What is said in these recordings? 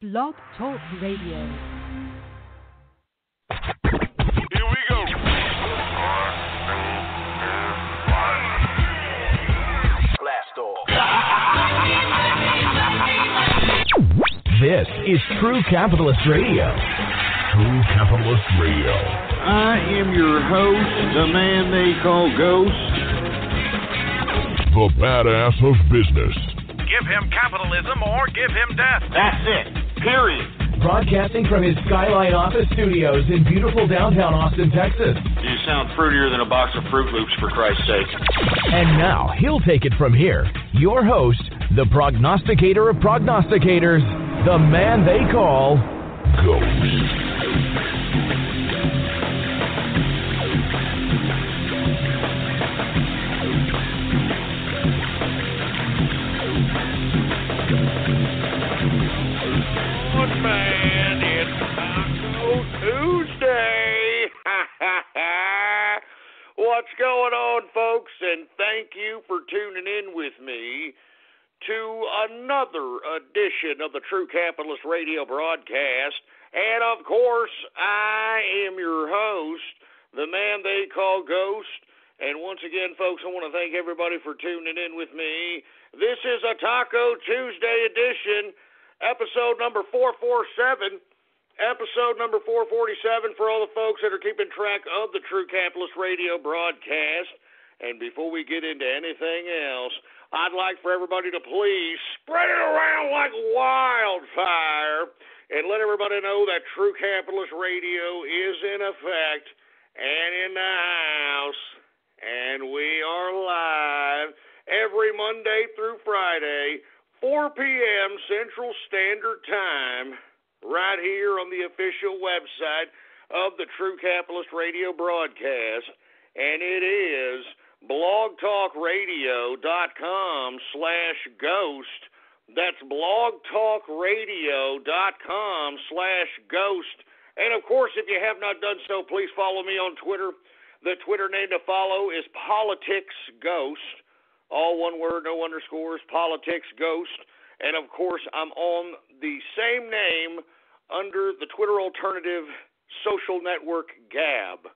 Blog Talk Radio. Here we go. Blast off. This is True Capitalist Radio. True Capitalist Radio. I am your host, the man they call Ghost. The badass of business. Give him capitalism or give him death. That's it. Period. Broadcasting from his Skyline office studios in beautiful downtown Austin, Texas. You sound fruitier than a box of Fruit Loops, for Christ's sake. And now, he'll take it from here. Your host, the prognosticator of prognosticators, the man they call Ghost. Man, it's Taco Tuesday. What's going on, folks? And thank you for tuning in with me to another edition of the True Capitalist Radio broadcast. And, of course, I am your host, the man they call Ghost. And once again, folks, I want to thank everybody for tuning in with me. This is a Taco Tuesday edition. Episode number 447, episode number 447 for all the folks that are keeping track of the True Capitalist Radio broadcast. And before we get into anything else, I'd like for everybody to please spread it around like wildfire and let everybody know that True Capitalist Radio is in effect and in the house. And we are live every Monday through Friday, 4 p.m. Central Standard Time, right here on the official website of the True Capitalist Radio broadcast, and it is blogtalkradio.com/ghost. That's blogtalkradio.com/ghost. And, of course, if you have not done so, please follow me on Twitter. The Twitter name to follow is PoliticsGhost. All one word, no underscores, Politics Ghost. And, of course, I'm on the same name under the Twitter alternative social network Gab.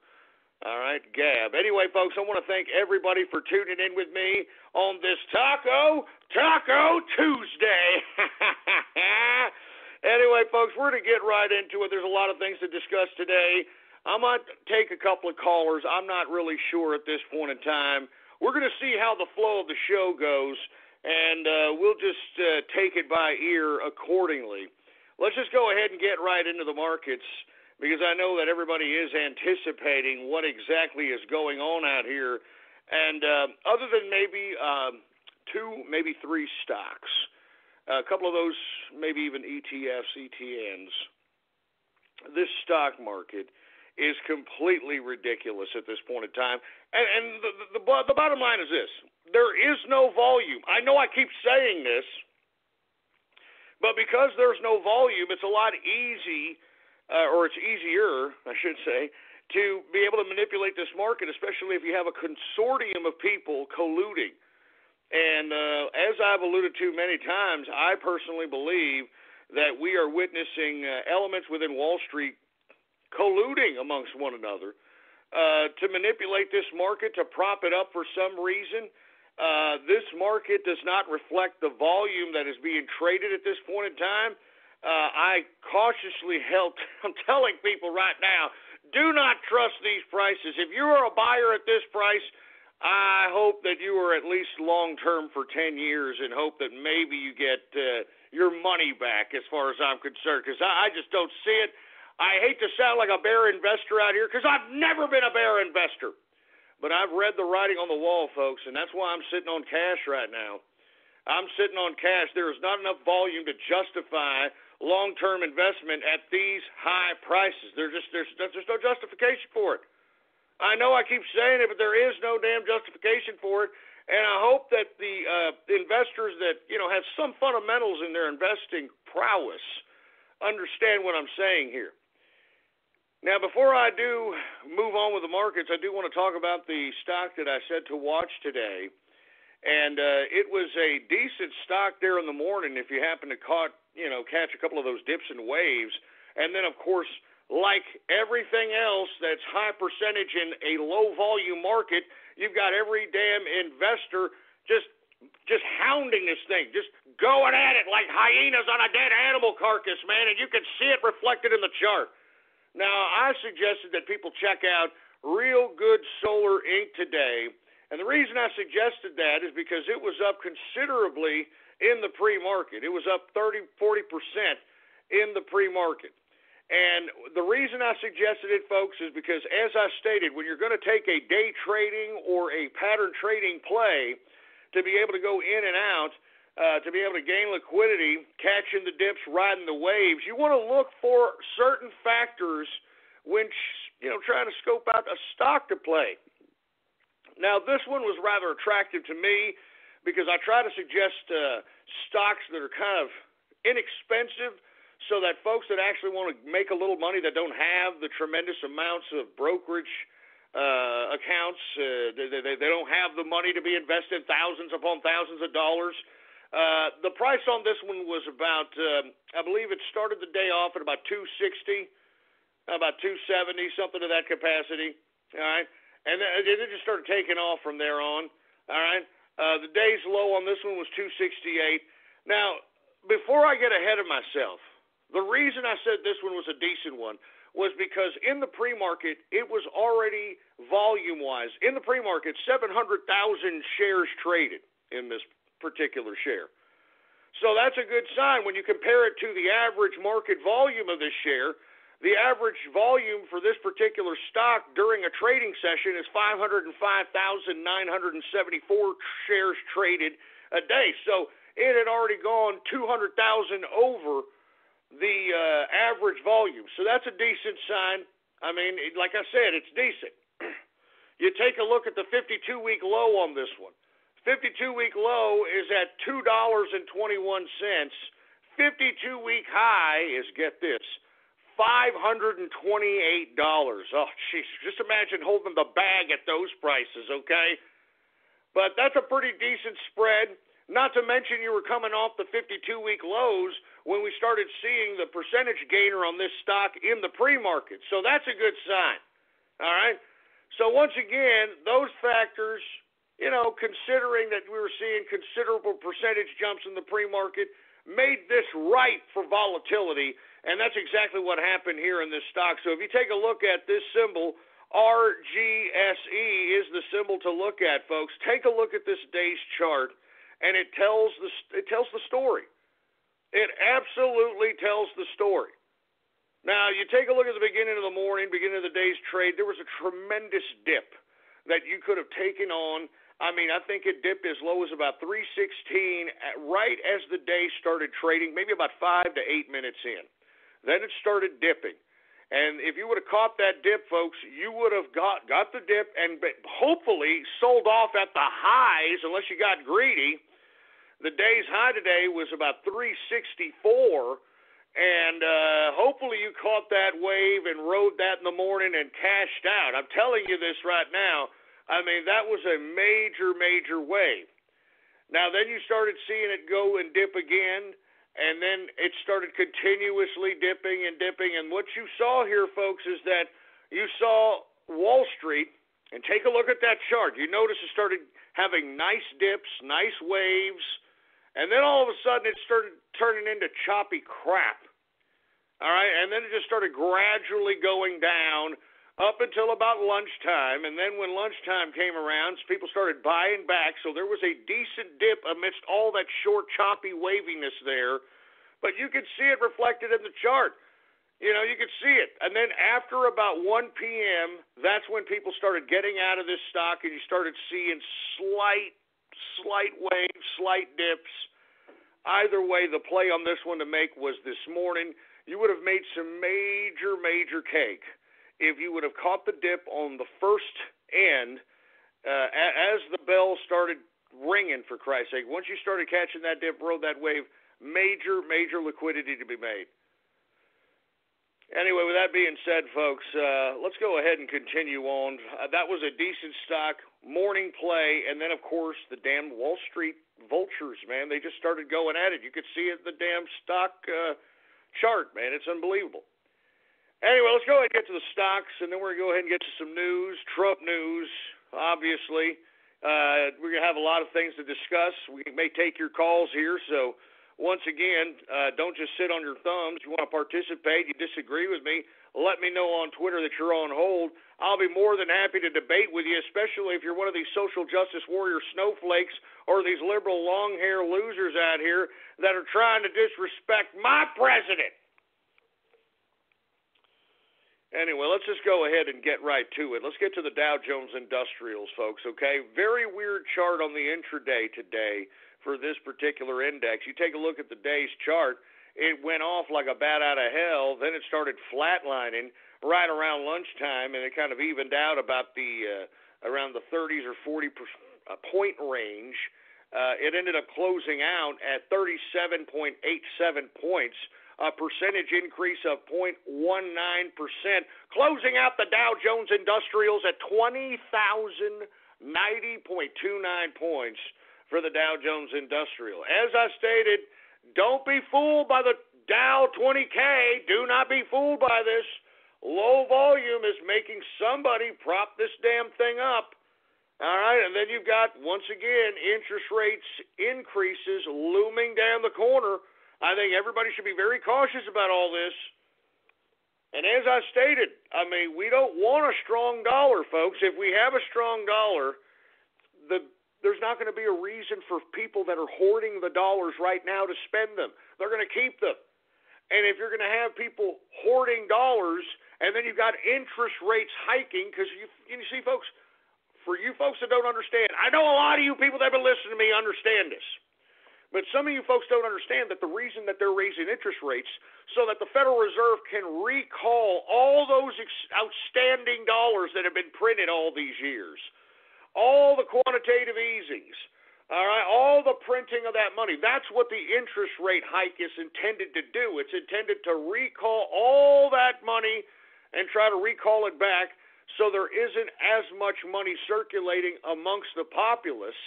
All right, Gab. Anyway, folks, I want to thank everybody for tuning in with me on this Taco Tuesday. Anyway, folks, we're going to get right into it. There's a lot of things to discuss today. I might take a couple of callers. I'm not really sure at this point in time. We're going to see how the flow of the show goes, and we'll just take it by ear accordingly. Let's just go ahead and get right into the markets, because I know that everybody is anticipating what exactly is going on out here. And other than maybe two, maybe three stocks, a couple of those, maybe even ETFs, ETNs, this stock market is completely ridiculous at this point in time. And the bottom line is this. There is no volume. I know I keep saying this, but because there's no volume, it's a lot or it's easier, I should say, to be able to manipulate this market, especially if you have a consortium of people colluding. And as I've alluded to many times, I personally believe that we are witnessing elements within Wall Street colluding amongst one another to manipulate this market, to prop it up for some reason. This market does not reflect the volume that is being traded at this point in time. I cautiously I'm telling people right now, do not trust these prices. If you are a buyer at this price, I hope that you are at least long-term for 10 years and hope that maybe you get your money back as far as I'm concerned, because I just don't see it. I hate to sound like a bear investor out here because I've never been a bear investor. But I've read the writing on the wall, folks, and that's why I'm sitting on cash right now. I'm sitting on cash. There is not enough volume to justify long-term investment at these high prices. There's no justification for it. I know I keep saying it, but there is no damn justification for it. And I hope that the investors that, have some fundamentals in their investing prowess understand what I'm saying here. Now, before I do move on with the markets, I do want to talk about the stock that I said to watch today. And it was a decent stock there in the morning if you happen to catch a couple of those dips and waves. And then, of course, like everything else that's high percentage in a low-volume market, you've got every damn investor just hounding this thing, just going at it like hyenas on a dead animal carcass, man, and you can see it reflected in the chart. Now, I suggested that people check out Real Good Solar Inc. today, and the reason I suggested that is because it was up considerably in the pre-market. It was up 30-40% in the pre-market. And the reason I suggested it, folks, is because, as I stated, when you're going to take a day trading or a pattern trading play to be able to go in and out, to be able to gain liquidity, catching the dips, riding the waves, you want to look for certain factors when, trying to scope out a stock to play. Now, this one was rather attractive to me because I try to suggest stocks that are kind of inexpensive, so that folks that actually want to make a little money that don't have the tremendous amounts of brokerage accounts, they don't have the money to be invested thousands upon thousands of dollars. The price on this one was about, I believe it started the day off at about 260, about 270, something to that capacity. All right, and then it just started taking off from there on. All right, the day's low on this one was 268. Now, before I get ahead of myself, the reason I said this one was a decent one was because in the pre-market, it was already volume-wise. In the pre-market, 700,000 shares traded in this particular share. So that's a good sign. When you compare it to the average market volume of this share, the average volume for this particular stock during a trading session is 505,974 shares traded a day. So it had already gone 200,000 over the average volume. So that's a decent sign. I mean, like I said, it's decent. You take a look at the 52-week low on this one. 52-week low is at $2.21. 52-week high is, get this, $528. Oh, jeez. Just imagine holding the bag at those prices, okay? But that's a pretty decent spread. Not to mention you were coming off the 52-week lows when we started seeing the percentage gainer on this stock in the pre-market. So that's a good sign. All right? So once again, those factors, considering that we were seeing considerable percentage jumps in the pre-market, made this ripe for volatility, and that's exactly what happened here in this stock. So if you take a look at this symbol, RGSE is the symbol to look at, folks. Take a look at this day's chart, and it tells the story. It absolutely tells the story. Now, you take a look at the beginning of the morning, beginning of the day's trade, there was a tremendous dip that you could have taken on. I mean, I think it dipped as low as about 316 right as the day started trading, maybe about 5 to 8 minutes in. Then it started dipping. And if you would have caught that dip, folks, you would have got the dip and hopefully sold off at the highs unless you got greedy. The day's high today was about 364, and hopefully you caught that wave and rode that in the morning and cashed out. I'm telling you this right now. I mean, that was a major, major wave. Now, then you started seeing it go and dip again, and then it started continuously dipping and dipping. And what you saw here, folks, is that you saw Wall Street, and take a look at that chart. You notice it started having nice dips, nice waves, and then all of a sudden it started turning into choppy crap. All right, and then it just started gradually going down up until about lunchtime, and then when lunchtime came around, people started buying back, so there was a decent dip amidst all that short, choppy waviness there, but you could see it reflected in the chart. You could see it. And then after about 1 p.m., that's when people started getting out of this stock, and you started seeing slight waves, slight dips. Either way, the play on this one to make was this morning. You would have made some major, major cake if you would have caught the dip on the first end as the bell started ringing, for Christ's sake. Once you started catching that dip, rode that wave, major, major liquidity to be made. Anyway, with that being said, folks, let's go ahead and continue on. That was a decent stock morning play, and then, of course, the damn Wall Street vultures, man. They just started going at it. You could see it in the damn stock chart, man. It's unbelievable. Anyway, let's go ahead and get to the stocks, and then we're going to go ahead and get to some news, Trump news, obviously. We're going to have a lot of things to discuss. We may take your calls here, so once again, don't just sit on your thumbs. You want to participate, you disagree with me, let me know on Twitter that you're on hold. I'll be more than happy to debate with you, especially if you're one of these social justice warrior snowflakes or these liberal long-hair losers out here that are trying to disrespect my president. Anyway, let's just go ahead and get right to it. Let's get to the Dow Jones Industrials, folks, okay? Very weird chart on the intraday today for this particular index. You take a look at the day's chart, it went off like a bat out of hell, then it started flatlining right around lunchtime, and it kind of evened out about the around the 30s or 40 point range. It ended up closing out at 37.87 points, a percentage increase of 0.19%, closing out the Dow Jones Industrials at 20,090.29 points for the Dow Jones Industrial. As I stated, don't be fooled by the Dow 20K. Do not be fooled by this. Low volume is making somebody prop this damn thing up. All right, and then you've got, once again, interest rates increases looming down the corner. I think everybody should be very cautious about all this. And as I stated, I mean, we don't want a strong dollar, folks. If we have a strong dollar, there's not going to be a reason for people that are hoarding the dollars right now to spend them. They're going to keep them. And if you're going to have people hoarding dollars, and then you've got interest rates hiking, because you see, folks, for you folks that don't understand, I know a lot of you people that have been listening to me understand this. But some of you folks don't understand that the reason that they're raising interest rates so that the Federal Reserve can recall all those outstanding dollars that have been printed all these years, all the quantitative easings, all right, all the printing of that money. That's what the interest rate hike is intended to do. It's intended to recall all that money and try to recall it back so there isn't as much money circulating amongst the populace,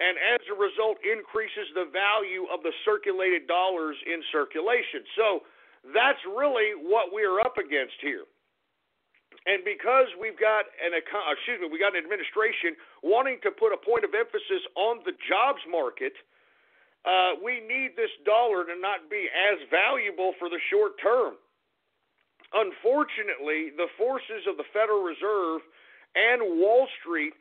and as a result increases the value of the circulated dollars in circulation. So that's really what we're up against here. And because we've got an administration wanting to put a point of emphasis on the jobs market, we need this dollar to not be as valuable for the short term. Unfortunately, the forces of the Federal Reserve and Wall Street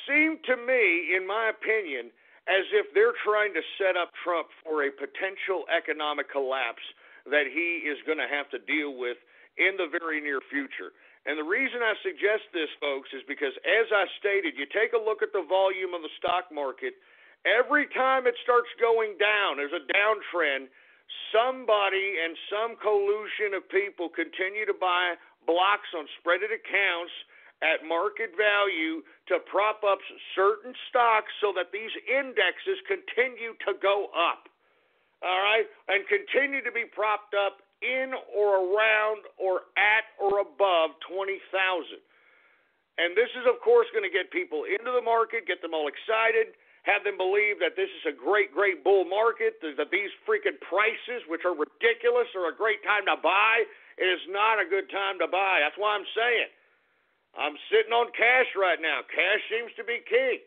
seem to me, in my opinion, as if they're trying to set up Trump for a potential economic collapse that he is going to have to deal with in the very near future. And the reason I suggest this, folks, is because, as I stated, you take a look at the volume of the stock market, every time it starts going down, there's a downtrend, somebody and some collusion of people continue to buy blocks on spreaded accounts at market value to prop up certain stocks so that these indexes continue to go up, all right, and continue to be propped up in or around or at or above 20,000. And this is, of course, going to get people into the market, get them all excited, have them believe that this is a great, great bull market, that these freaking prices, which are ridiculous, are a great time to buy. It is not a good time to buy. That's why I'm saying I'm sitting on cash right now. Cash seems to be king.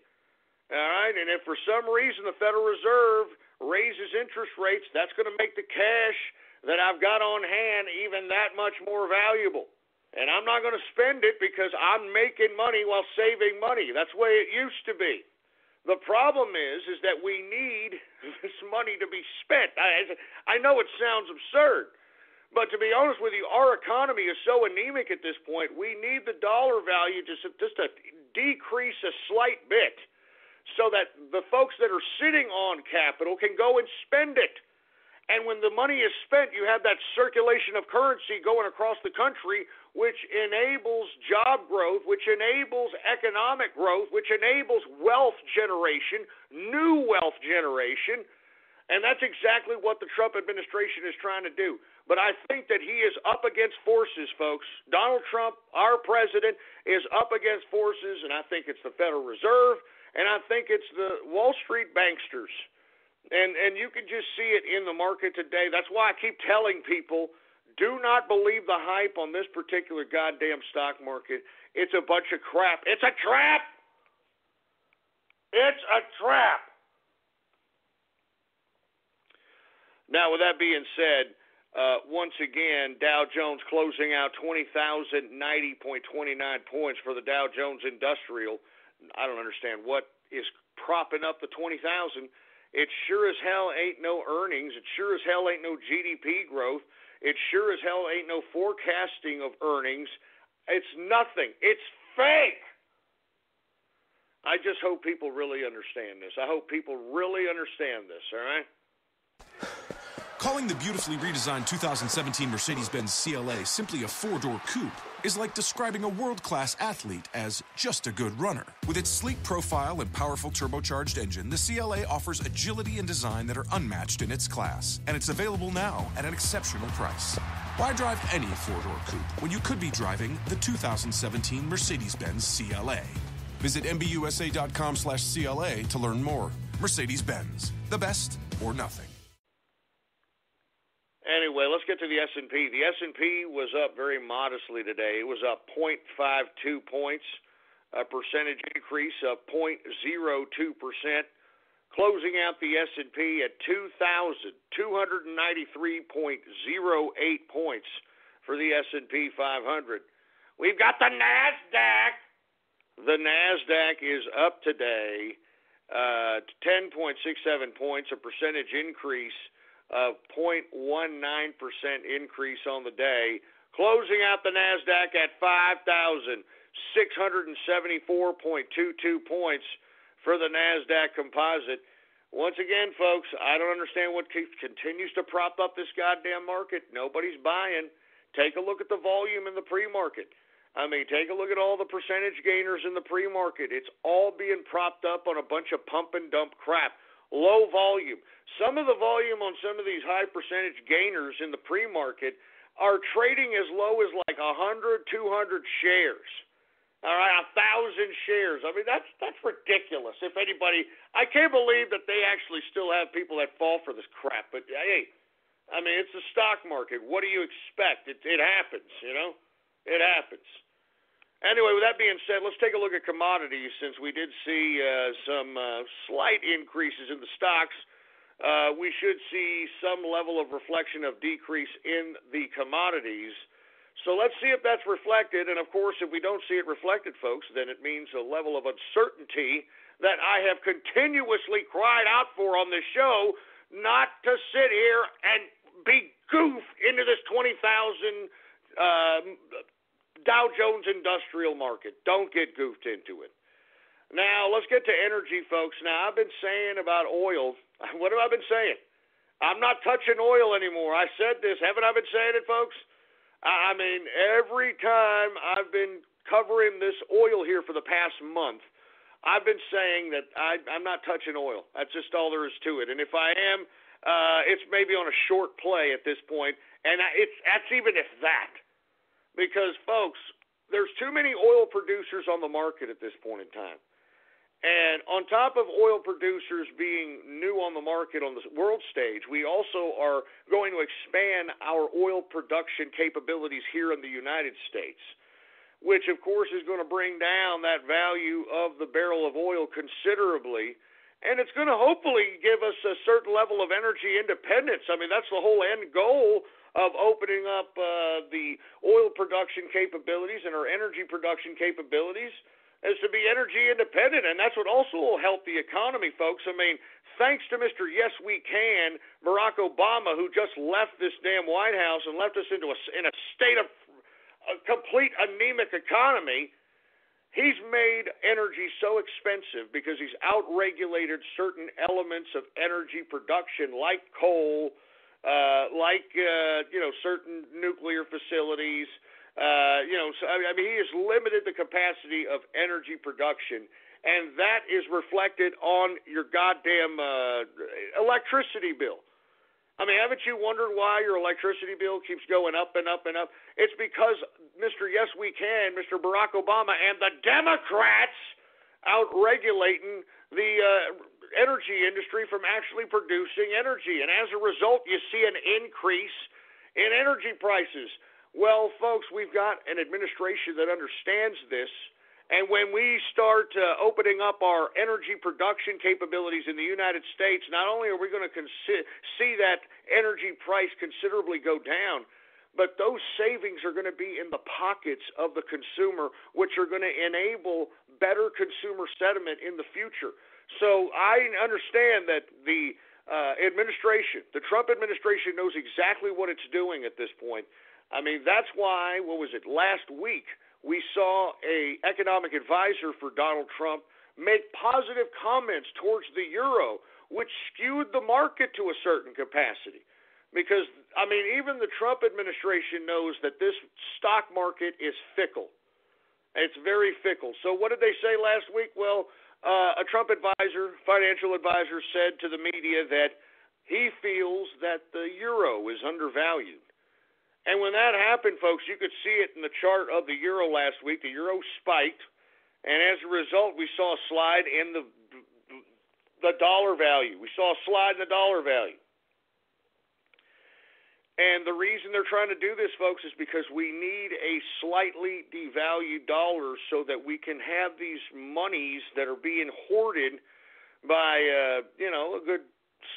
All right, and if for some reason the Federal Reserve raises interest rates, that's going to make the cash that I've got on hand even that much more valuable. And I'm not going to spend it because I'm making money while saving money. That's the way it used to be. The problem is that we need this money to be spent. I know it sounds absurd, but to be honest with you, our economy is so anemic at this point, we need the dollar value just to decrease a slight bit so that the folks that are sitting on capital can go and spend it. And when the money is spent, you have that circulation of currency going across the country, which enables job growth, which enables economic growth, which enables wealth generation, new wealth generation. And that's exactly what the Trump administration is trying to do. but I think that he is up against forces, folks. Donald Trump, our president, is up against forces, and I think it's the Federal Reserve, and I think it's the Wall Street banksters. And you can just see it in the market today. That's why I keep telling people, do not believe the hype on this particular goddamn stock market. It's a bunch of crap. It's a trap! It's a trap! Now, with that being said, once again, Dow Jones closing out 20,090.29 points for the Dow Jones Industrial. I don't understand what is propping up the 20,000. It sure as hell ain't no earnings. It sure as hell ain't no GDP growth. It sure as hell ain't no forecasting of earnings. It's nothing. It's fake. I just hope people really understand this. I hope people really understand this, all right? Calling the beautifully redesigned 2017 Mercedes-Benz CLA simply a four-door coupe is like describing a world-class athlete as just a good runner. With its sleek profile and powerful turbocharged engine, the CLA offers agility and design that are unmatched in its class, and it's available now at an exceptional price. Why drive any four-door coupe when you could be driving the 2017 Mercedes-Benz CLA? Visit MBUSA.com/CLA to learn more. Mercedes-Benz, the best or nothing. Anyway, let's get to the S&P. The S&P was up very modestly today. It was up 0.52 points, a percentage increase of 0.02%, closing out the S&P at 2,293.08 points for the S&P 500. We've got the NASDAQ. The NASDAQ is up today, 10.67 points, a percentage increase of 0.19% increase on the day, closing out the NASDAQ at 5,674.22 points for the NASDAQ composite. Once again, folks, I don't understand what continues to prop up this goddamn market. Nobody's buying. Take a look at the volume in the pre-market. I mean, take a look at all the percentage gainers in the pre-market. It's all being propped up on a bunch of pump and dump crap. Low volume. Some of the volume on some of these high percentage gainers in the pre-market are trading as low as like 100, 200 shares. All right, 1,000 shares. I mean, that's ridiculous. If anybody, I can't believe that they actually still have people that fall for this crap. But hey, I mean, it's the stock market. What do you expect? It happens, you know? It happens. Anyway, with that being said, let's take a look at commodities since we did see some slight increases in the stocks. We should see some level of reflection of decrease in the commodities. So let's see if that's reflected. And, of course, if we don't see it reflected, folks, then it means a level of uncertainty that I have continuously cried out for on this show, not to sit here and be goofed into this 20,000 Dow Jones Industrial Market. Don't get goofed into it. Now, let's get to energy, folks. Now, I've been saying about oil. What have I been saying? I'm not touching oil anymore. I said this. Haven't I been saying it, folks? I mean, every time I've been covering this oil here for the past month, I've been saying that I'm not touching oil. That's just all there is to it. And if I am, it's maybe on a short play at this point, and that's even if that. Because, folks, there's too many oil producers on the market at this point in time. And on top of oil producers being new on the market on the world stage, we also are going to expand our oil production capabilities here in the United States, which, of course, is going to bring down that value of the barrel of oil considerably. And it's going to hopefully give us a certain level of energy independence. I mean, that's the whole end goal of opening up the oil production capabilities and our energy production capabilities is to be energy independent, and that's what also will help the economy, folks. I mean, thanks to Mr. Yes We Can, Barack Obama, who just left this damn White House and left us in a state of a complete anemic economy, he's made energy so expensive because he's outregulated certain elements of energy production like coal, certain nuclear facilities, so, I mean, he has limited the capacity of energy production, and that is reflected on your goddamn electricity bill. I mean, haven't you wondered why your electricity bill keeps going up and up and up? It's because Mr. Yes We Can, Mr. Barack Obama, and the Democrats out-regulating the energy industry from actually producing energy. And as a result, you see an increase in energy prices. Well, folks, we've got an administration that understands this. And when we start opening up our energy production capabilities in the United States, not only are we going to see that energy price considerably go down, but those savings are going to be in the pockets of the consumer, which are going to enable better consumer sentiment in the future. So I understand that the administration, the Trump administration, knows exactly what it's doing at this point. I mean, that's why, last week, we saw an economic advisor for Donald Trump make positive comments towards the euro, which skewed the market to a certain capacity. Because, I mean, even the Trump administration knows that this stock market is fickle. It's very fickle. So what did they say last week? Well, a Trump advisor, financial advisor, said to the media that he feels that the euro is undervalued. And when that happened, folks, you could see it in the chart of the euro last week. The euro spiked, and as a result, we saw a slide in the dollar value. We saw a slide in the dollar value. And the reason they're trying to do this, folks, is because we need a slightly devalued dollar so that we can have these monies that are being hoarded by, a good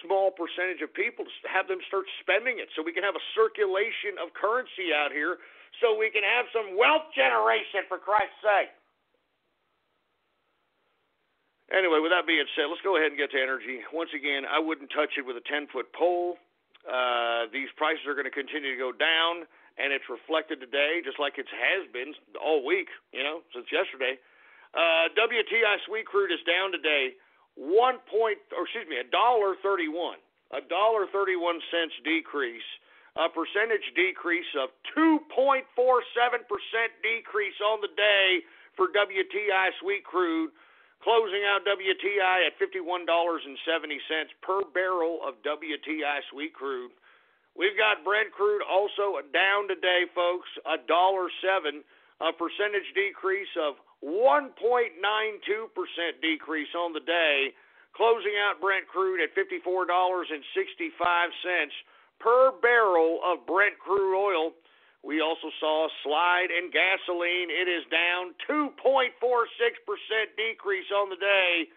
small percentage of people, to have them start spending it so we can have a circulation of currency out here so we can have some wealth generation, for Christ's sake. Anyway, with that being said, let's go ahead and get to energy. Once again, I wouldn't touch it with a 10-foot pole. These prices are going to continue to go down, and it's reflected today just like it has been all week, since yesterday. WTI sweet crude is down today $1.31 decrease, a percentage decrease of 2.47% decrease on the day for WTI sweet crude, closing out WTI at $51.70 per barrel of WTI sweet crude. We've got Brent crude also down today, folks, $1.07, a percentage decrease of 1.92% decrease on the day, closing out Brent crude at $54.65 per barrel of Brent crude oil. We also saw a slide in gasoline. It is down 2.46% decrease on the day.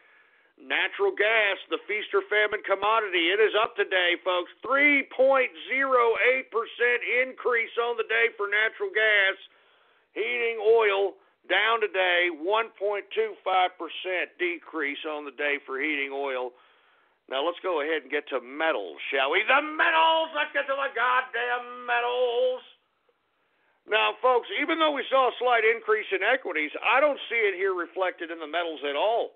Natural gas, the feast or famine commodity, it is up today, folks. 3.08% increase on the day for natural gas. Heating oil down today, 1.25% decrease on the day for heating oil. Now let's go ahead and get to metals, shall we? The metals! Let's get to the goddamn metals! Now, folks, even though we saw a slight increase in equities, I don't see it here reflected in the metals at all.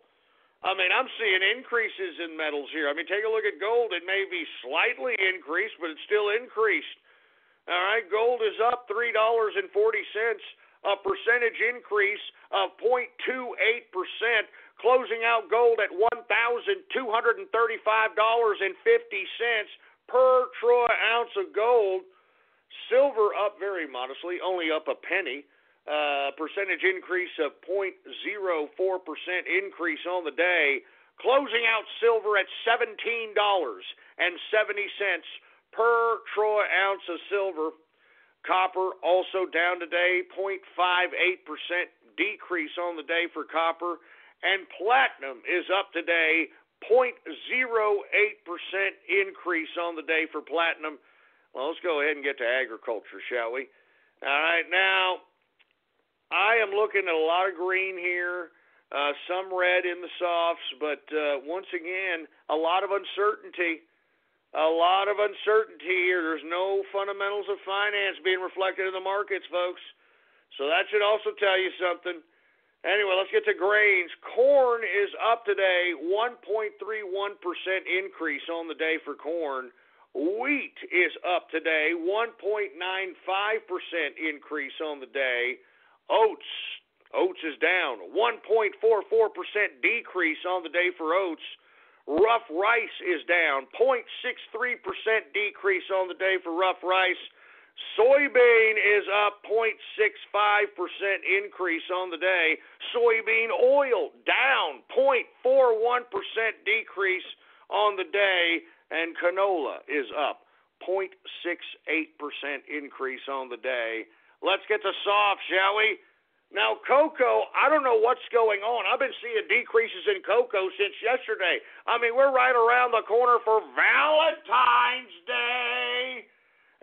I mean, I'm seeing increases in metals here. I mean, take a look at gold. It may be slightly increased, but it's still increased. All right, gold is up $3.40. A percentage increase of 0.28%, closing out gold at $1,235.50 per troy ounce of gold. Silver up very modestly, only up a penny. Percentage increase of 0.04% increase on the day, closing out silver at $17.70 per troy ounce of silver. Copper also down today, 0.58% decrease on the day for copper. And platinum is up today, 0.08% increase on the day for platinum. Well, let's go ahead and get to agriculture, shall we? All right, now, I am looking at a lot of green here, some red in the softs, but once again, a lot of uncertainty. A lot of uncertainty here. There's no fundamentals of finance being reflected in the markets, folks. So that should also tell you something. Anyway, let's get to grains. Corn is up today, 1.31% increase on the day for corn. Wheat is up today, 1.95% increase on the day. Oats is down, 1.44% decrease on the day for oats. Rough rice is down, 0.63% decrease on the day for rough rice. Soybean is up 0.65% increase on the day. Soybean oil down 0.41% decrease on the day. And canola is up 0.68% increase on the day. Let's get to soft, shall we? Now, cocoa, I don't know what's going on. I've been seeing decreases in cocoa since yesterday. I mean, we're right around the corner for Valentine's Day.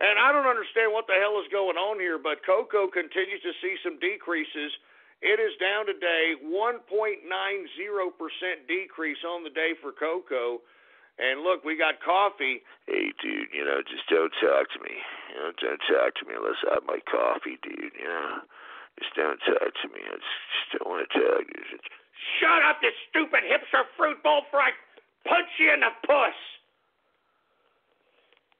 And I don't understand what the hell is going on here, but cocoa continues to see some decreases. It is down today, 1.90% decrease on the day for cocoa. And look, we got coffee. Hey, dude, just don't talk to me. Don't talk to me unless I have my coffee, dude, Just don't talk to me. I just don't want to talk to you. Shut up, you stupid hipster fruit bowl before I punch you in the puss.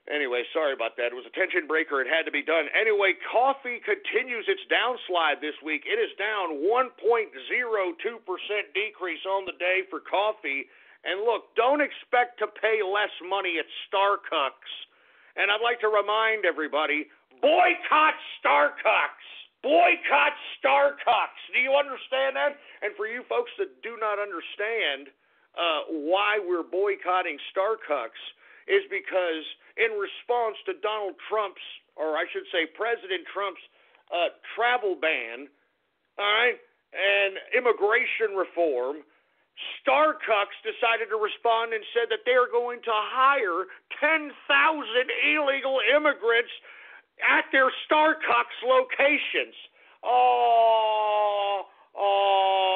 Anyway, sorry about that. It was a tension breaker. It had to be done. Anyway, coffee continues its downslide this week. It is down 1.02% decrease on the day for coffee. And look, don't expect to pay less money at Starbucks. And I'd like to remind everybody, boycott Starbucks. Boycott Starbucks. Do you understand that? And for you folks that do not understand why we're boycotting Starbucks is because in response to Donald Trump's, or I should say President Trump's travel ban, all right, and immigration reform, Starbucks decided to respond and said that they are going to hire 10,000 illegal immigrants at their Starbucks locations.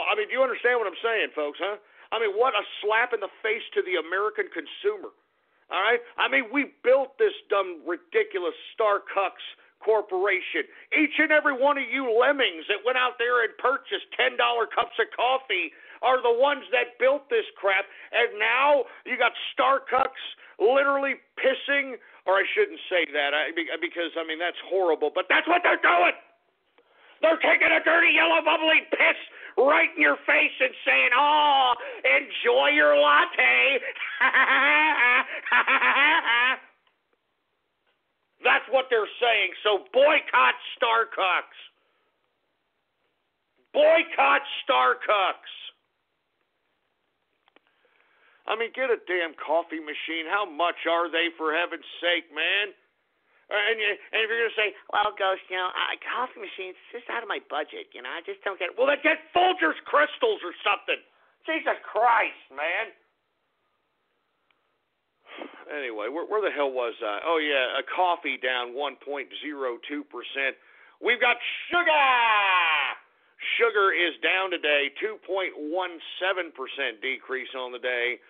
I mean, do you understand what I'm saying, folks, huh? I mean, what a slap in the face to the American consumer, all right? I mean, we built this dumb, ridiculous Starbucks corporation. Each and every one of you lemmings that went out there and purchased $10 cups of coffee are the ones that built this crap, and now you got Starbucks literally pissing, or I shouldn't say that because, I mean, that's horrible, but that's what they're doing. They're taking a dirty, yellow, bubbly piss right in your face and saying, oh, enjoy your latte. That's what they're saying, so boycott Starbucks. Boycott Starbucks. I mean, get a damn coffee machine. How much are they, for heaven's sake, man? And if you're going to say, well, Ghost, coffee machines, it's just out of my budget, I just don't get it. Well, then get Folgers Crystals or something. Jesus Christ, man. Anyway, where the hell was I? Oh, yeah, a coffee down 1.02%. We've got sugar. Sugar is down today, 2.17% decrease on the day.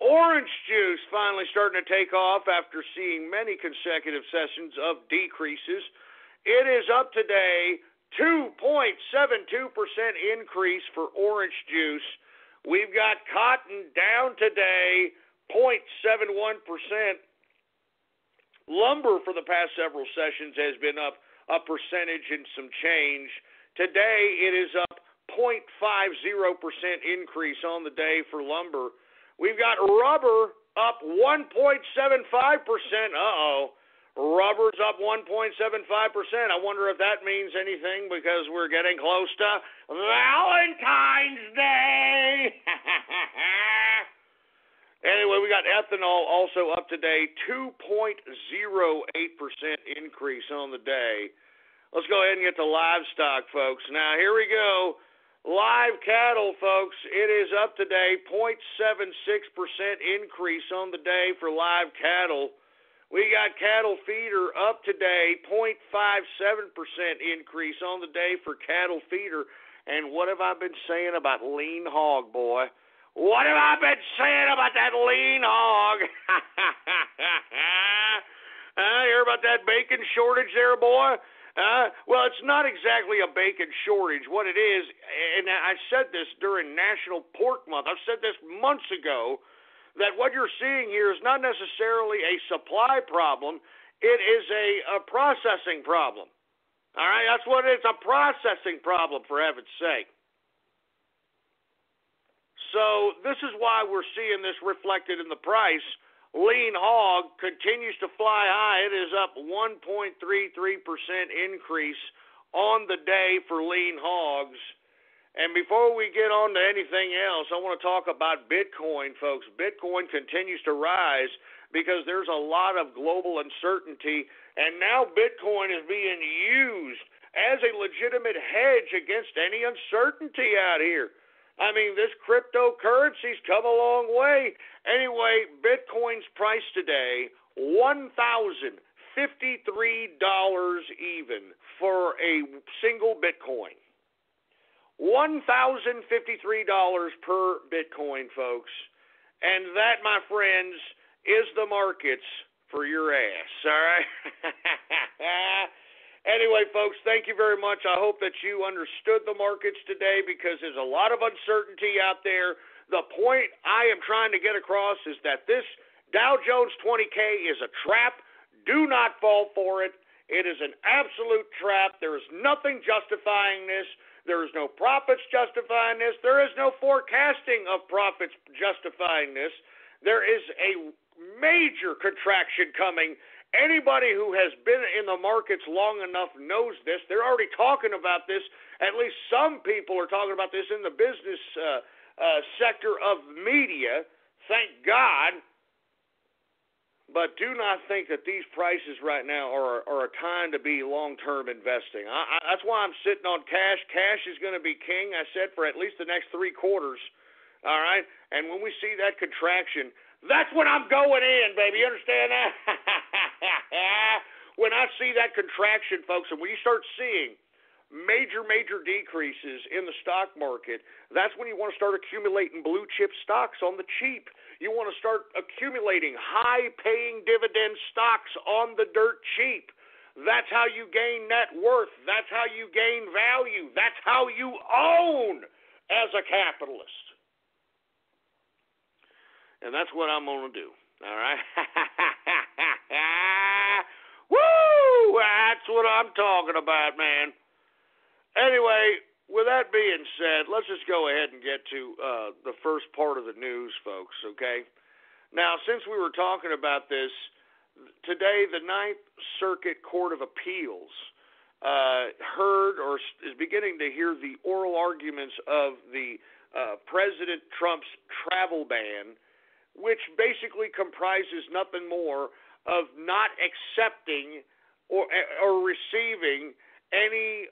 Orange juice finally starting to take off after seeing many consecutive sessions of decreases. It is up today, 2.72% increase for orange juice. We've got cotton down today, 0.71%. Lumber for the past several sessions has been up a percentage and some change. Today it is up 0.50% increase on the day for lumber. We've got rubber up 1.75%. Uh-oh. Rubber's up 1.75%. I wonder if that means anything because we're getting close to Valentine's Day. Anyway, we got ethanol also up today, 2.08% increase on the day. Let's go ahead and get to livestock, folks. Now, here we go. Live cattle, folks, it is up today, 0.76% increase on the day for live cattle. We got cattle feeder up today, 0.57% increase on the day for cattle feeder. And what have I been saying about lean hog, boy? What have I been saying about that lean hog? You hear about that bacon shortage there, boy? Well, it's not exactly a bacon shortage. What it is, and I said this during National Pork Month, I've said this months ago, that what you're seeing here is not necessarily a supply problem. It is a processing problem. All right, that's what it is, a processing problem, for heaven's sake. So this is why we're seeing this reflected in the price. Lean hog continues to fly high. It is up 1.33% increase on the day for lean hogs. And before we get on to anything else, I want to talk about Bitcoin, folks. Bitcoin continues to rise because there's a lot of global uncertainty, and now Bitcoin is being used as a legitimate hedge against any uncertainty out here. I mean, this cryptocurrency's come a long way. Anyway, Bitcoin's price today, $1,053 even for a single Bitcoin. $1,053 per Bitcoin, folks. And that, my friends, is the markets for your ass, all right? Anyway, folks, thank you very much. I hope that you understood the markets today because there's a lot of uncertainty out there. The point I am trying to get across is that this Dow Jones 20K is a trap. Do not fall for it. It is an absolute trap. There is nothing justifying this. There is no profits justifying this. There is no forecasting of profits justifying this. There is a major contraction coming. Anybody who has been in the markets long enough knows this. They're already talking about this. At least some people are talking about this in the business sector of media. Thank God. But do not think that these prices right now are a time to be long-term investing. That's why I'm sitting on cash. Cash is going to be king, I said, for at least the next 3 quarters. All right? And when we see that contraction, that's when I'm going in, baby. You understand that? When I see that contraction, folks, and when you start seeing major decreases in the stock market, that's when you want to start accumulating blue chip stocks on the cheap. You want to start accumulating high-paying dividend stocks on the dirt cheap. That's how you gain net worth. That's how you gain value. That's how you own as a capitalist. And that's what I'm going to do. All right? Woo! That's what I'm talking about, man. Anyway, with that being said, let's just go ahead and get to the first part of the news, folks, okay? Now, since we were talking about this, today the Ninth Circuit Court of Appeals heard or is beginning to hear the oral arguments of the President Trump's travel ban, which basically comprises nothing more of not accepting or receiving any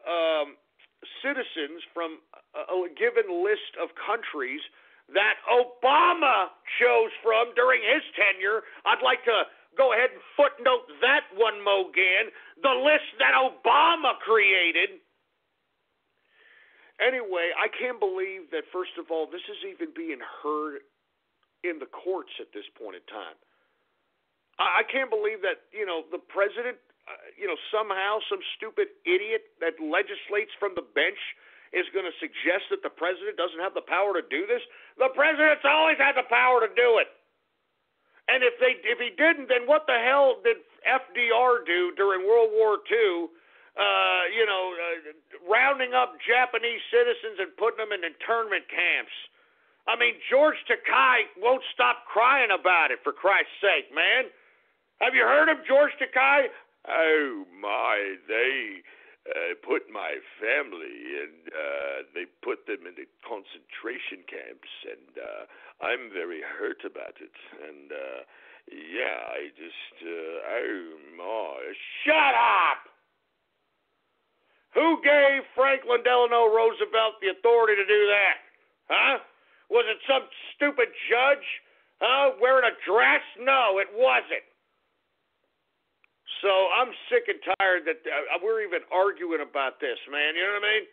citizens from a given list of countries that Obama chose from during his tenure. I'd like to go ahead and footnote that one, Mogan, the list that Obama created. Anyway, I can't believe that, first of all, this is even being heard in the courts at this point in time. I can't believe that, the president, somehow some stupid idiot that legislates from the bench is going to suggest that the president doesn't have the power to do this. The president's always had the power to do it. And if he didn't, then what the hell did FDR do during World War II, rounding up Japanese citizens and putting them in internment camps? I mean, George Takei won't stop crying about it, for Christ's sake, man. Have you heard of George Takei? Oh, my, they put my family and they put them in the concentration camps, and I'm very hurt about it. And, I just, oh, my. Shut up! Who gave Franklin Delano Roosevelt the authority to do that? Huh? Was it some stupid judge? Wearing a dress? No, it wasn't. So I'm sick and tired that we're even arguing about this, man. You know what I mean?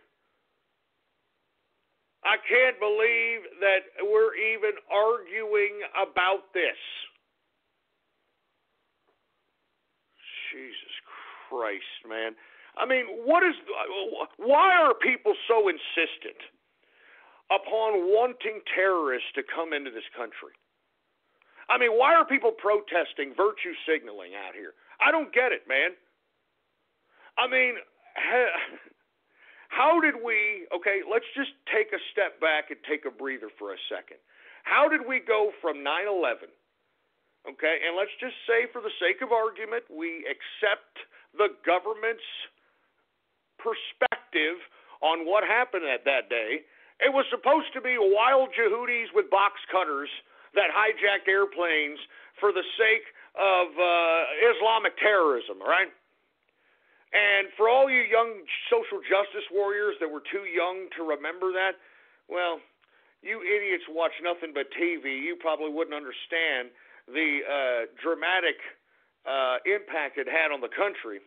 I can't believe that we're even arguing about this. Jesus Christ, man. I mean, why are people so insistent upon wanting terrorists to come into this country? I mean, why are people protesting virtue signaling out here? I don't get it, man. I mean, how did we, okay, let's just take a step back and take a breather for a second. How did we go from 9/11, okay, and let's just say for the sake of argument, we accept the government's perspective on what happened at that day. It was supposed to be wild Yehudis with box cutters that hijacked airplanes for the sake of Islamic terrorism, right? And for all you young social justice warriors that were too young to remember that, well, you idiots watch nothing but TV. You probably wouldn't understand the dramatic impact it had on the country.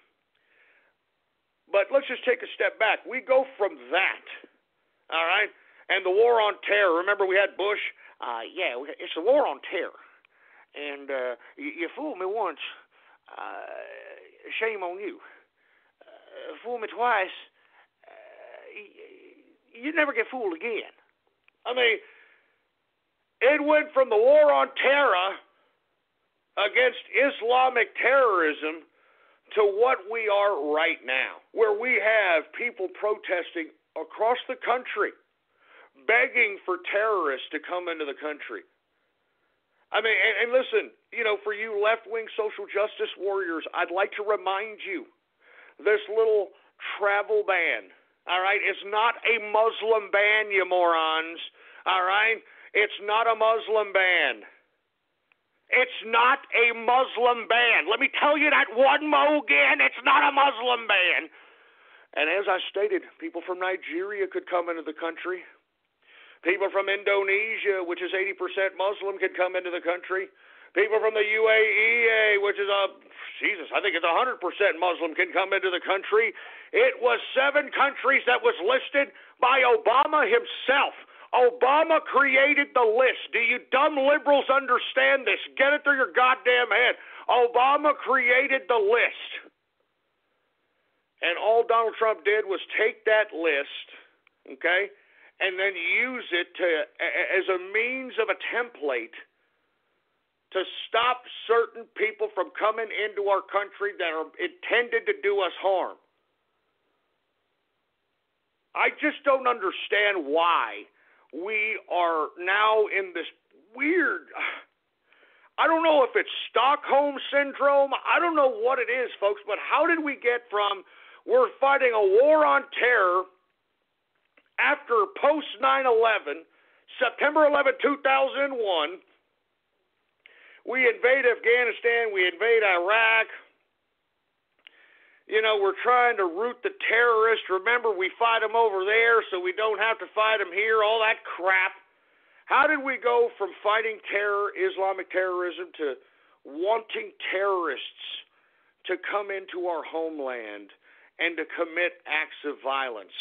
But let's just take a step back. We go from that, all right, and the war on terror. Remember we had Bush? Yeah, it's a war on terror. And you fooled me once. Shame on you. Fool me twice. You never get fooled again. I mean, it went from the war on terror against Islamic terrorism to what we are right now, where we have people protesting across the country, begging for terrorists to come into the country. I mean, and listen, you know, for you left-wing social justice warriors, I'd like to remind you, this little travel ban, all right, it's not a Muslim ban, you morons, all right? It's not a Muslim ban. It's not a Muslim ban. Let me tell you that one more again. It's not a Muslim ban. And as I stated, people from Nigeria could come into the country. People from Indonesia, which is 80% Muslim, could come into the country. People from the UAE, which is I think it's 100% Muslim, can come into the country. It was 7 countries that was listed by Obama himself. Obama created the list. Do you dumb liberals understand this? Get it through your goddamn head. Obama created the list. And all Donald Trump did was take that list, okay, and then use it as a means of a template to stop certain people from coming into our country that are intended to do us harm. I just don't understand why we are now in this weird, I don't know if it's Stockholm Syndrome, I don't know what it is, folks, but how did we get from we're fighting a war on terror after post 9/11, September 11, 2001, we invade Afghanistan, we invade Iraq. You know, we're trying to root the terrorists. Remember, we fight them over there so we don't have to fight them here, all that crap. How did we go from fighting terror, Islamic terrorism, to wanting terrorists to come into our homeland and to commit acts of violence?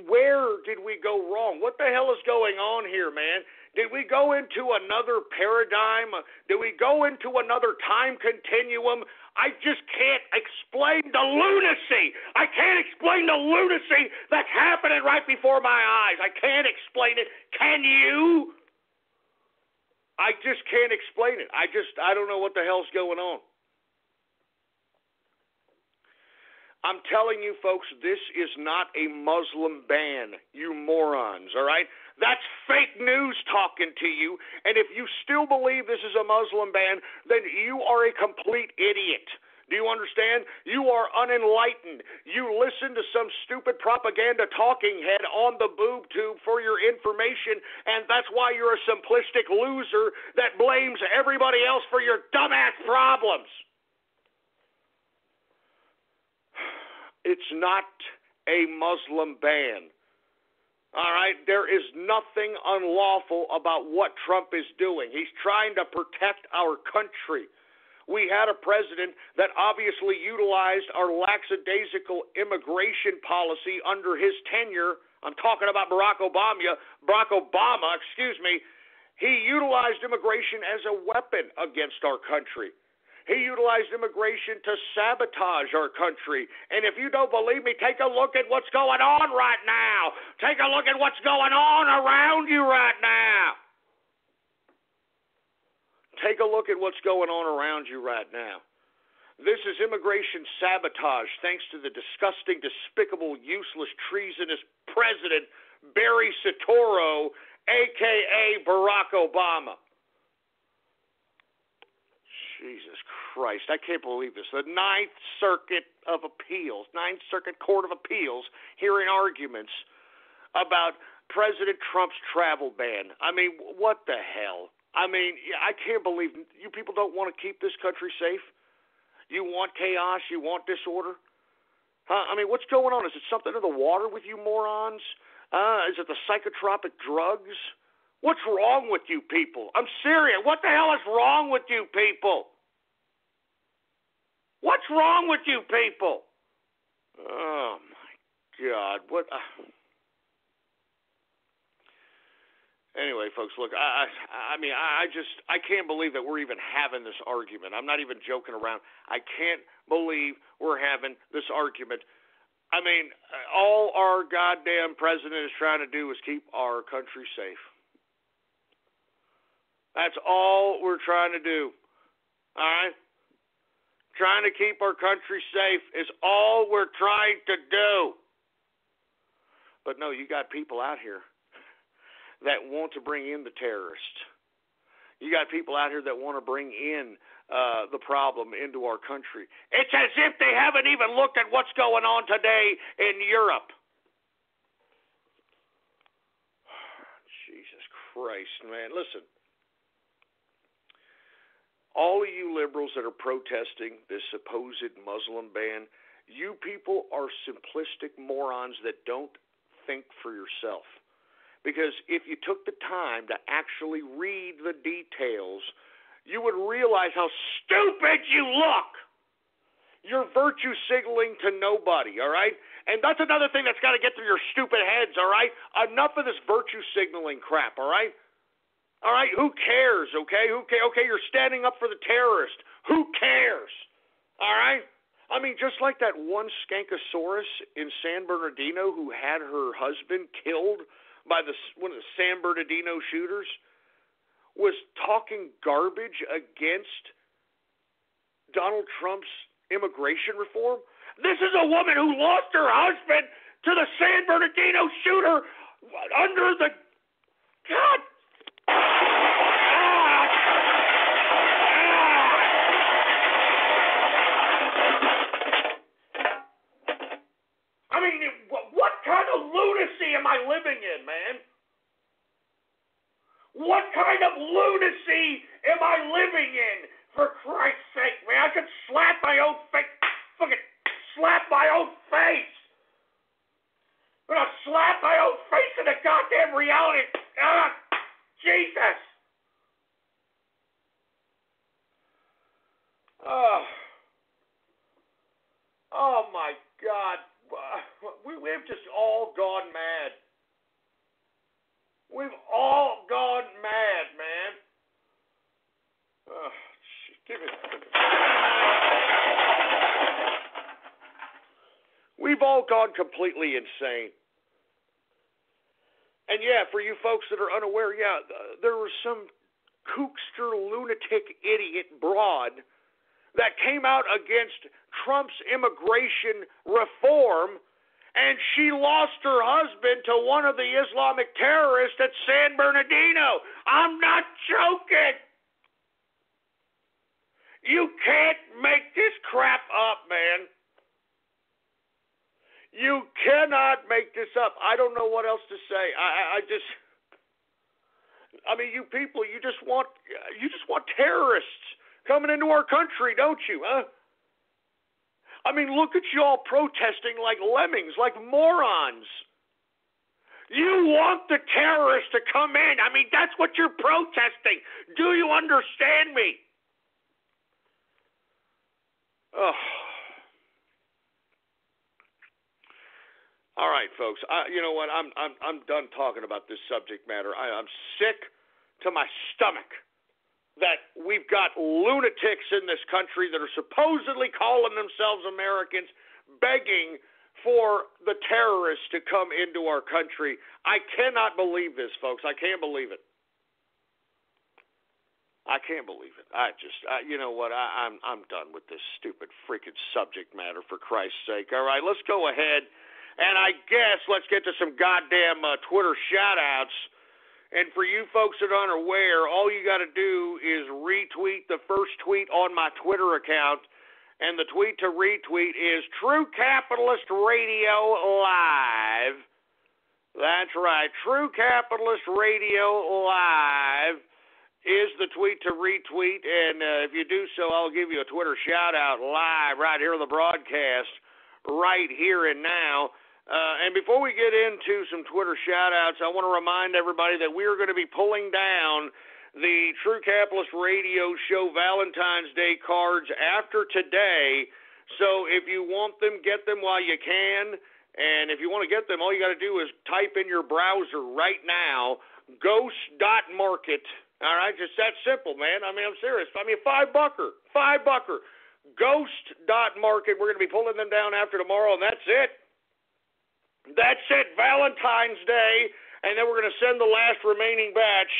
Where did we go wrong? What the hell is going on here, man? Did we go into another paradigm? Did we go into another time continuum? I just can't explain the lunacy. I can't explain the lunacy that's happening right before my eyes. I can't explain it. Can you? I just can't explain it. I don't know what the hell's going on. I'm telling you, folks, this is not a Muslim ban, you morons, all right? That's fake news talking to you, and if you still believe this is a Muslim ban, then you are a complete idiot. Do you understand? You are unenlightened. You listen to some stupid propaganda talking head on the boob tube for your information, and that's why you're a simplistic loser that blames everybody else for your dumbass problems. It's not a Muslim ban. All right? There is nothing unlawful about what Trump is doing. He's trying to protect our country. We had a president that obviously utilized our lackadaisical immigration policy under his tenure. I'm talking about Barack Obama, He utilized immigration as a weapon against our country. He utilized immigration to sabotage our country. And if you don't believe me, take a look at what's going on right now. Take a look at what's going on around you right now. Take a look at what's going on around you right now. This is immigration sabotage thanks to the disgusting, despicable, useless, treasonous President Barry Soetoro, a.k.a. Barack Obama. Jesus Christ, I can't believe this. The Ninth Circuit Court of Appeals, hearing arguments about President Trump's travel ban. I mean, what the hell? I mean, I can't believe you people don't want to keep this country safe. You want chaos? You want disorder? Huh? I mean, what's going on? Is it something in the water with you morons? Is it the psychotropic drugs? What's wrong with you people? I'm serious. What the hell is wrong with you people? What's wrong with you people? Oh, my God. What? Anyway, folks, look, I can't believe that we're even having this argument. I'm not even joking around. I can't believe we're having this argument. I mean, all our goddamn president is trying to do is keep our country safe. That's all we're trying to do. All right? Trying to keep our country safe is all we're trying to do. But no, you got people out here that want to bring in the terrorists. You got people out here that want to bring in the problem into our country. It's as if they haven't even looked at what's going on today in Europe. Jesus Christ, man. Listen, all of you liberals that are protesting this supposed Muslim ban, you people are simplistic morons that don't think for yourself. Because if you took the time to actually read the details, you would realize how stupid you look. You're virtue signaling to nobody, all right? And that's another thing that's got to get through your stupid heads, all right? Enough of this virtue signaling crap, all right? All right, who cares, okay? Okay, you're standing up for the terrorist. Who cares? All right? I mean, just like that one Skankosaurus in San Bernardino who had her husband killed by one of the San Bernardino shooters, was talking garbage against Donald Trump's immigration reform. This is a woman who lost her husband to the San Bernardino shooter under the... God! I mean, what kind of lunacy am I living in, man? What kind of lunacy am I living in? For Christ's sake, man, I could slap my own face. Fucking slap my own face. I'm gonna slap my own face in the goddamn reality. Jesus. Oh my God. We've just all gone mad. We've all gone mad, man. We've all gone completely insane. And yeah, for you folks that are unaware, yeah, there was some kookster, lunatic, idiot broad that came out against Trump's immigration reform, and she lost her husband to one of the Islamic terrorists at San Bernardino. I'm not joking. You can't make this crap up, man. You cannot make this up. I don't know what else to say. I mean, you people, you just want terrorists coming into our country, don't you, huh? I mean, look at you all protesting like lemmings, like morons. You want the terrorists to come in. I mean, that's what you're protesting. Do you understand me? Oh. All right, folks. You know what? I'm done talking about this subject matter. I'm sick to my stomach that we've got lunatics in this country that are supposedly calling themselves Americans, begging for the terrorists to come into our country. I cannot believe this, folks. I can't believe it. I can't believe it. You know what? I'm done with this stupid freaking subject matter, for Christ's sake. All right, let's go ahead, and I guess let's get to some goddamn Twitter shout-outs. And for you folks that aren't aware, all you got to do is retweet the first tweet on my Twitter account, and the tweet to retweet is True Capitalist Radio Live. That's right, True Capitalist Radio Live is the tweet to retweet, and if you do so, I'll give you a Twitter shout-out live right here on the broadcast, right here and now. And before we get into some Twitter shout-outs, I want to remind everybody that we are going to be pulling down the True Capitalist Radio Show Valentine's Day cards after today. So if you want them, get them while you can. And if you want to get them, all you got to do is type in your browser right now, ghost.market. All right, just that simple, man. I mean, I'm serious. I mean, $5. Ghost.market. We're going to be pulling them down after tomorrow, and that's it. That's it, Valentine's Day, and then we're going to send the last remaining batch.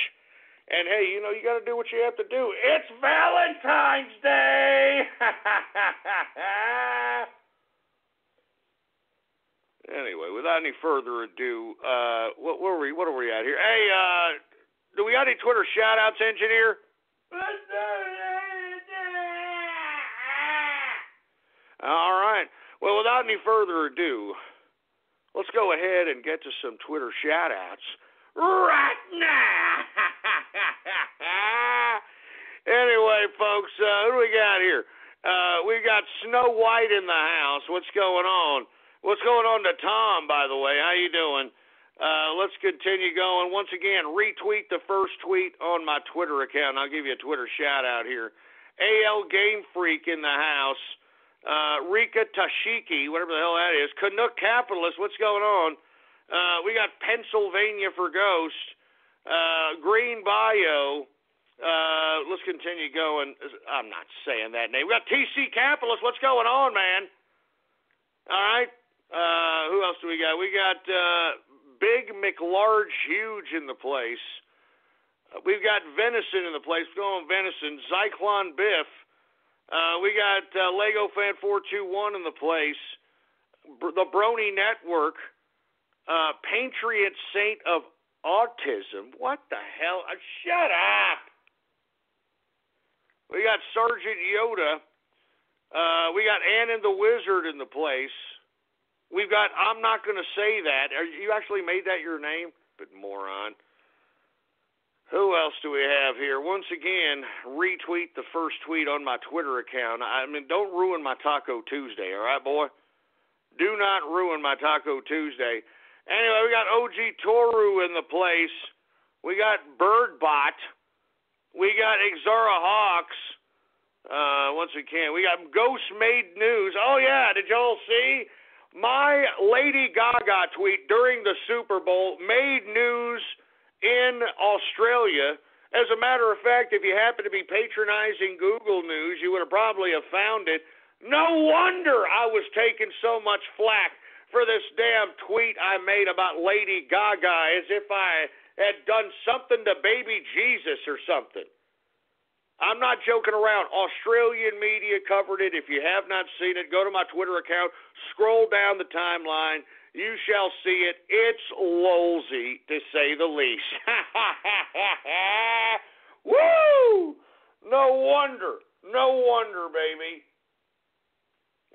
And, hey, you know, you got to do what you have to do. It's Valentine's Day! Anyway, without any further ado, what are we at here? Hey, do we got any Twitter shout-outs, engineer? All right. Well, without any further ado, let's go ahead and get to some Twitter shout-outs right now. Anyway, folks, who do we got here? We got Snow White in the house. What's going on? What's going on to Tom, by the way? How you doing? Let's continue going. Once again, retweet the first tweet on my Twitter account. I'll give you a Twitter shout-out here. AL Game Freak in the house. Rika Tashiki, whatever the hell that is. Canuck Capitalist, what's going on? We got Pennsylvania for Ghost. Green Bio. Let's continue going. I'm not saying that name. We got TC Capitalist, what's going on, man? All right. Who else do we got? We got Big McLarge Huge in the place. We've got Venison in the place. What's going on, Venison? Zyklon Biff. We got Lego Fan 421 in the place, the Brony Network, Patriot Saint of Autism. What the hell? Shut up! We got Sergeant Yoda. We got Ann and the Wizard in the place. We've got I'm Not Gonna Say That. You actually made that your name? But moron. Who else do we have here? Once again, retweet the first tweet on my Twitter account. I mean, don't ruin my Taco Tuesday, all right, boy? Do not ruin my Taco Tuesday. Anyway, we got OG Toru in the place. We got Birdbot. We got Exara Hawks. Once again, we got Ghost Made News. Oh, yeah, did y'all see? My Lady Gaga tweet during the Super Bowl made news in Australia. As a matter of fact, if you happen to be patronizing Google News, you would have probably found it. No wonder I was taking so much flack for this damn tweet I made about Lady Gaga, as if I had done something to baby Jesus or something. I'm not joking around. Australian media covered it. If you have not seen it, go to my Twitter account, scroll down the timeline. You shall see it. It's lolsy, to say the least. Woo! No wonder. No wonder, baby.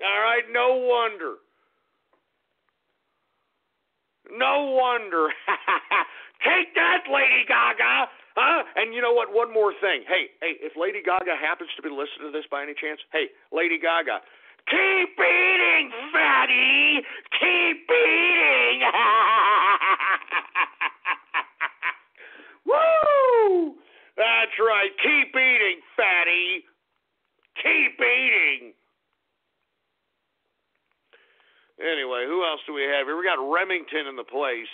All right, no wonder. No wonder. Take that, Lady Gaga. Huh? And you know what? One more thing. Hey, if Lady Gaga happens to be listening to this by any chance, hey, Lady Gaga, keep eating, fatty! Keep eating! Woo! That's right. Keep eating, fatty. Keep eating. Anyway, who else do we have here? We got Remington in the place.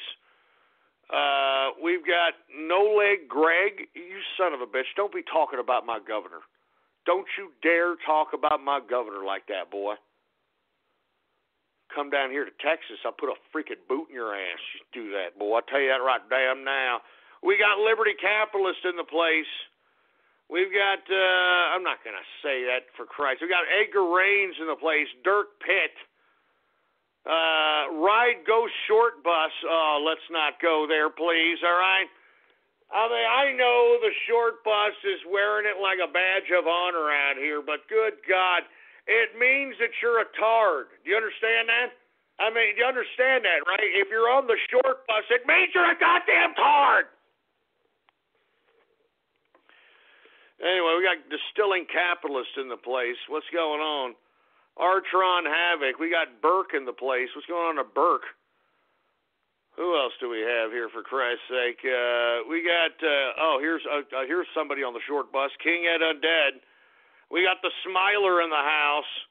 We've got No Leg Greg. You son of a bitch. Don't be talking about my governor. Don't you dare talk about my governor like that, boy. Come down here to Texas, I'll put a freaking boot in your ass. You do that, boy. I'll tell you that right damn now. We got Liberty Capitalist in the place. We've got, I'm not going to say that for Christ. We've got Edgar Raines in the place, Dirk Pitt, Ride Ghost Short Bus. Oh, let's not go there, please, all right? I mean, I know the short bus is wearing it like a badge of honor out here, but good God, it means that you're a tard. Do you understand that? I mean, do you understand that, right? If you're on the short bus, it means you're a goddamn tard. Anyway, we got Distilling Capitalist in the place. What's going on? Artron Havoc. We got Burke in the place. What's going on to Burke? Who else do we have here, for Christ's sake? We got, here's somebody on the short bus. King Ed Undead. We got the Smiler in the house.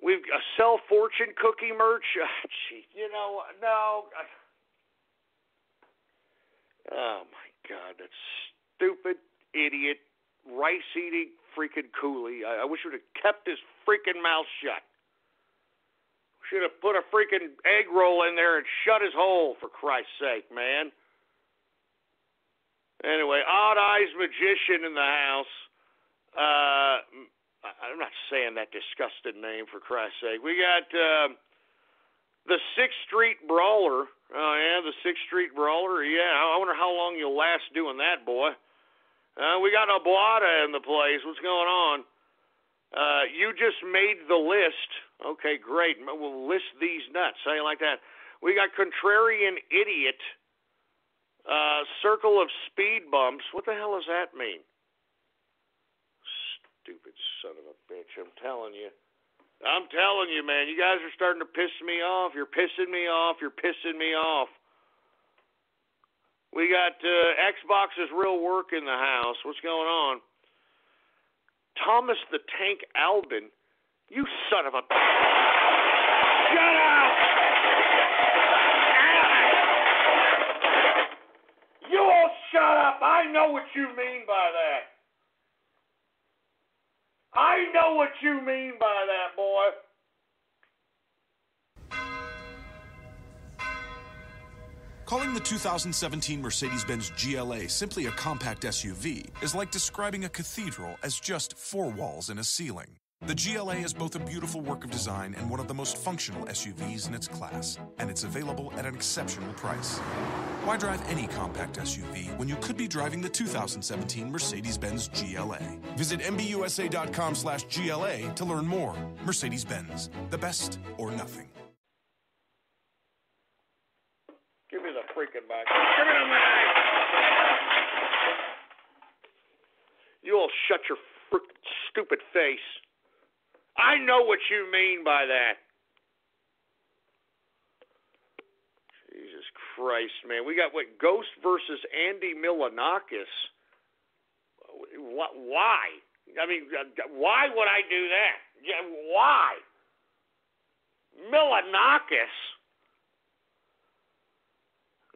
We've got Sell Fortune Cookie merch. Gee, no. Oh, my God, that's stupid. Idiot, rice-eating freaking coolie. I wish he would have kept his freaking mouth shut. Should have put a freaking egg roll in there and shut his hole, for Christ's sake, man. Anyway, Odd Eyes Magician in the house. I'm not saying that disgusting name, for Christ's sake. We got the 6th Street Brawler. Oh, yeah, the 6th Street Brawler. Yeah, I wonder how long you'll last doing that, boy. We got Abuada in the place. What's going on? You just made the list. Okay, great. We'll list these nuts. How you like that? We got Contrarian Idiot. Circle of Speed Bumps. What the hell does that mean? Stupid son of a bitch. I'm telling you, man. You guys are starting to piss me off. You're pissing me off. We got Xbox's Real Work in the house. What's going on? Thomas the Tank Albin. You son of a... Shut up! You all shut up. I know what you mean by that. Boy. Calling the 2017 Mercedes-Benz GLA simply a compact SUV is like describing a cathedral as just 4 walls and a ceiling. The GLA is both a beautiful work of design and one of the most functional SUVs in its class, and it's available at an exceptional price. Why drive any compact SUV when you could be driving the 2017 Mercedes-Benz GLA? Visit MBUSA.com/GLA to learn more. Mercedes-Benz, the best or nothing. Give me the freaking mic. Give me the mic. You all shut your stupid face. I know what you mean by that. Jesus Christ, man. We got, Ghost versus Andy Milonakis. Why? I mean, why would I do that? Yeah, why? Milonakis?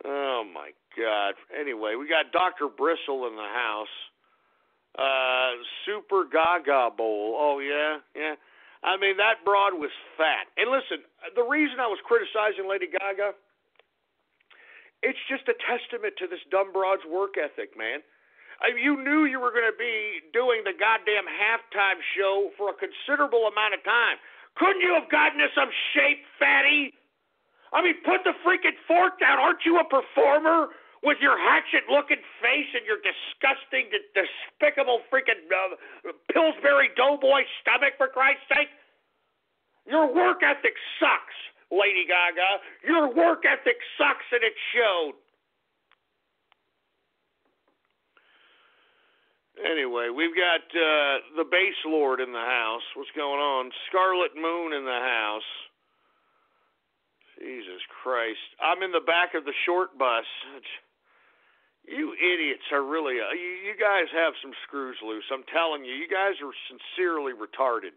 Oh, my God. Anyway, we got Dr. Bristle in the house. Super Gaga Bowl. Oh, yeah? Yeah. I mean, that broad was fat. And listen, the reason I was criticizing Lady Gaga, it's just a testament to this dumb broad's work ethic, man. You knew you were going to be doing the goddamn halftime show for a considerable amount of time. Couldn't you have gotten to some shape, fatty? I mean, put the freaking fork down. Aren't you a performer with your hatchet-looking face and your disgusting, despicable freaking Pillsbury Doughboy stomach, for Christ's sake? Your work ethic sucks, Lady Gaga. Your work ethic sucks, and it showed. Anyway, we've got the Bass Lord in the house. What's going on? Scarlet Moon in the house. Jesus Christ. I'm in the back of the short bus. You idiots are really... You guys have some screws loose. I'm telling you, you guys are sincerely retarded.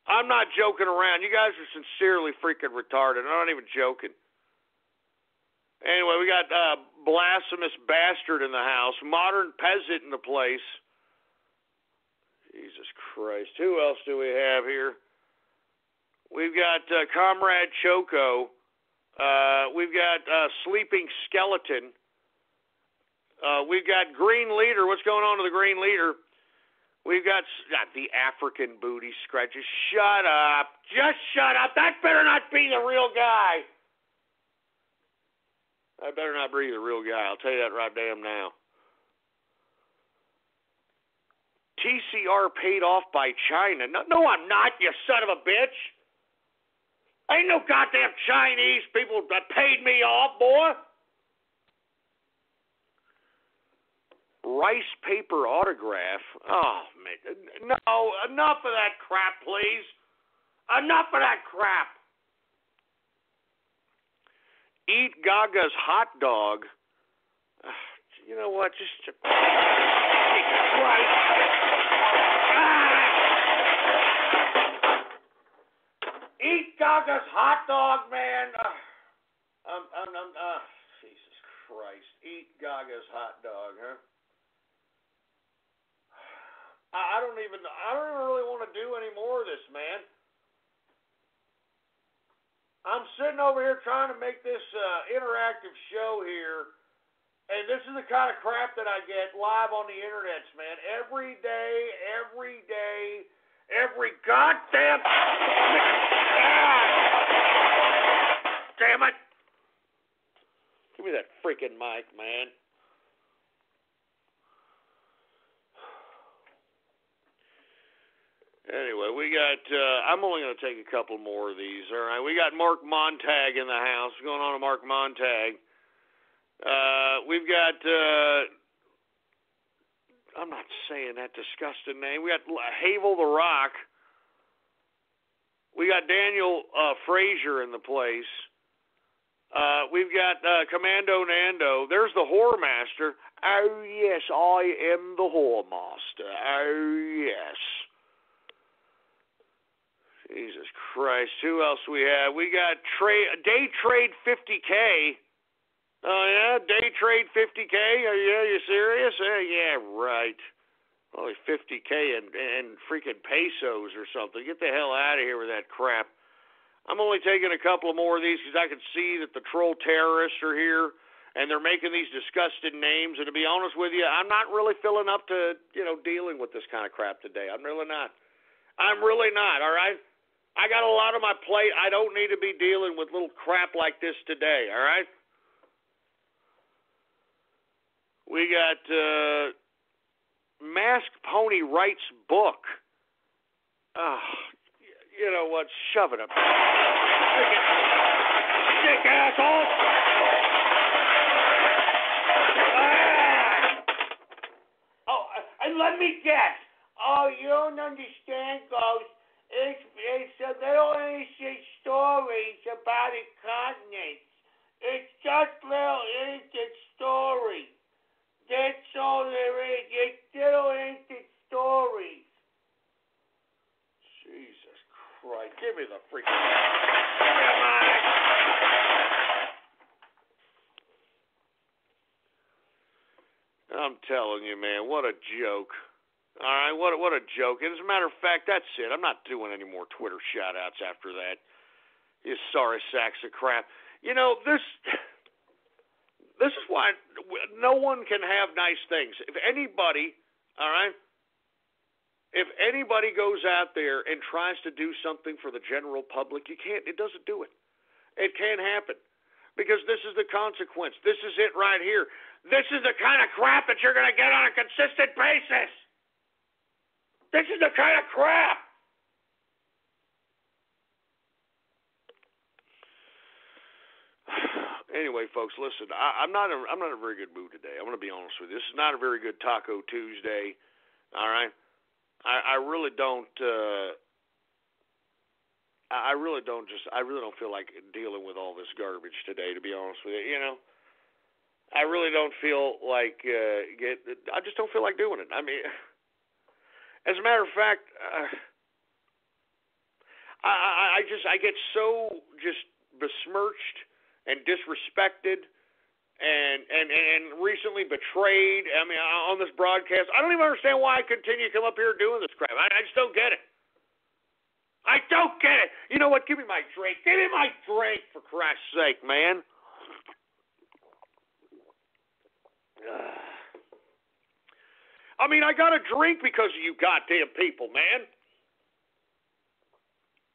I'm not joking around. You guys are sincerely freaking retarded. I'm not even joking. Anyway, we got Blasphemous Bastard in the house. Modern Peasant in the place. Jesus Christ. Who else do we have here? We've got Comrade Choco. We've got Sleeping Skeleton. We've got Green Leader. What's going on to the Green Leader? We've got the African booty scratcher. Shut up. Just shut up. That better not be the real guy. That better not be the real guy. I'll tell you that right damn now. TCR paid off by China. No, I'm not, you son of a bitch. Ain't no goddamn Chinese people that paid me off, boy. Rice paper autograph. Oh, man. No, enough of that crap, please. Enough of that crap. Eat Gaga's hot dog. You know what? Just. Jesus Christ. Eat Gaga's hot dog, man. Jesus Christ. Eat Gaga's hot dog, huh? I don't even really want to do any more of this, man. I'm sitting over here trying to make this interactive show here, and this is the kind of crap that I get live on the internets, man. Every day, every goddamn... Damn it. Give me that freaking mic, man. Anyway, we got, I'm only going to take a couple more of these, all right? We got Mark Montag in the house. What's going on with Mark Montag? We've got, I'm not saying that disgusting name. We got Havel the Rock. We got Daniel Frazier in the place. We've got Commando Nando. There's the Whore Master. Oh, yes, I am the Whore Master. Oh, yes. Jesus Christ. Who else we have? We got Day Trade 50K. Oh, yeah? Day Trade 50K? Are you serious? Yeah, right. Only 50K and freaking pesos or something. Get the hell out of here with that crap. I'm only taking a couple more of these because I can see that the troll terrorists are here and they're making these disgusting names. And to be honest with you, I'm not really filling up to, dealing with this kind of crap today. I'm really not, all right? I got a lot on my plate. I don't need to be dealing with little crap like this today, all right? We got Mask Pony Writes Book. You know what? Shove it up. Sick asshole. Oh, and let me guess. Oh, you don't understand, Ghost. It's a little innocent stories about a continent. It's just little innocent stories. That's all there is. It's little innocent stories. Jesus Christ. Give me the freaking... Give me the mic. I'm telling you, man, what a joke. All right, what a joke. And as a matter of fact, that's it. I'm not doing any more Twitter shout-outs after that. You sorry sacks of crap. This is why no one can have nice things. If anybody, all right, if anybody goes out there and tries to do something for the general public, it doesn't do it. It can't happen. Because this is the consequence. This is it right here. This is the kind of crap that you're going to get on a consistent basis. This is the kind of crap. Anyway, folks, listen. I'm not in a very good mood today. I'm going to be honest with you. This is not a very good Taco Tuesday. All right. I really don't. I really don't feel like dealing with all this garbage today. To be honest with you, I really don't feel like I just don't feel like doing it. I mean. As a matter of fact, I get so just besmirched and disrespected and recently betrayed. I mean, on this broadcast, I don't even understand why I continue to come up here doing this crap. I just don't get it. I don't get it. You know what? Give me my drink. Give me my drink, for Christ's sake, man. I mean, I got to drink because of you goddamn people, man.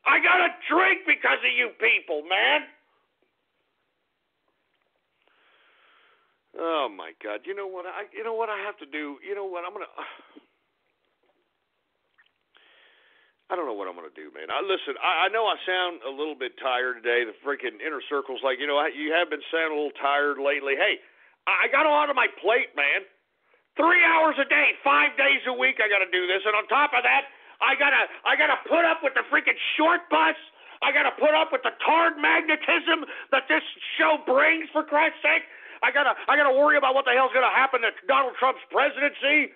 I got to drink because of you people, man. Oh my God! You know what? I have to do. You know what? I don't know what I'm gonna do, man. Listen. I know I sound a little bit tired today. The freaking inner circle's like, you have been sounding a little tired lately. Hey, I got a lot on my plate, man. 3 hours a day, 5 days a week. I got to do this, and on top of that, I gotta put up with the freaking short bus. I gotta put up with the tard magnetism that this show brings. For Christ's sake. I gotta worry about what the hell's gonna happen to Donald Trump's presidency.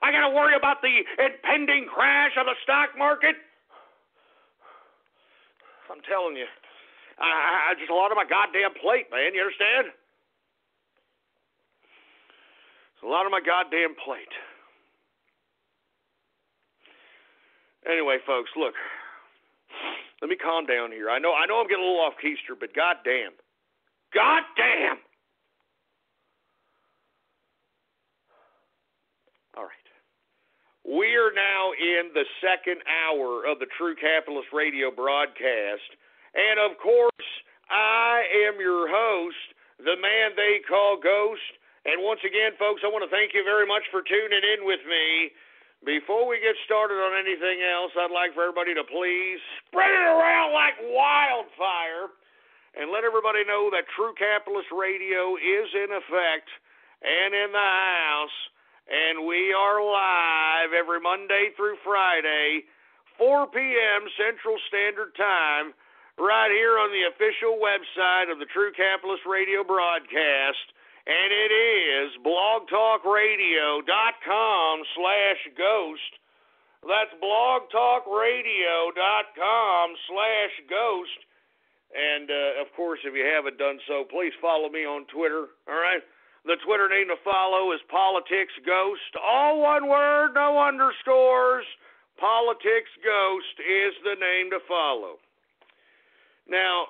I gotta worry about the impending crash of the stock market. I'm telling you, I just a lot on my goddamn plate, man. You understand? It's a lot on my goddamn plate. Anyway, folks, look. Let me calm down here. I know I'm getting a little off keister, but goddamn. All right. We are now in the second hour of the True Capitalist Radio broadcast. And, of course, I am your host, the man they call Ghost. And once again, folks, I want to thank you very much for tuning in with me. Before we get started on anything else, I'd like for everybody to please spread it around like wildfire and let everybody know that True Capitalist Radio is in effect and in the house. And we are live every Monday through Friday, 4 p.m. Central Standard Time, right here on the official website of the True Capitalist Radio broadcast. And it is blogtalkradio.com/ghost. That's blogtalkradio.com/ghost. And, of course, if you haven't done so, please follow me on Twitter, all right? The Twitter name to follow is PoliticsGhost. All one word, no underscores. PoliticsGhost is the name to follow. Now,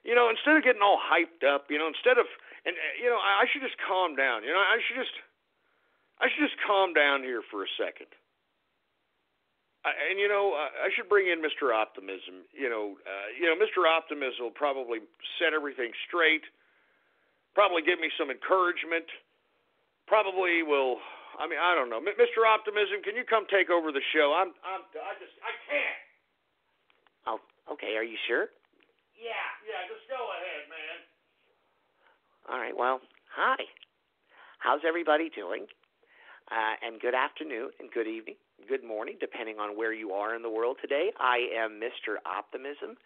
instead of getting all hyped up, I should just calm down. I should just calm down here for a second. I should bring in Mr. Optimism. Mr. Optimism will probably set everything straight, probably give me some encouragement, probably will, I don't know. Mr. Optimism, can you come take over the show? I can't. Oh, okay, are you sure? Yeah, just go ahead, man. All right, well, hi. How's everybody doing? And good afternoon and good evening. Good morning, depending on where you are in the world today. I am Mr. Optimism,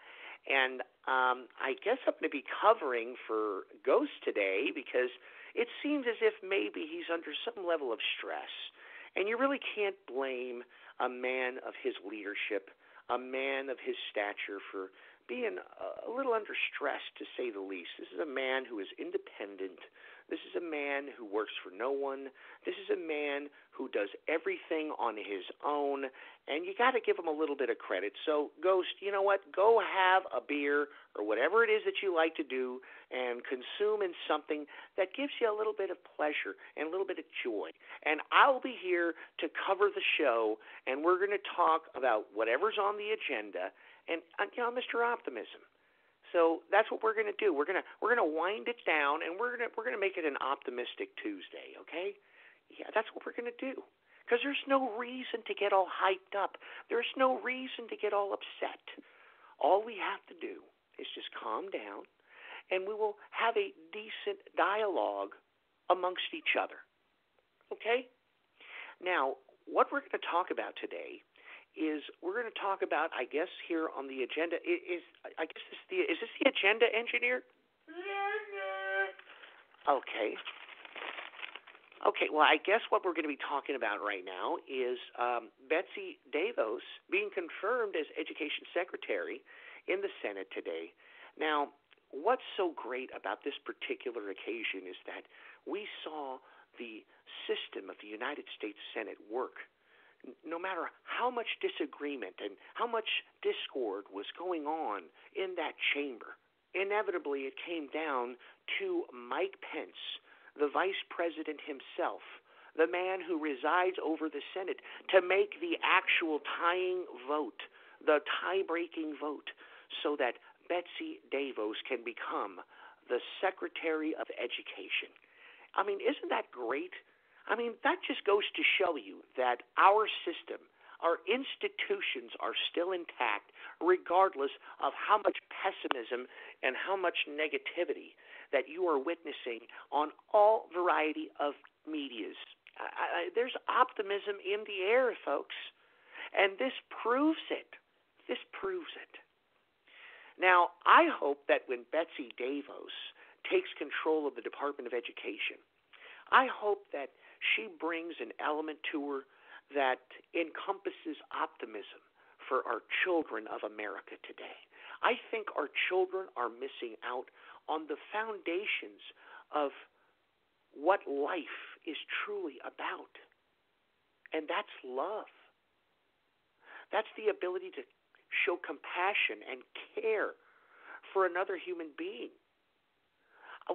and I guess I'm going to be covering for Ghost today because it seems as if maybe he's under some level of stress, and you really can't blame a man of his leadership, a man of his stature for being a little under stress, to say the least. This is a man who is independent. This is a man who works for no one. This is a man who does everything on his own, and you got to give him a little bit of credit. So, Ghost, you know what? Go have a beer or whatever it is that you like to do and consume in something that gives you a little bit of pleasure and a little bit of joy. And I'll be here to cover the show, and we're going to talk about whatever's on the agenda. And Mr. Optimism. So that's what we're going to do. We're going to wind it down, and we're going to make it an optimistic Tuesday. Okay? Yeah, that's what we're going to do. Because there's no reason to get all hyped up. There's no reason to get all upset. All we have to do is just calm down, and we will have a decent dialogue amongst each other. Okay? Now, what we're going to talk about today is we're going to talk about, I guess, here on the agenda, is this the agenda, engineer? Okay. Okay, well, I guess what we're going to be talking about right now is Betsy DeVos being confirmed as Education Secretary in the Senate today. Now, what's so great about this particular occasion is that we saw the system of the United States Senate work. No matter how much disagreement and how much discord was going on in that chamber, inevitably it came down to Mike Pence, the vice president himself, the man who resides over the Senate, to make the actual tying vote, the tie-breaking vote, so that Betsy DeVos can become the Secretary of Education. I mean, isn't that great? I mean, that just goes to show you that our system, our institutions are still intact, regardless of how much pessimism and how much negativity that you are witnessing on all variety of medias. There's optimism in the air, folks, and this proves it. This proves it. Now, I hope that when Betsy DeVos takes control of the Department of Education, I hope that she brings an element to her that encompasses optimism for our children of America today. I think our children are missing out on the foundations of what life is truly about, and that's love. That's the ability to show compassion and care for another human being.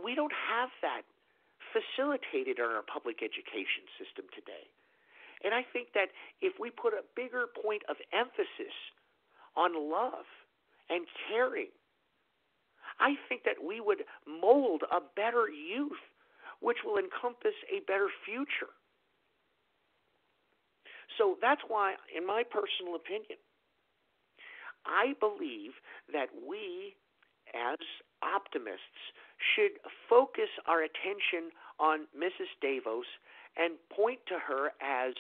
We don't have that facilitated in our public education system today. And I think that if we put a bigger point of emphasis on love and caring, I think that we would mold a better youth, which will encompass a better future. So that's why, in my personal opinion, I believe that we, as optimists, should focus our attention on Mrs. DeVos and point to her as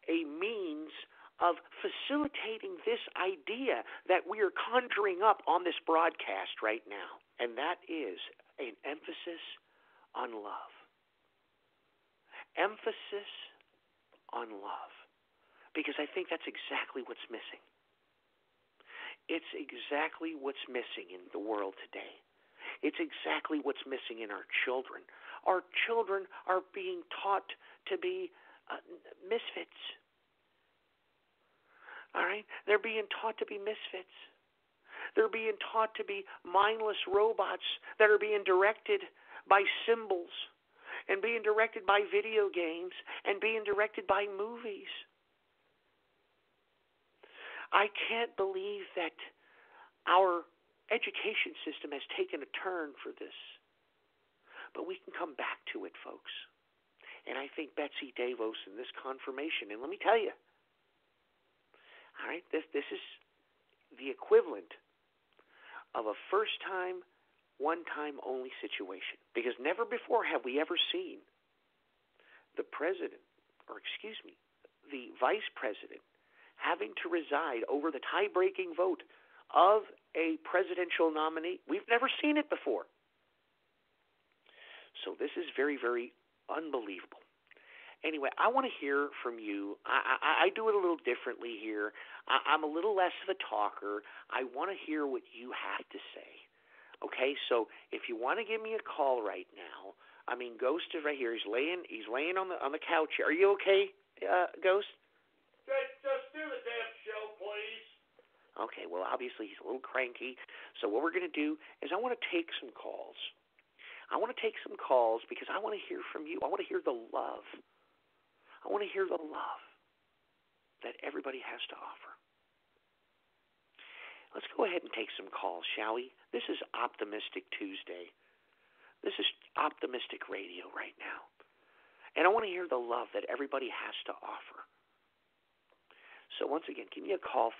a means of facilitating this idea that we are conjuring up on this broadcast right now, and that is an emphasis on love. Emphasis on love. Because I think that's exactly what's missing. It's exactly what's missing in the world today. It's exactly what's missing in our children. Our children are being taught to be misfits. All right? They're being taught to be misfits. They're being taught to be mindless robots that are being directed by symbols and being directed by video games and being directed by movies. I can't believe that our education system has taken a turn for this. But we can come back to it, folks. And I think Betsy DeVos in this confirmation, and let me tell you, all right, this is the equivalent of a first-time, one-time only situation. Because never before have we ever seen the president, the vice president, having to reside over the tie-breaking vote of a presidential nominee. We've never seen it before. So this is very, very unbelievable. Anyway, I want to hear from you. I do it a little differently here. I'm a little less of a talker. I want to hear what you have to say. Okay, so if you want to give me a call right now, I mean, Ghost is right here. He's laying on the couch. Are you okay, Ghost? Just do the damn show, please. Okay, well, obviously he's a little cranky. So what we're going to do is I want to take some calls. I want to take some calls because I want to hear from you. I want to hear the love. I want to hear the love that everybody has to offer. Let's go ahead and take some calls, shall we? This is Optimistic Tuesday. This is Optimistic Radio right now. And I want to hear the love that everybody has to offer. So once again, give me a call,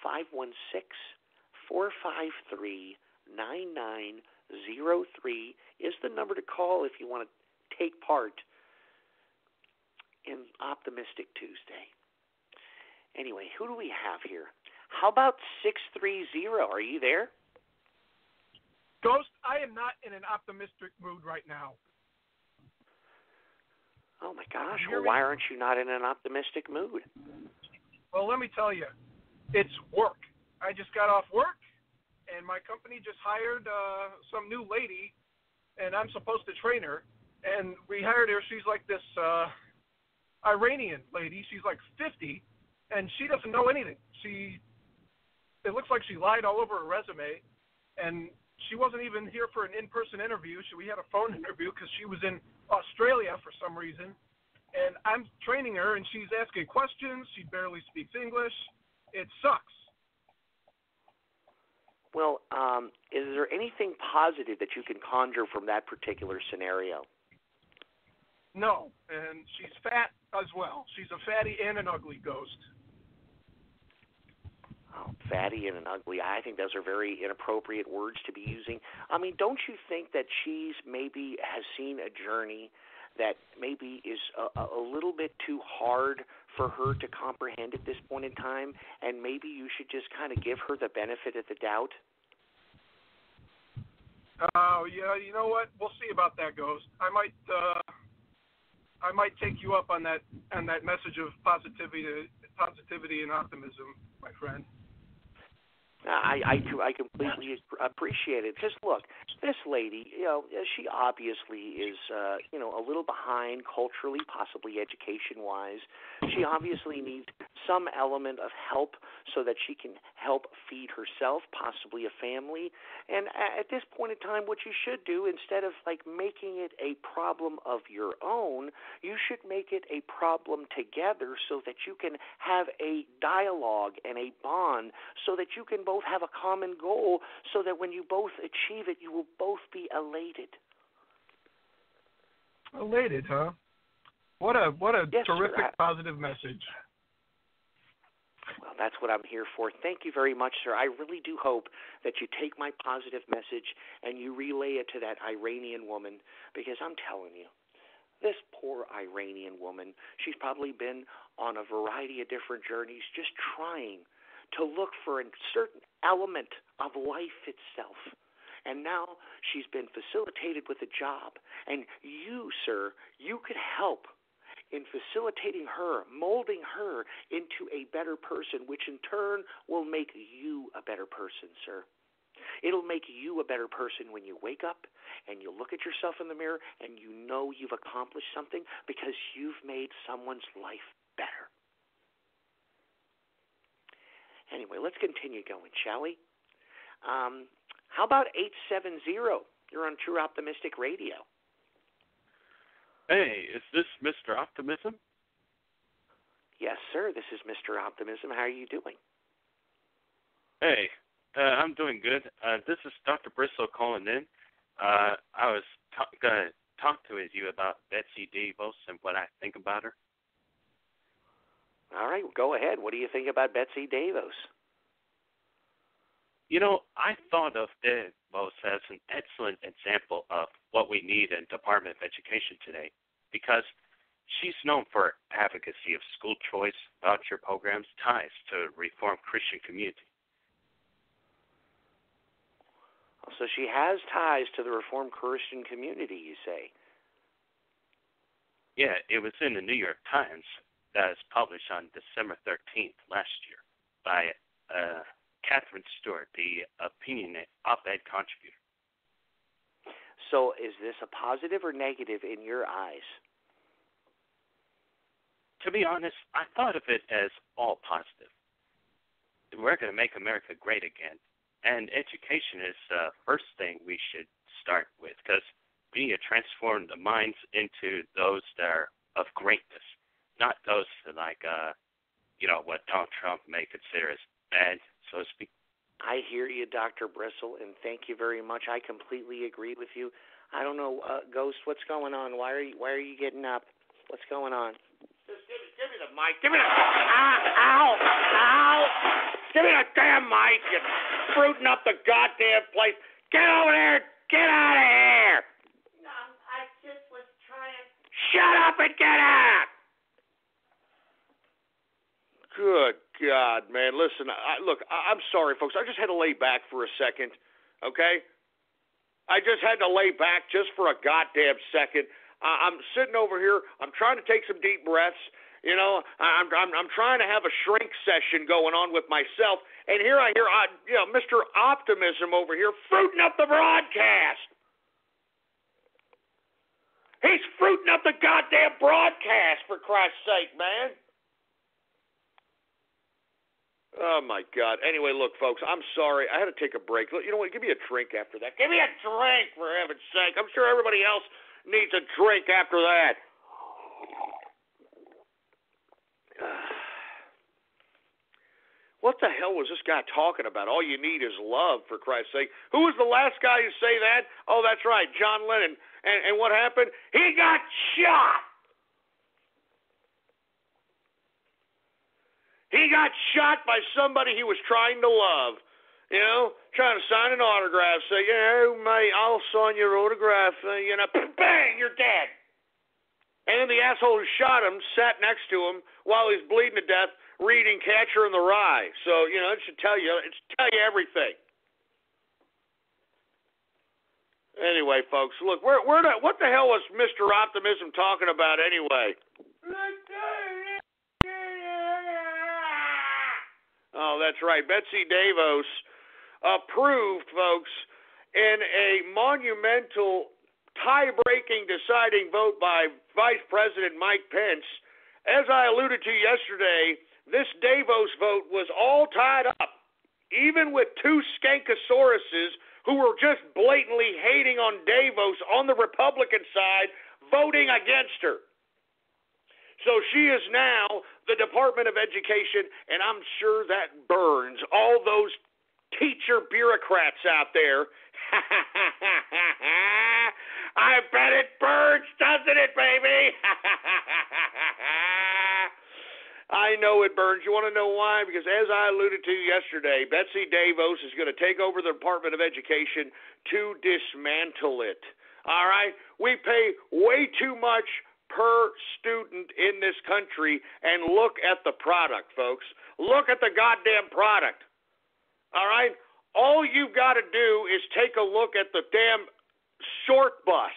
516-453-9903 is the number to call if you want to take part in Optimistic Tuesday. Anyway, who do we have here? How about 630? Are you there? Ghost, I am not in an optimistic mood right now. Oh, my gosh. Well, why aren't you not in an optimistic mood? Well, let me tell you, it's work. I just got off work, and my company just hired some new lady, and I'm supposed to train her. And we hired her. She's like this Iranian lady. She's like 50, and she doesn't know anything. It looks like she lied all over her resume, and she wasn't even here for an in-person interview. We had a phone interview because she was in Australia for some reason, and I'm training her, and she's asking questions. She barely speaks English. It sucks. Well, is there anything positive that you can conjure from that particular scenario? No, and she's fat as well. She's a fatty and an ugly ghost. Oh, fatty and an ugly. I think those are very inappropriate words to be using. I mean, don't you think that she's maybe has seen a journey that maybe is a little bit too hard for her to comprehend at this point in time, and maybe you should just kind of give her the benefit of the doubt? Oh, yeah, you know what? We'll see about that, Ghost. I might take you up on that message of positivity and optimism, my friend. I completely appreciate it. Because, look, this lady, she obviously is, a little behind culturally, possibly education-wise. She obviously needs some element of help so that she can help feed herself, possibly a family. And at this point in time, what you should do, instead of, making it a problem of your own, you should make it a problem together so that you can have a dialogue and a bond so that you can both have a common goal so that when you both achieve it, you will both be elated. Elated, huh? What a yes, terrific sir. Positive message. Well, that's what I'm here for. Thank you very much, sir. I really do hope that you take my positive message and you relay it to that Iranian woman, because I'm telling you, this poor Iranian woman, she's probably been on a variety of different journeys just trying to look for a certain element of life itself. And now she's been facilitated with a job. And you, sir, you could help in facilitating her, molding her into a better person, which in turn will make you a better person, sir. It'll make you a better person when you wake up and you look at yourself in the mirror and you know you've accomplished something because you've made someone's life better. Anyway, let's continue going, shall we? How about 870? You're on True Optimistic Radio. Hey, is this Mr. Optimism? Yes, sir. This is Mr. Optimism. How are you doing? Hey, I'm doing good. This is Dr. Bristle calling in. I was going to talk to you about Betsy DeVos and what I think about her. All right, go ahead. What do you think about Betsy DeVos? I thought of DeVos as an excellent example of what we need in Department of Education today, because she's known for advocacy of school choice, voucher programs, ties to Reformed Christian community. So she has ties to the Reformed Christian community, you say? Yeah, it was in the New York Times that was published on December 13th last year by Catherine Stewart, the opinion op-ed contributor. So is this a positive or negative in your eyes? To be honest, I thought of it as all positive. We're going to make America great again. And education is the first thing we should start with, because we need to transform the minds into those that are of greatness, not those that what Donald Trump may consider as bad, so to speak. I hear you, Dr. Bristle, and thank you very much. I completely agree with you. I don't know, Ghost, what's going on? Why are you getting up? What's going on? Just give me the mic. Give me the ow! Give me the damn mic. You're fruiting up the goddamn place. Get over there. Get out of here. No, I just was trying. Shut up and get out. Good God, man. Listen, I'm sorry, folks. I just had to lay back for a second, okay? I just had to lay back just for a goddamn second. I'm sitting over here. I'm trying to take some deep breaths. I'm trying to have a shrink session going on with myself, and here I hear, Mr. Optimism over here fruiting up the broadcast. He's fruiting up the goddamn broadcast, for Christ's sake, man. Oh, my God. Anyway, look, folks, I'm sorry. I had to take a break. You know what? Give me a drink after that. Give me a drink, for heaven's sake. I'm sure everybody else needs a drink after that. What the hell was this guy talking about? All you need is love, for Christ's sake. Who was the last guy to say that? Oh, that's right, John Lennon. And what happened? He got shot. He got shot by somebody he was trying to love. You know, trying to sign an autograph. Say, yeah, mate, I'll sign your autograph. You know, bang, you're dead. And then the asshole who shot him sat next to him while he's bleeding to death, reading Catcher in the Rye. So, you know, it should tell you everything. Anyway, folks, look, what the hell was Mr. Optimism talking about anyway? Oh, that's right. Betsy DeVos approved, folks, in a monumental, tie-breaking, deciding vote by Vice President Mike Pence. As I alluded to yesterday, this Davos vote was all tied up, even with two skankosauruses who were just blatantly hating on Davos on the Republican side, voting against her. So she is now the Department of Education, and I'm sure that burns all those teacher bureaucrats out there. I bet it burns, doesn't it, baby? I know it burns. You want to know why? Because as I alluded to yesterday, Betsy DeVos is going to take over the Department of Education to dismantle it. All right? We pay way too much per student in this country, and look at the product, folks. Look at the goddamn product. All right? All you've got to do is take a look at the damn short bus.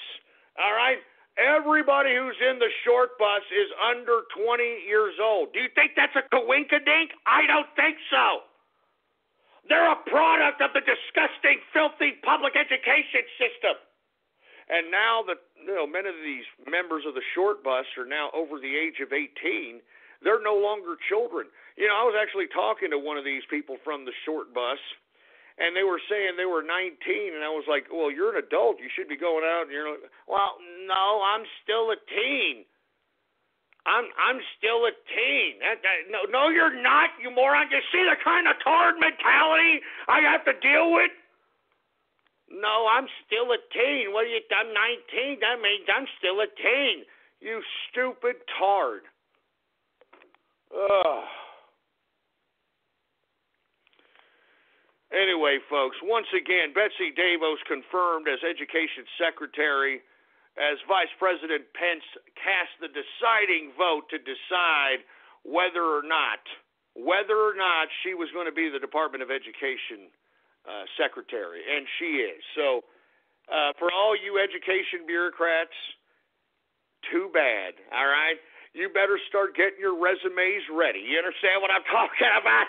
All right? Everybody who's in the short bus is under 20 years old. Do you think that's a coinkydink? I don't think so. They're a product of the disgusting, filthy public education system. And now that many of these members of the short bus are now over the age of 18, they're no longer children. You know, I was actually talking to one of these people from the short bus, and they were saying they were 19, and I was like, well, you're an adult. You should be going out. And you're like, well, no, I'm still a teen. I'm still a teen. No, you're not, you moron. You see the kind of tard mentality I have to deal with? No, I'm still a teen. I'm 19. That means I'm still a teen. You stupid tard. Ugh. Anyway, folks, once again, Betsy DeVos confirmed as Education Secretary as Vice President Pence cast the deciding vote to decide whether or not she was going to be the Department of Education secretary, and she is. So for all you education bureaucrats, too bad, all right? You better start getting your resumes ready. You understand what I'm talking about?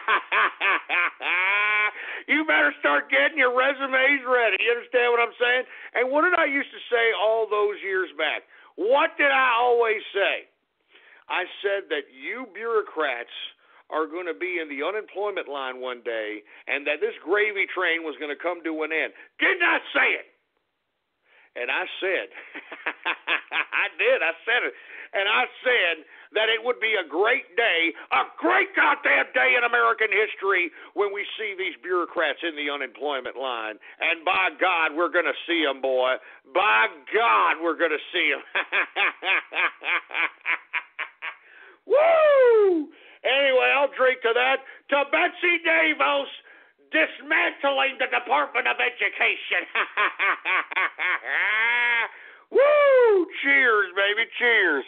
You better start getting your resumes ready. You understand what I'm saying? And what did I used to say all those years back? What did I always say? I said that you bureaucrats are going to be in the unemployment line one day, and that this gravy train was going to come to an end. Did not say it. And I said, I said it. And I said that it would be a great day, a great goddamn day in American history when we see these bureaucrats in the unemployment line. And by God, we're going to see them, boy. By God, we're going to see them. Woo! Anyway, I'll drink to that. To Betsy DeVos dismantling the Department of Education. Woo! Cheers, baby. Cheers.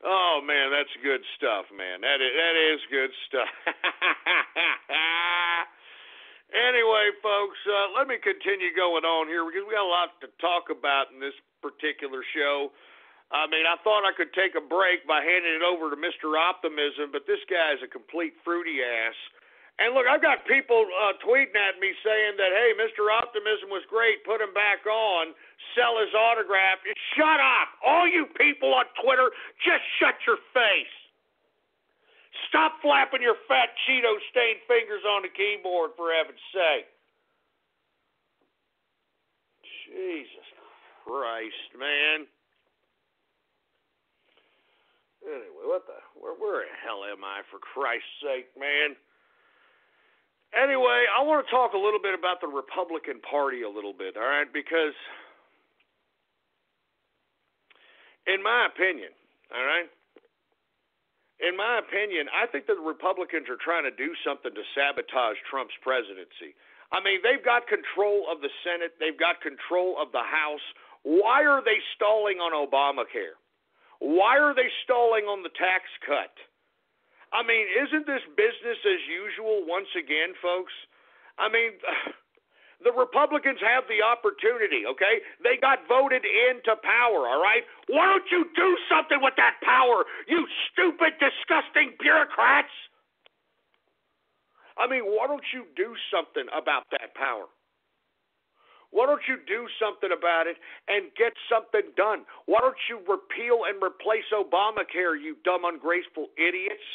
Oh, man, that's good stuff, man. That is good stuff. Anyway, folks, let me continue going on here because we got a lot to talk about in this particular show. I mean, I thought I could take a break by handing it over to Mr. Optimism, but this guy is a complete fruity ass. And look, I've got people tweeting at me saying that, hey, Mr. Optimism was great, put him back on, sell his autograph. Shut up. All you people on Twitter, just shut your face. Stop flapping your fat Cheeto-stained fingers on the keyboard, for heaven's sake. Jesus Christ, man. Anyway, where the hell am I, for Christ's sake, man? Anyway, I want to talk a little bit about the Republican Party a little bit, all right? Because, in my opinion, all right, I think that the Republicans are trying to do something to sabotage Trump's presidency. I mean, they've got control of the Senate. They've got control of the House. Why are they stalling on Obamacare? Why are they stalling on the tax cut? I mean, isn't this business as usual once again, folks? I mean, the Republicans have the opportunity, okay? They got voted into power, all right? Why don't you do something with that power, you stupid, disgusting bureaucrats? I mean, why don't you do something about that power? Why don't you do something about it and get something done? Why don't you repeal and replace Obamacare, you dumb, ungrateful idiots?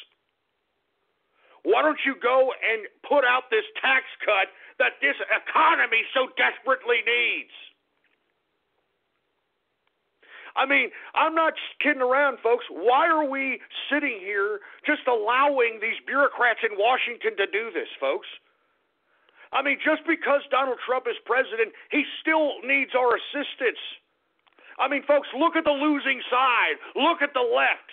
Why don't you go and put out this tax cut that this economy so desperately needs? I mean, I'm not kidding around, folks. Why are we sitting here just allowing these bureaucrats in Washington to do this, folks? I mean, just because Donald Trump is president, he still needs our assistance. I mean, folks, look at the losing side. Look at the left.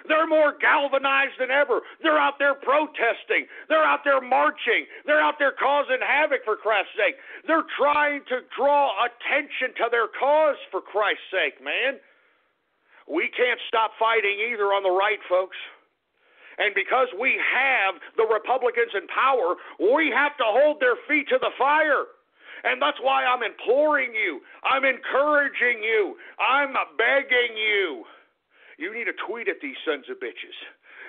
They're more galvanized than ever. They're out there protesting. They're out there marching. They're out there causing havoc, for Christ's sake. They're trying to draw attention to their cause, for Christ's sake, man. We can't stop fighting either on the right, folks. And because we have the Republicans in power, we have to hold their feet to the fire. And that's why I'm imploring you. I'm encouraging you. I'm begging you. You need to tweet at these sons of bitches.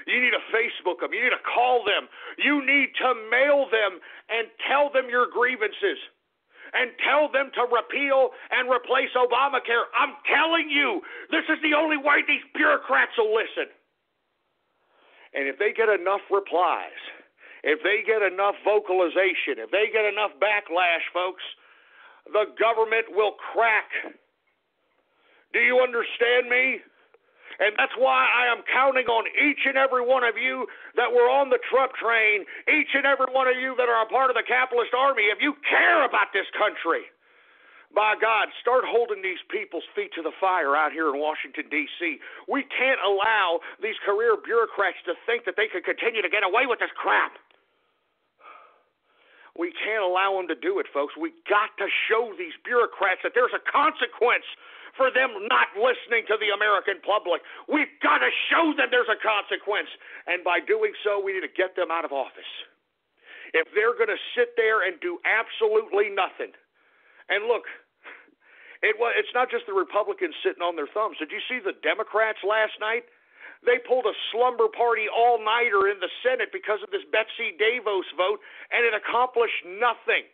You need to Facebook them. You need to call them. You need to mail them and tell them your grievances. And tell them to repeal and replace Obamacare. I'm telling you, this is the only way these bureaucrats will listen. And if they get enough replies, if they get enough vocalization, if they get enough backlash, folks, the government will crack. Do you understand me? And that's why I am counting on each and every one of you that were on the Trump train, each and every one of you that are a part of the capitalist army. If you care about this country, by God, start holding these people's feet to the fire out here in Washington, D.C. We can't allow these career bureaucrats to think that they can continue to get away with this crap. We can't allow them to do it, folks. We got to show these bureaucrats that there's a consequence for them not listening to the American public. We've got to show them there's a consequence. And by doing so, we need to get them out of office. If they're going to sit there and do absolutely nothing. And look, it's not just the Republicans sitting on their thumbs. Did you see the Democrats last night? They pulled a slumber party all-nighter in the Senate because of this Betsy DeVos vote, and it accomplished nothing.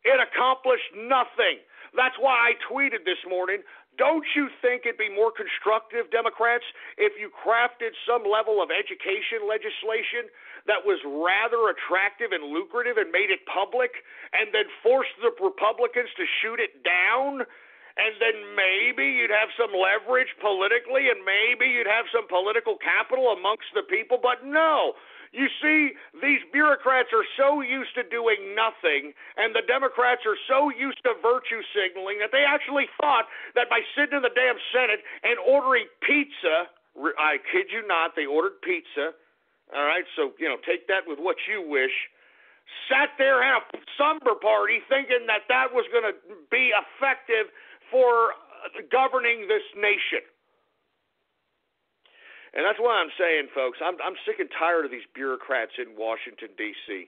It accomplished nothing. That's why I tweeted this morning, don't you think it'd be more constructive, Democrats, if you crafted some level of education legislation that was rather attractive and lucrative and made it public, and then forced the Republicans to shoot it down? And then maybe you'd have some leverage politically, and maybe you'd have some political capital amongst the people. But no. You see, these bureaucrats are so used to doing nothing, and the Democrats are so used to virtue signaling that they actually thought that by sitting in the damn Senate and ordering pizza, I kid you not, they ordered pizza, all right, so, take that with what you wish, sat there and had a slumber party thinking that that was going to be effective for governing this nation. And that's why I'm saying, folks, I'm sick and tired of these bureaucrats in Washington, D.C.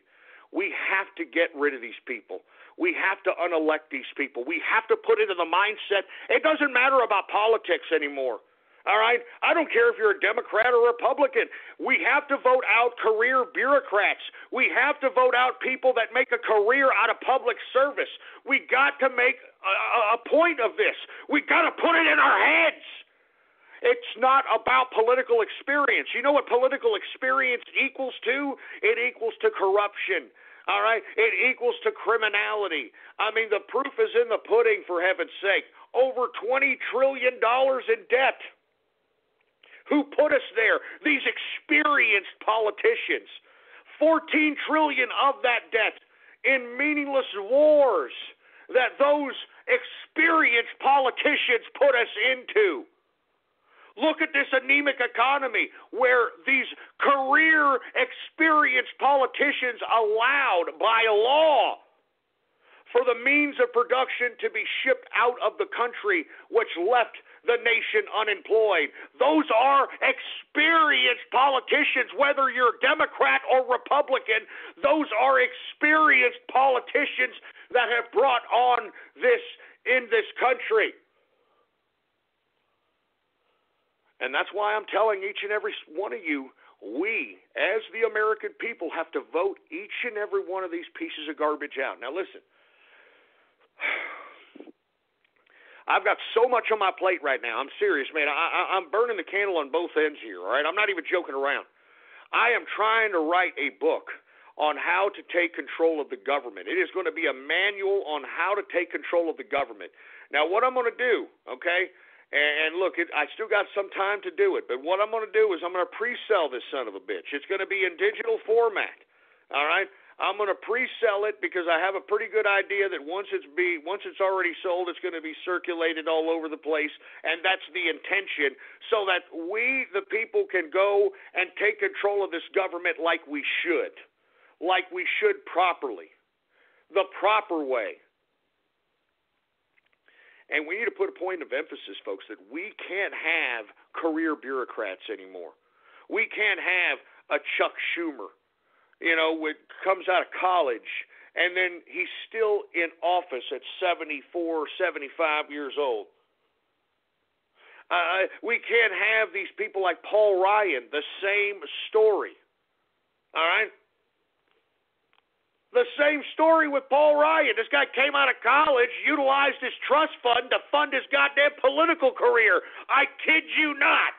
We have to get rid of these people. We have to unelect these people. We have to put into the mindset, it doesn't matter about politics anymore. All right? I don't care if you're a Democrat or Republican. We have to vote out career bureaucrats. We have to vote out people that make a career out of public service. We got to make a point of this. We got to put it in our heads. It's not about political experience. You know what political experience equals to? It equals to corruption. All right? It equals to criminality. I mean, the proof is in the pudding, for heaven's sake. Over $20 trillion in debt. Who put us there? These experienced politicians. $14 trillion of that debt in meaningless wars that those experienced politicians put us into. Look at this anemic economy where these career experienced politicians allowed by law for the means of production to be shipped out of the country, which left the nation unemployed. Those are experienced politicians, whether you're Democrat or Republican. Those are experienced politicians that have brought on this in this country. And that's why I'm telling each and every one of you, we, as the American people, have to vote each and every one of these pieces of garbage out. Now listen, I've got so much on my plate right now. I'm serious, man. I'm burning the candle on both ends here, all right? I'm not even joking around. I am trying to write a book on how to take control of the government. It is going to be a manual on how to take control of the government. Now, what I'm going to do, okay, and look, I still got some time to do it, but what I'm going to do is I'm going to pre-sell this son of a bitch. It's going to be in digital format, all right? I'm going to pre-sell it because I have a pretty good idea that once it's already sold, it's going to be circulated all over the place, and that's the intention, so that we, the people, can go and take control of this government like we should properly, the proper way. And we need to put a point of emphasis, folks, that we can't have career bureaucrats anymore. We can't have a Chuck Schumer, comes out of college, and then he's still in office at 74, 75 years old. We can't have these people like Paul Ryan, the same story. All right? The same story with Paul Ryan. This guy came out of college, utilized his trust fund to fund his goddamn political career. I kid you not.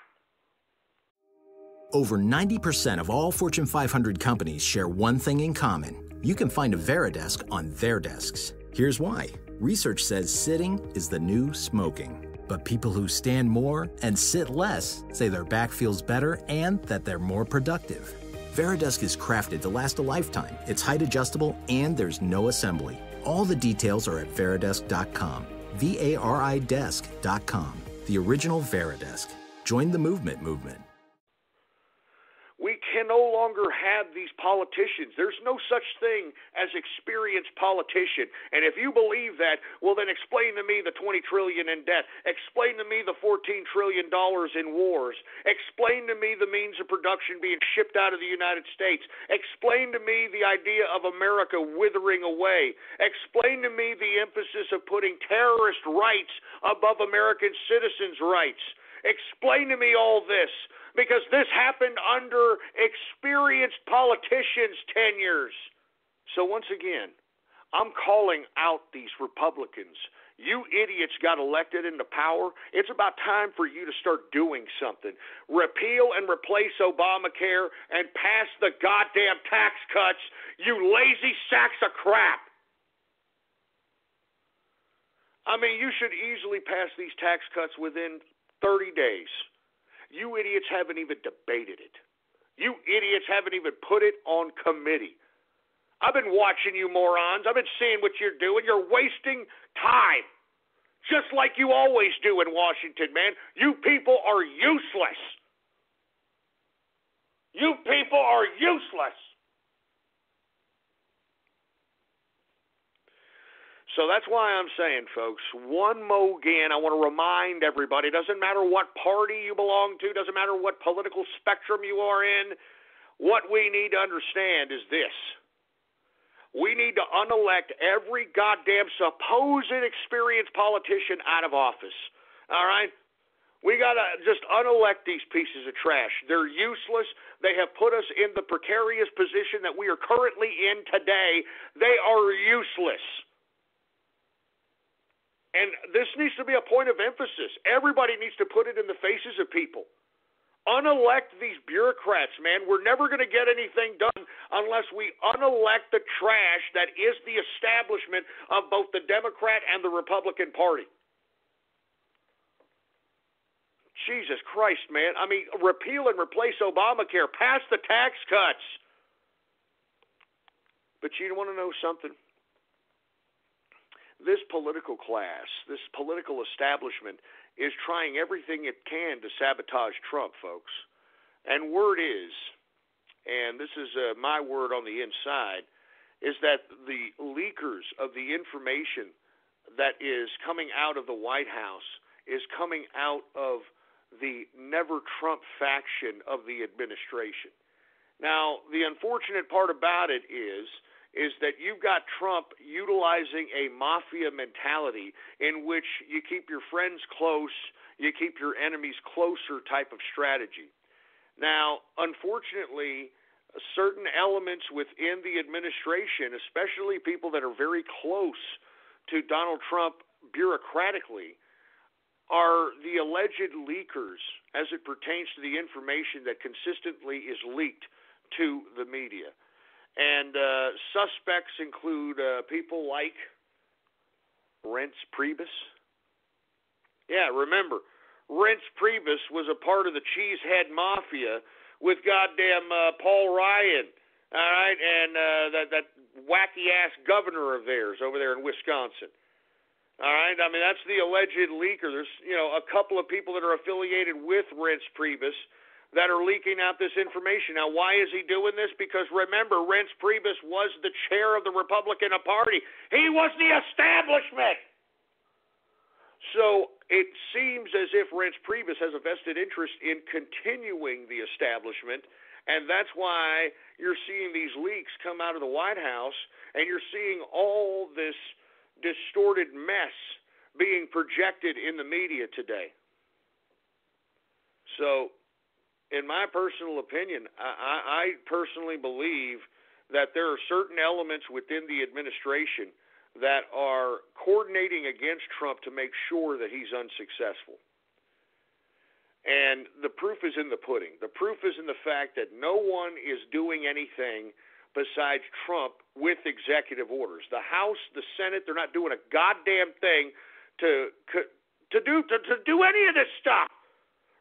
Over 90% of all Fortune 500 companies share one thing in common. You can find a Veridesk on their desks. Here's why. Research says sitting is the new smoking. But people who stand more and sit less say their back feels better and that they're more productive. Veridesk is crafted to last a lifetime. It's height adjustable and there's no assembly. All the details are at Veridesk.com. VARIdesk.com. The original Veridesk. Join the movement. We can no longer have these politicians. There's no such thing as experienced politician. And if you believe that, well, then explain to me the $20 trillion in debt. Explain to me the $14 trillion in wars. Explain to me the means of production being shipped out of the United States. Explain to me the idea of America withering away. Explain to me the emphasis of putting terrorist rights above American citizens' rights. Explain to me all this. Because this happened under experienced politicians' tenures. So once again, I'm calling out these Republicans. You idiots got elected into power. It's about time for you to start doing something. Repeal and replace Obamacare and pass the goddamn tax cuts, you lazy sacks of crap. I mean, you should easily pass these tax cuts within 30 days. You idiots haven't even debated it. You idiots haven't even put it on committee. I've been watching you morons. I've been seeing what you're doing. You're wasting time, just like you always do in Washington, man. You people are useless. You people are useless. So that's why I'm saying, folks, one more again, I want to remind everybody, it doesn't matter what party you belong to, doesn't matter what political spectrum you are in, what we need to understand is this. We need to unelect every goddamn supposed experienced politician out of office, all right? We got to just unelect these pieces of trash. They're useless. They have put us in the precarious position that we are currently in today. They are useless. And this needs to be a point of emphasis. Everybody needs to put it in the faces of people. unelect these bureaucrats, man. We're never going to get anything done unless we unelect the trash that is the establishment of both the Democrat and the Republican Party. Jesus Christ, man. I mean, repeal and replace Obamacare. Pass the tax cuts. But you want to know something? This political class, this political establishment is trying everything it can to sabotage Trump, folks. And word is, and this is my word on the inside, is that the leakers of the information that is coming out of the White House is coming out of the Never Trump faction of the administration. Now, the unfortunate part about it is that you've got Trump utilizing a mafia mentality in which you keep your friends close, you keep your enemies closer type of strategy. Now, unfortunately, certain elements within the administration, especially people that are very close to Donald Trump bureaucratically, are the alleged leakers as it pertains to the information that consistently is leaked to the media. And suspects include people like Reince Priebus. Yeah, remember, Reince Priebus was a part of the Cheesehead Mafia with goddamn Paul Ryan, all right, and that wacky-ass governor of theirs over there in Wisconsin. All right, I mean, that's the alleged leaker. There's, a couple of people that are affiliated with Reince Priebus that are leaking out this information. Now, why is he doing this? Because remember, Reince Priebus was the chair of the Republican Party. He was the establishment. So it seems as if Reince Priebus has a vested interest in continuing the establishment, and that's why you're seeing these leaks come out of the White House, and you're seeing all this distorted mess being projected in the media today. So, in my personal opinion, I personally believe that there are certain elements within the administration that are coordinating against Trump to make sure that he's unsuccessful. And the proof is in the pudding. The proof is in the fact that no one is doing anything besides Trump with executive orders. The House, the Senate, they're not doing a goddamn thing to do any of this stuff.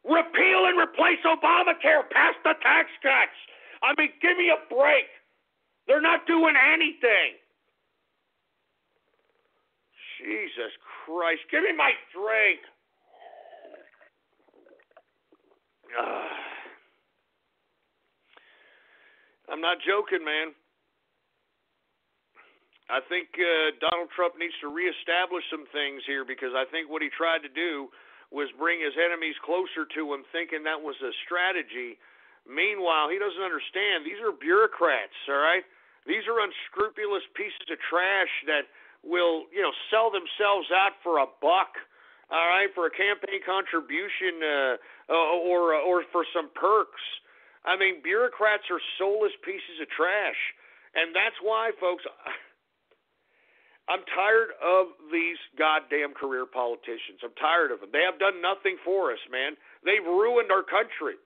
Repeal and replace Obamacare. Pass the tax cuts. I mean, give me a break. They're not doing anything. Jesus Christ. Give me my drink. I'm not joking, man. I think Donald Trump needs to reestablish some things here, because I think what he tried to do was bring his enemies closer to him, thinking that was a strategy. Meanwhile, he doesn't understand. These are bureaucrats, all right? These are unscrupulous pieces of trash that will, sell themselves out for $1, all right, for a campaign contribution or for some perks. I mean, bureaucrats are soulless pieces of trash. And that's why, folks, I'm tired of these goddamn career politicians. I'm tired of them. They have done nothing for us, man. They've ruined our country.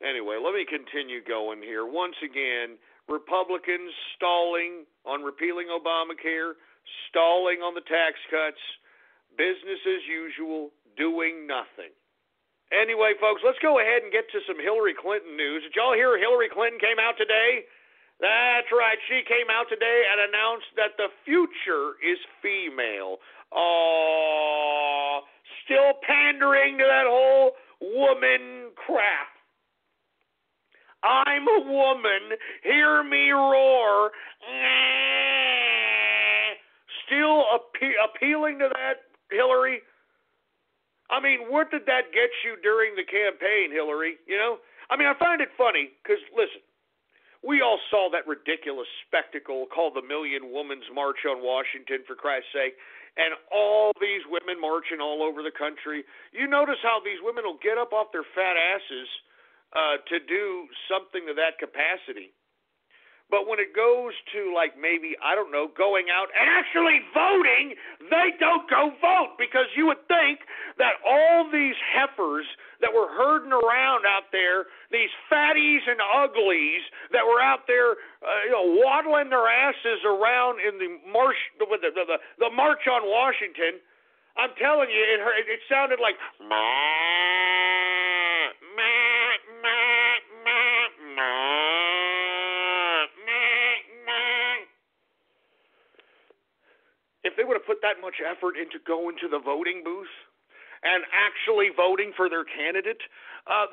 Anyway, let me continue going here. Once again, Republicans stalling on repealing Obamacare, stalling on the tax cuts, business as usual, doing nothing. Anyway, folks, let's go ahead and get to some Hillary Clinton news. Did y'all hear Hillary Clinton came out today? That's right. She came out today and announced that the future is female. Still pandering to that whole woman crap. I'm a woman. Hear me roar. Still appealing to that, Hillary? I mean, what did that get you during the campaign, Hillary? I mean, I find it funny because, listen, we all saw that ridiculous spectacle called the Million Women's March on Washington, for Christ's sake, and all these women marching all over the country. You notice how these women will get up off their fat asses to do something to that capacity. But when it goes to, like, maybe, I don't know, going out and actually voting, they don't go vote, because you would think that all these heifers that were herding around out there, these fatties and uglies that were out there, waddling their asses around in the march, the March on Washington, I'm telling you, it sounded like if they would have put that much effort into going to the voting booth and actually voting for their candidate,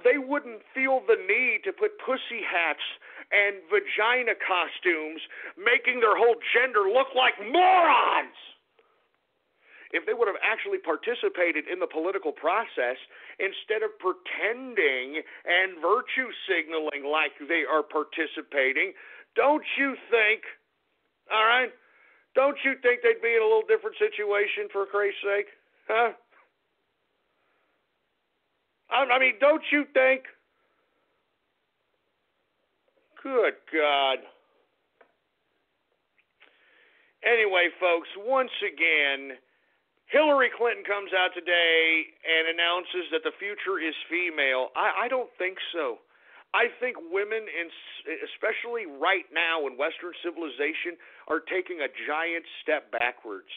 they wouldn't feel the need to put pussy hats and vagina costumes, making their whole gender look like morons. If they would have actually participated in the political process instead of pretending and virtue signaling like they are participating, don't you think, all right, don't you think they'd be in a little different situation, for Christ's sake? Huh? I mean, don't you think? Good God. Anyway, folks, once again, Hillary Clinton comes out today and announces that the future is female. I don't think so. I think women, especially right now in Western civilization, are taking a giant step backwards.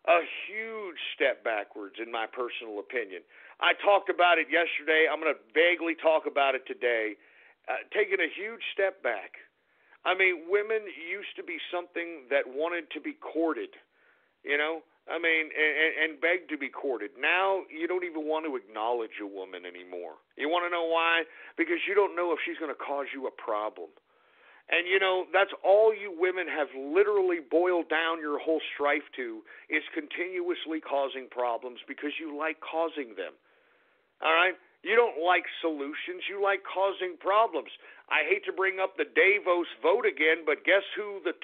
A huge step backwards, in my personal opinion. I talked about it yesterday. I'm going to vaguely talk about it today. Taking a huge step back. I mean, women used to be something that wanted to be courted, you know? I mean, and begged to be courted. Now you don't even want to acknowledge a woman anymore. You want to know why? Because you don't know if she's going to cause you a problem. And, you know, that's all you women have literally boiled down your whole strife to, is continuously causing problems because you like causing them. All right? You don't like solutions. You like causing problems. I hate to bring up the Davos vote again, but guess who the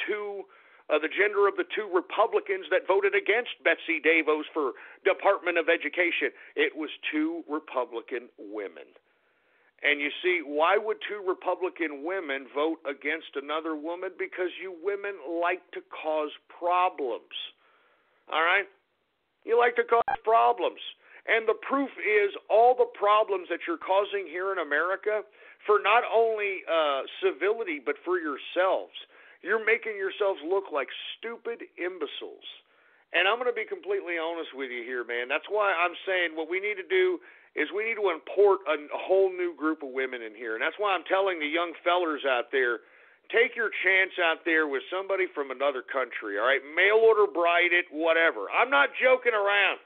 gender of the two Republicans that voted against Betsy DeVos for Department of Education? It was two Republican women. And you see, why would two Republican women vote against another woman? Because you women like to cause problems. All right? You like to cause problems. And the proof is all the problems that you're causing here in America, for not only civility, but for yourselves. You're making yourselves look like stupid imbeciles. And I'm going to be completely honest with you here, man. That's why I'm saying what we need to do is we need to import a whole new group of women in here. And that's why I'm telling the young fellers out there, take your chance out there with somebody from another country, all right? Mail order bride it, whatever. I'm not joking around,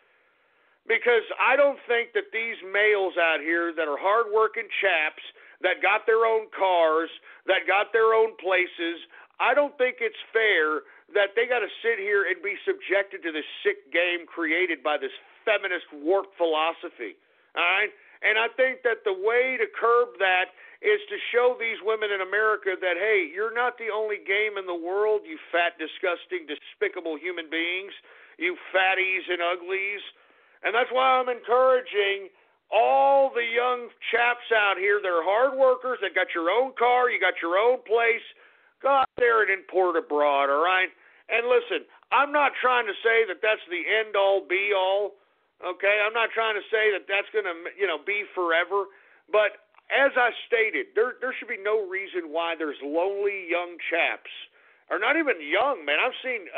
because I don't think that these males out here that are hardworking chaps that got their own cars, that got their own places, I don't think it's fair that they got to sit here and be subjected to this sick game created by this feminist warped philosophy. All right? And I think that the way to curb that is to show these women in America that, hey, you're not the only game in the world, you fat, disgusting, despicable human beings, you fatties and uglies. And that's why I'm encouraging all the young chaps out here that are hard workers, that got your own car, you got your own place, go out there and import abroad, all right? And listen, I'm not trying to say that that's the end-all, be-all. Okay, I'm not trying to say that that's going to, be forever. But as I stated, there should be no reason why there's lonely young chaps, or not even young, man. I've seen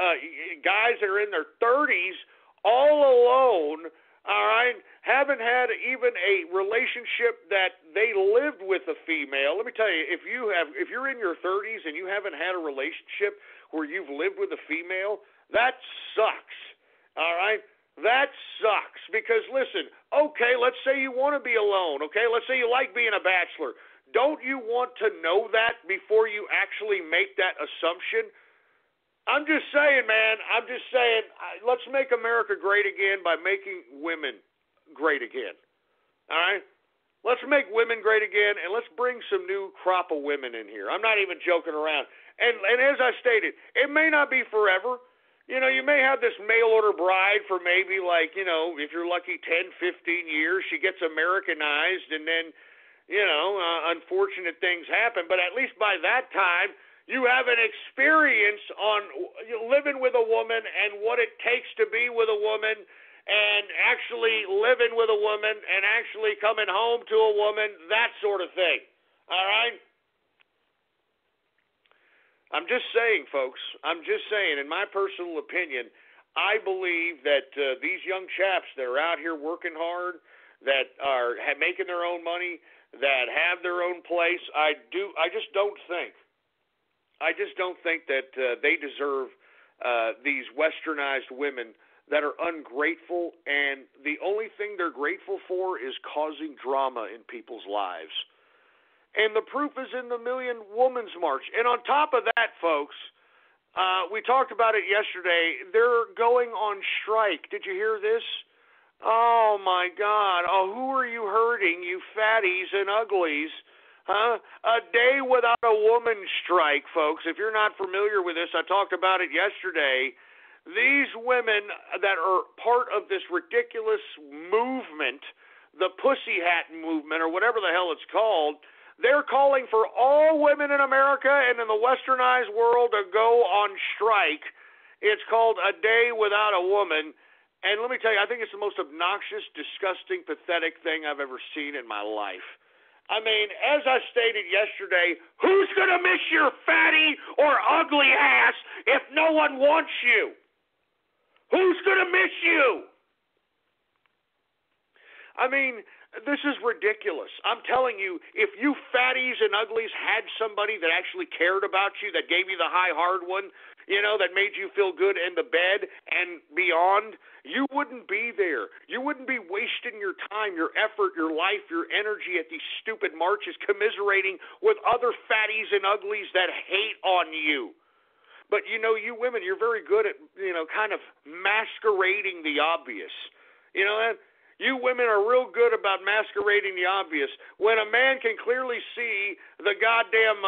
guys that are in their 30s all alone, all right, haven't had even a relationship that they lived with a female. Let me tell you, if you're in your 30s and you haven't had a relationship where you've lived with a female, that sucks, all right? That sucks, because listen, okay, let's say you want to be alone, okay? Let's say you like being a bachelor. Don't you want to know that before you actually make that assumption? I'm just saying, man, let's make America great again by making women great again, all right? Let's make women great again, and let's bring some new crop of women in here. I'm not even joking around. And as I stated, it may not be forever. You know, you may have this mail-order bride for maybe, if you're lucky, 10, 15 years. She gets Americanized, and then, unfortunate things happen. But at least by that time, You have an experience on living with a woman and what it takes to be with a woman and actually living with a woman and actually coming home to a woman, that sort of thing. All right? I'm just saying, folks. I'm just saying, in my personal opinion, I believe that these young chaps that are out here working hard, that are making their own money, that have their own place, I just don't think that they deserve these westernized women that are ungrateful, and the only thing they're grateful for is causing drama in people's lives. And the proof is in the Million Women's March. And on top of that, folks, we talked about it yesterday. They're going on strike. Did you hear this? Oh, my God. Oh, who are you hurting, you fatties and uglies? Huh? A day without a woman strike, folks. If you're not familiar with this, I talked about it yesterday. These women that are part of this ridiculous movement, the Pussy Hat movement, or whatever the hell it's called, they're calling for all women in America and in the westernized world to go on strike. It's called A Day Without a Woman. And let me tell you, I think it's the most obnoxious, disgusting, pathetic thing I've ever seen in my life. I mean, as I stated yesterday, who's going to miss your fatty or ugly ass if no one wants you? Who's going to miss you? I mean, this is ridiculous. I'm telling you, if you fatties and uglies had somebody that actually cared about you, that gave you the high hard one, that made you feel good in the bed and beyond, you wouldn't be there. You wouldn't be wasting your time, your effort, your life, your energy at these stupid marches commiserating with other fatties and uglies that hate on you. But, you women, you're very good at, kind of masquerading the obvious. You know that? You women are real good about masquerading the obvious. When a man can clearly see the goddamn,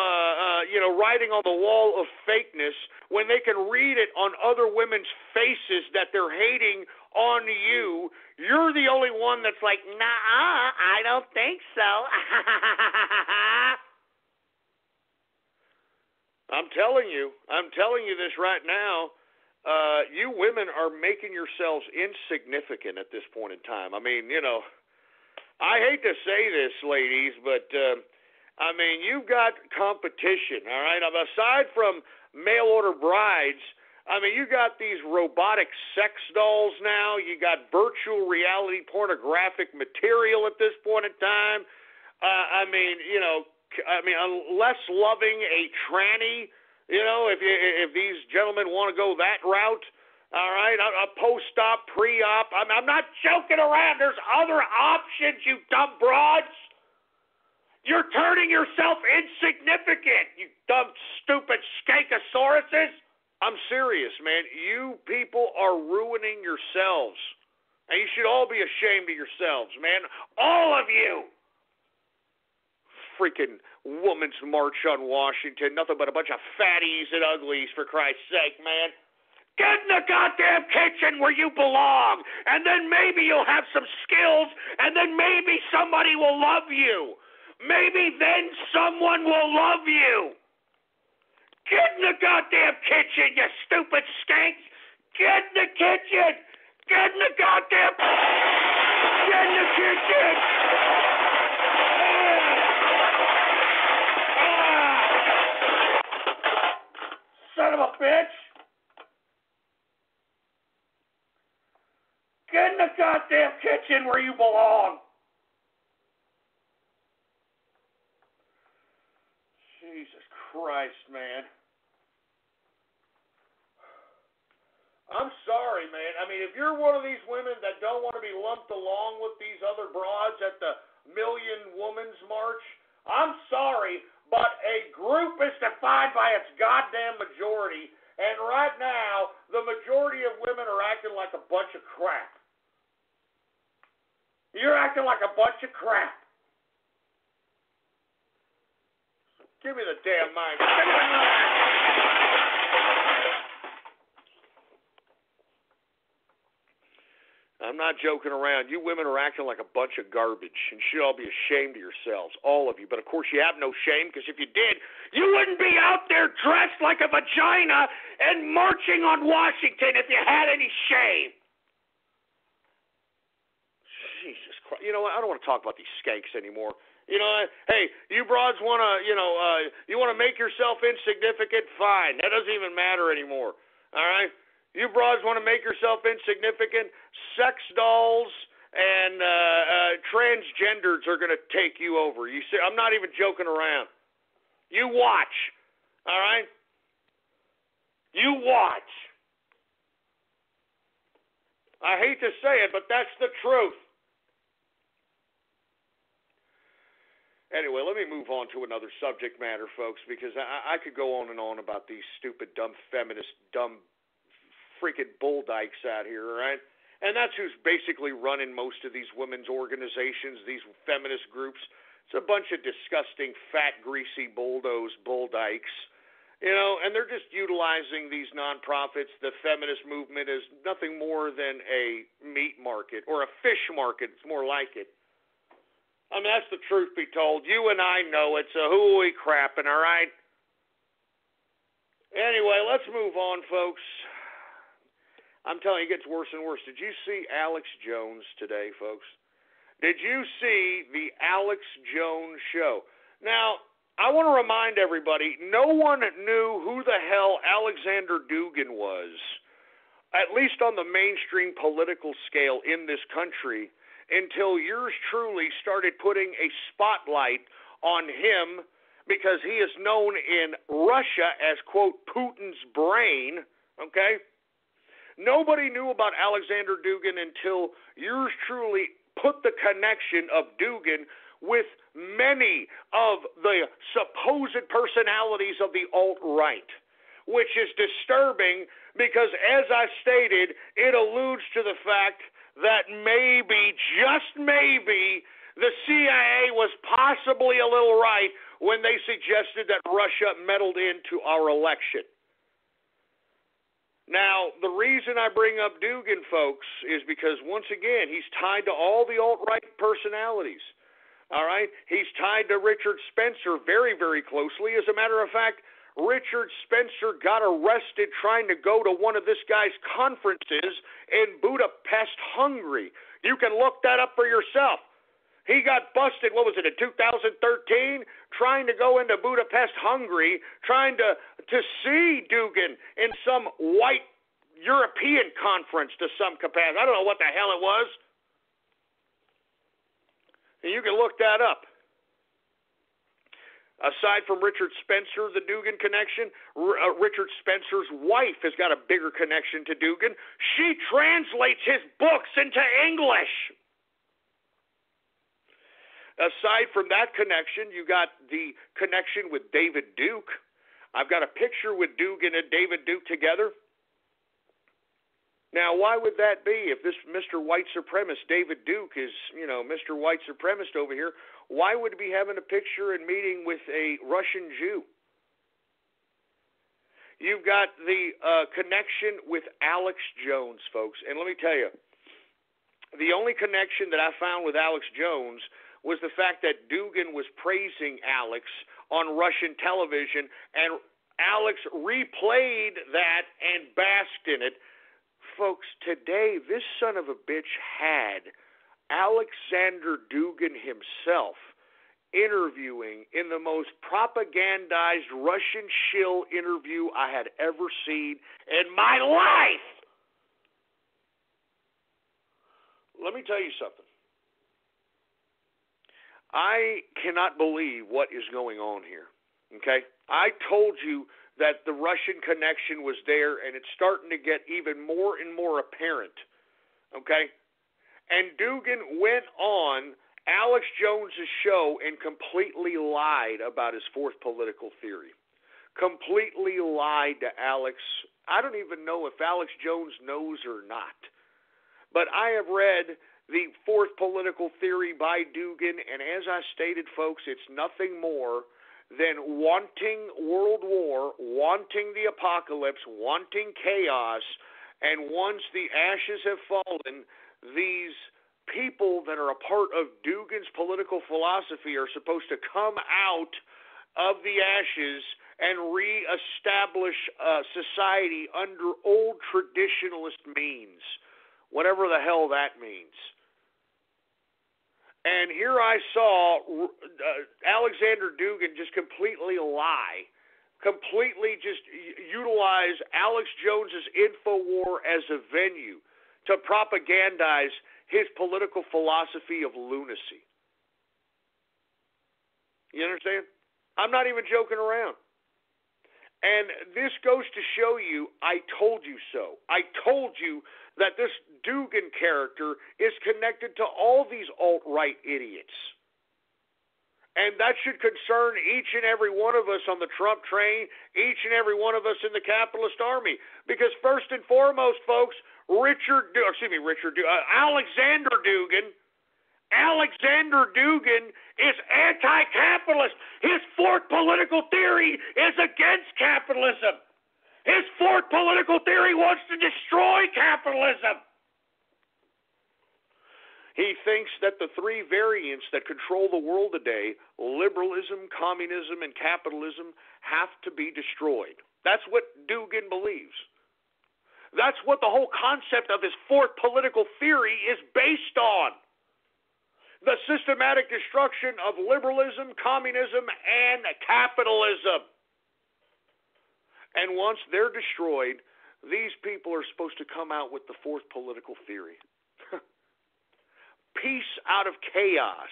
writing on the wall of fakeness, when they can read it on other women's faces that they're hating on you, you're the only one that's like, nah, I don't think so. I'm telling you this right now. You women are making yourselves insignificant at this point in time. I mean, I hate to say this, ladies, but, you've got competition, all right? Aside from mail-order brides, you got these robotic sex dolls now. You got virtual reality pornographic material at this point in time. Unless loving a tranny, if these gentlemen want to go that route, all right, a post-op, pre-op. I'm not joking around. There's other options, you dumb broads. You're turning yourself insignificant, you dumb, stupid skankosauruses. I'm serious, man. You people are ruining yourselves. And you should all be ashamed of yourselves, man. All of you. Freaking Women's March on Washington. Nothing but a bunch of fatties and uglies, for Christ's sake, man. Get in the goddamn kitchen where you belong, and then maybe you'll have some skills, and then maybe somebody will love you. Maybe then someone will love you. Get in the goddamn kitchen, you stupid skanks. Get in the kitchen. Get in the goddamn... Get in the kitchen. Son of a bitch. Get in the goddamn kitchen where you belong. Jesus Christ, man. I'm sorry, man. If you're one of these women that don't want to be lumped along with these other broads at the Million Women's March, I'm sorry, but a group is defined by its goddamn majority, and right now, the majority of women are acting like a bunch of crap. You're acting like a bunch of crap. Give me the damn mic. Give me the mic. I'm not joking around. You women are acting like a bunch of garbage and should all be ashamed of yourselves, all of you. But, of course, you have no shame, because if you did, you wouldn't be out there dressed like a vagina and marching on Washington if you had any shame. Jesus Christ. You know what? I don't want to talk about these skanks anymore. You know, hey, you broads want to, you want to make yourself insignificant? Fine. That doesn't even matter anymore. All right? You broads want to make yourself insignificant? Sex dolls and transgenders are going to take you over. You see, I'm not even joking around. You watch. All right? You watch. I hate to say it, but that's the truth. Anyway, let me move on to another subject matter, folks, because I could go on and on about these stupid, dumb feminist, dumb freaking bull dykes out here, all right? And that's who's basically running most of these women's organizations, these feminist groups. It's a bunch of disgusting, fat, greasy bull dykes, and they're just utilizing these nonprofits, the feminist movement, as nothing more than a meat market or a fish market. It's more like it. I mean, that's the truth be told. You and I know it's a hooey crapping, all right? Anyway, let's move on, folks. I'm telling you, it gets worse and worse. Did you see Alex Jones today, folks? Did you see the Alex Jones show? Now, I want to remind everybody, no one knew who the hell Alexander Dugin was, at least on the mainstream political scale in this country, until yours truly started putting a spotlight on him, because he is known in Russia as, quote, Putin's brain, okay? Nobody knew about Alexander Dugin until yours truly put the connection of Dugin with many of the supposed personalities of the alt-right, which is disturbing because, as I stated, it alludes to the fact that maybe, just maybe, the CIA was possibly a little right when they suggested that Russia meddled into our election. Now, the reason I bring up Dugin, folks, is because, once again, he's tied to all the alt-right personalities. All right? He's tied to Richard Spencer very, very closely. As a matter of fact, Richard Spencer got arrested trying to go to one of this guy's conferences in Budapest, Hungary. You can look that up for yourself. He got busted, what was it, in 2013, trying to go into Budapest, Hungary, trying to see Dugin in some white European conference to some capacity. I don't know what the hell it was. And you can look that up. Aside from Richard Spencer, the Dugin connection, Richard Spencer's wife has got a bigger connection to Dugin. She translates his books into English. Aside from that connection, you got the connection with David Duke. I've got a picture with Dugin and David Duke together. Now, why would that be? If this Mr. White Supremacist, David Duke, is, Mr. White Supremacist over here, why would he be having a picture and meeting with a Russian Jew? You've got the connection with Alex Jones, folks. And let me tell you, the only connection that I found with Alex Jones was the fact that Dugin was praising Alex on Russian television, and Alex replayed that and basked in it. Folks, today, this son of a bitch had Alexander Dugin himself interviewing in the most propagandized Russian shill interview I had ever seen in my life. Let me tell you something. I cannot believe what is going on here, okay? I told you that the Russian connection was there, and it's starting to get even more and more apparent, okay? And Dugin went on Alex Jones's show and completely lied about his fourth political theory. Completely lied to Alex. I don't even know if Alex Jones knows or not. But I have read the fourth political theory by Dugin, and as I stated, folks, it's nothing more than wanting world war, wanting the apocalypse, wanting chaos, and once the ashes have fallen, these people that are a part of Dugin's political philosophy are supposed to come out of the ashes and reestablish society under old traditionalist means, whatever the hell that means. And here I saw Alexander Dugin just completely lie, completely just utilize Alex Jones's InfoWar as a venue to propagandize his political philosophy of lunacy. You understand? I'm not even joking around. And this goes to show you, I told you so. I told you that this Dugin character is connected to all these alt-right idiots. And that should concern each and every one of us on the Trump train, each and every one of us in the capitalist army. Because first and foremost, folks, Alexander Dugin is anti-capitalist. His fourth political theory is against capitalism. His fourth political theory wants to destroy capitalism. He thinks that the three variants that control the world today, liberalism, communism, and capitalism, have to be destroyed. That's what Dugin believes. That's what the whole concept of his fourth political theory is based on. The systematic destruction of liberalism, communism, and capitalism. And once they're destroyed, these people are supposed to come out with the fourth political theory. Peace out of chaos.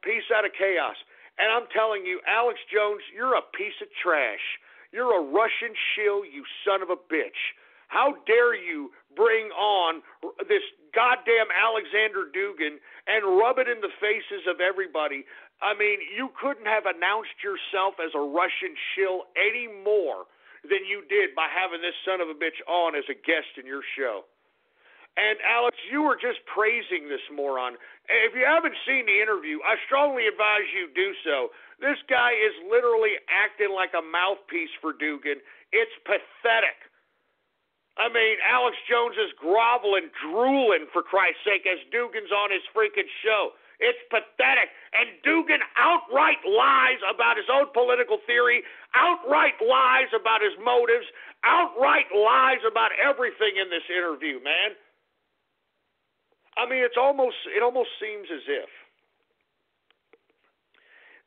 Peace out of chaos. And I'm telling you, Alex Jones, you're a piece of trash. You're a Russian shill, you son of a bitch. How dare you bring on this goddamn Alexander Dugin and rub it in the faces of everybody? I mean, you couldn't have announced yourself as a Russian shill any more than you did by having this son of a bitch on as a guest in your show. And, Alex, you were just praising this moron. If you haven't seen the interview, I strongly advise you do so. This guy is literally acting like a mouthpiece for Dugin. It's pathetic. I mean, Alex Jones is groveling, drooling, for Christ's sake, as Dugin's on his freaking show. It's pathetic. And Dugin outright lies about his own political theory, outright lies about his motives, outright lies about everything in this interview, man. I mean, it almost seems as if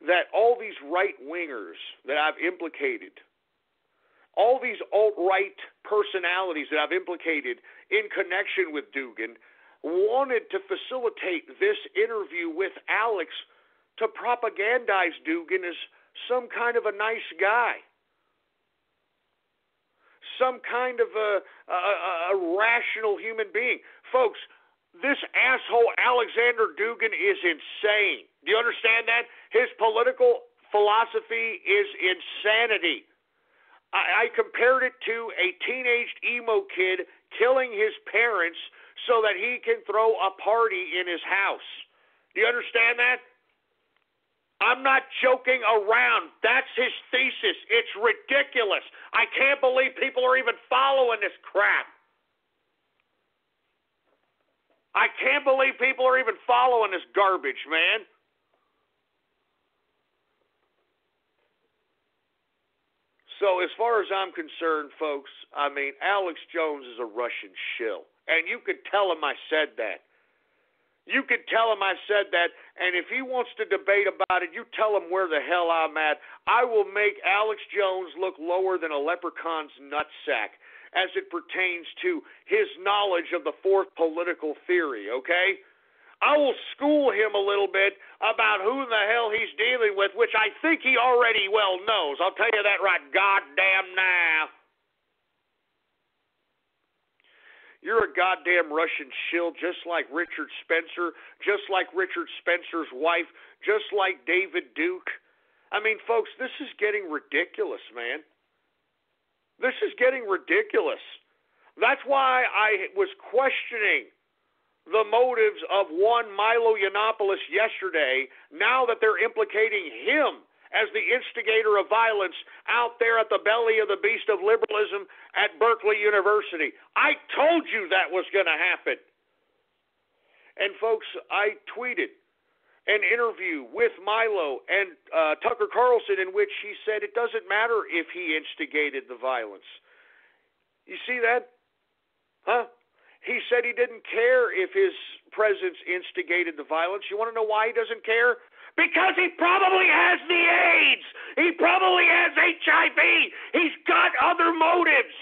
that all these right-wingers that I've implicated, all these alt-right personalities that I've implicated in connection with Dugin, wanted to facilitate this interview with Alex to propagandize Dugin as some kind of a nice guy, some kind of a rational human being. Folks, this asshole Alexander Dugin is insane. Do you understand that? His political philosophy is insanity. I compared it to a teenaged emo kid killing his parents so that he can throw a party in his house. Do you understand that? I'm not joking around. That's his thesis. It's ridiculous. I can't believe people are even following this crap. I can't believe people are even following this garbage, man. So as far as I'm concerned, folks, I mean, Alex Jones is a Russian shill. And you could tell him I said that. You could tell him I said that. And if he wants to debate about it, you tell him where the hell I'm at. I will make Alex Jones look lower than a leprechaun's nutsack as it pertains to his knowledge of the fourth political theory, okay? I will school him a little bit about who the hell he's dealing with, which I think he already well knows. I'll tell you that right goddamn now. You're a goddamn Russian shill, just like Richard Spencer, just like Richard Spencer's wife, just like David Duke. I mean, folks, this is getting ridiculous, man. This is getting ridiculous. That's why I was questioning the motives of one Milo Yiannopoulos yesterday, now that they're implicating him as the instigator of violence out there at the belly of the beast of liberalism at Berkeley University. I told you that was going to happen. And, folks, I tweeted an interview with Milo and Tucker Carlson in which he said it doesn't matter if he instigated the violence. You see that? Huh? He said he didn't care if his presence instigated the violence. You want to know why he doesn't care? Because he probably has the AIDS. He probably has HIV. He's got other motives.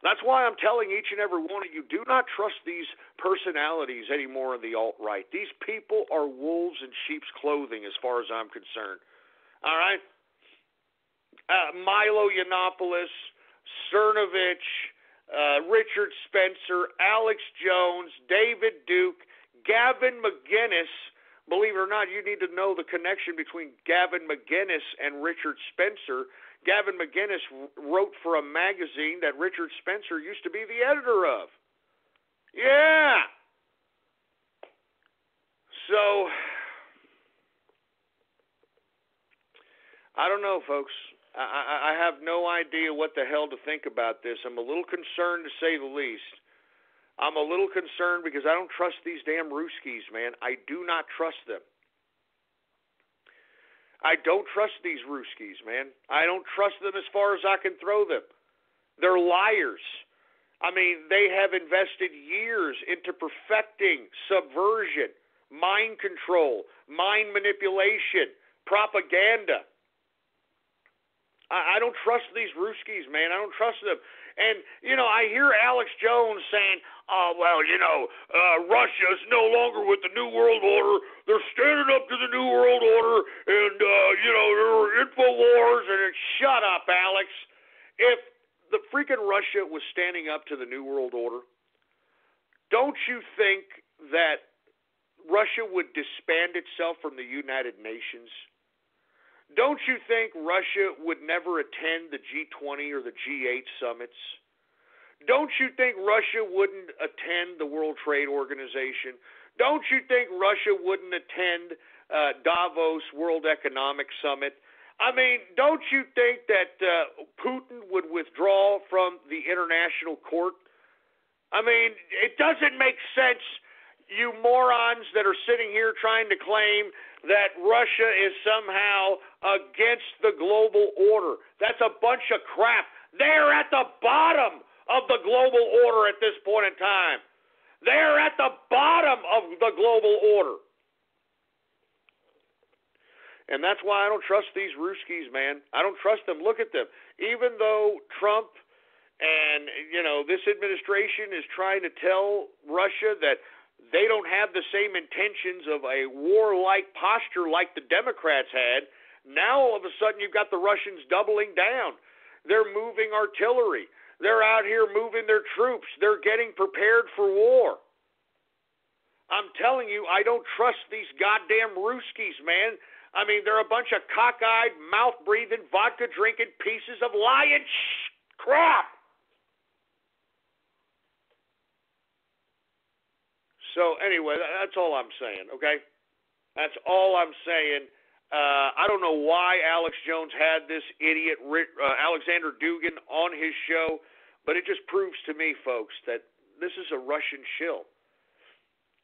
That's why I'm telling each and every one of you, do not trust these personalities anymore in the alt-right. These people are wolves in sheep's clothing as far as I'm concerned. All right? Milo Yiannopoulos, Cernovich, Richard Spencer, Alex Jones, David Duke, Gavin McGinnis. Believe it or not, you need to know the connection between Gavin McGinnis and Richard Spencer. Gavin McGinnis wrote for a magazine that Richard Spencer used to be the editor of. Yeah. So, I don't know, folks. I have no idea what the hell to think about this. I'm a little concerned, to say the least. I'm a little concerned because I don't trust these damn Ruskies, man. I do not trust them. I don't trust these Ruskies, man. I don't trust them as far as I can throw them. They're liars. I mean, they have invested years into perfecting subversion, mind control, mind manipulation, propaganda. I don't trust these Ruskies, man. I don't trust them. And, you know, I hear Alex Jones saying, oh, well, you know, Russia's no longer with the New World Order. They're standing up to the New World Order, and, you know, there were InfoWars. And shut up, Alex. If the freaking Russia was standing up to the New World Order, don't you think that Russia would disband itself from the United Nations? Don't you think Russia would never attend the G20 or the G8 summits? Don't you think Russia wouldn't attend the World Trade Organization? Don't you think Russia wouldn't attend Davos World Economic Summit? I mean, don't you think that Putin would withdraw from the international court? I mean, it doesn't make sense, you morons that are sitting here trying to claim that Russia is somehow against the global order. That's a bunch of crap. They're at the bottom of the global order at this point in time. They're at the bottom of the global order. And that's why I don't trust these Ruskies, man. I don't trust them. Look at them. Even though Trump and, you know, this administration is trying to tell Russia that they don't have the same intentions of a warlike posture like the Democrats had. Now, all of a sudden, you've got the Russians doubling down. They're moving artillery. They're out here moving their troops. They're getting prepared for war. I'm telling you, I don't trust these goddamn Ruskies, man. I mean, they're a bunch of cockeyed, mouth-breathing, vodka-drinking pieces of lying crap. So, anyway, that's all I'm saying, okay? That's all I'm saying. I don't know why Alex Jones had this idiot Alexander Dugin on his show, but it just proves to me, folks, that this is a Russian shill.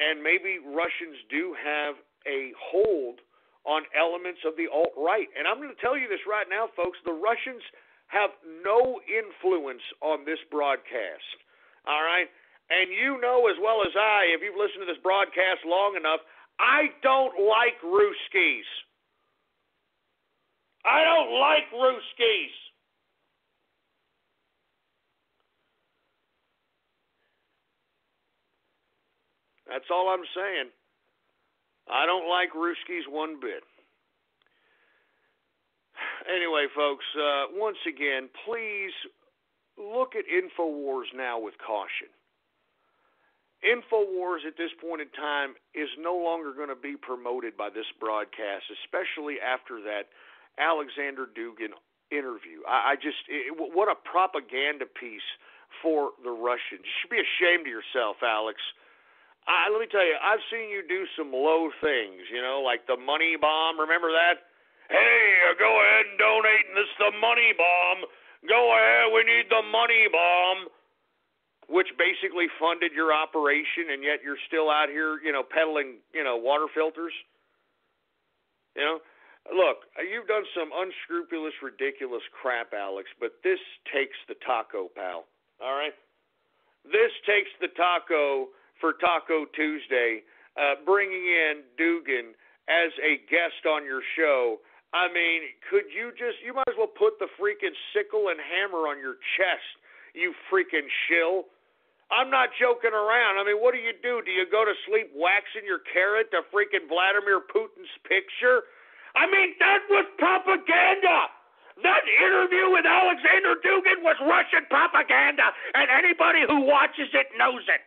And maybe Russians do have a hold on elements of the alt-right. And I'm going to tell you this right now, folks. The Russians have no influence on this broadcast, all right? And you know as well as I, if you've listened to this broadcast long enough, I don't like Ruskies. I don't like Ruskies. That's all I'm saying. I don't like Ruskies one bit. Anyway, folks, once again, please look at InfoWars now with caution. InfoWars at this point in time is no longer going to be promoted by this broadcast, especially after that Alexander Dugin interview. What a propaganda piece for the Russians. You should be ashamed of yourself, Alex. Let me tell you, I've seen you do some low things, you know, like the money bomb. Remember that? Hey, go ahead and donate, and this is the money bomb. Go ahead, we need the money bomb. which basically funded your operation, and yet you're still out here, peddling, water filters. Look, you've done some unscrupulous, ridiculous crap, Alex, but this takes the taco, pal. All right? This takes the taco for Taco Tuesday, bringing in Dugan as a guest on your show. I mean, you might as well put the freaking sickle and hammer on your chest, you freaking shill. I'm not joking around. I mean, what do? Do you go to sleep waxing your carrot to freaking Vladimir Putin's picture? I mean, that was propaganda. That interview with Alexander Dugin was Russian propaganda, and anybody who watches it knows it.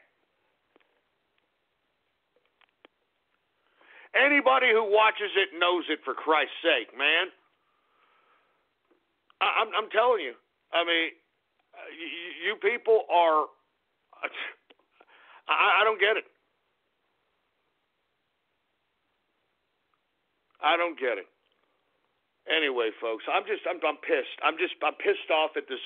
Anybody who watches it knows it, for Christ's sake, man. I'm telling you. I mean, you people are... I don't get it. I don't get it. Anyway, folks, I'm pissed. I'm pissed off at this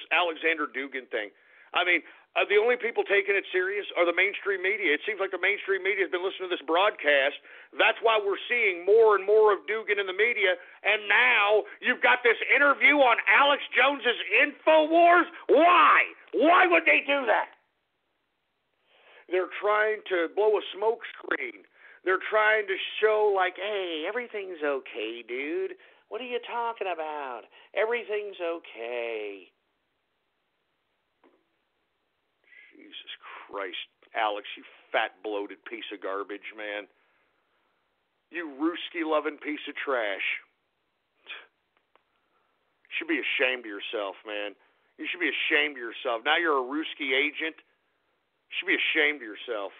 Alexander Dugin thing. I mean, the only people taking it serious are the mainstream media. It seems like the mainstream media has been listening to this broadcast. That's why we're seeing more and more of Dugin in the media. And now you've got this interview on Alex Jones's InfoWars. Why? Why would they do that? They're trying to blow a smoke screen. They're trying to show like, hey, everything's okay, dude. What are you talking about? Everything's okay. Jesus Christ, Alex, you fat, bloated piece of garbage, man. You Ruski-loving piece of trash. You should be ashamed of yourself, man. You should be ashamed of yourself. Now you're a Ruski agent. You should be ashamed of yourself.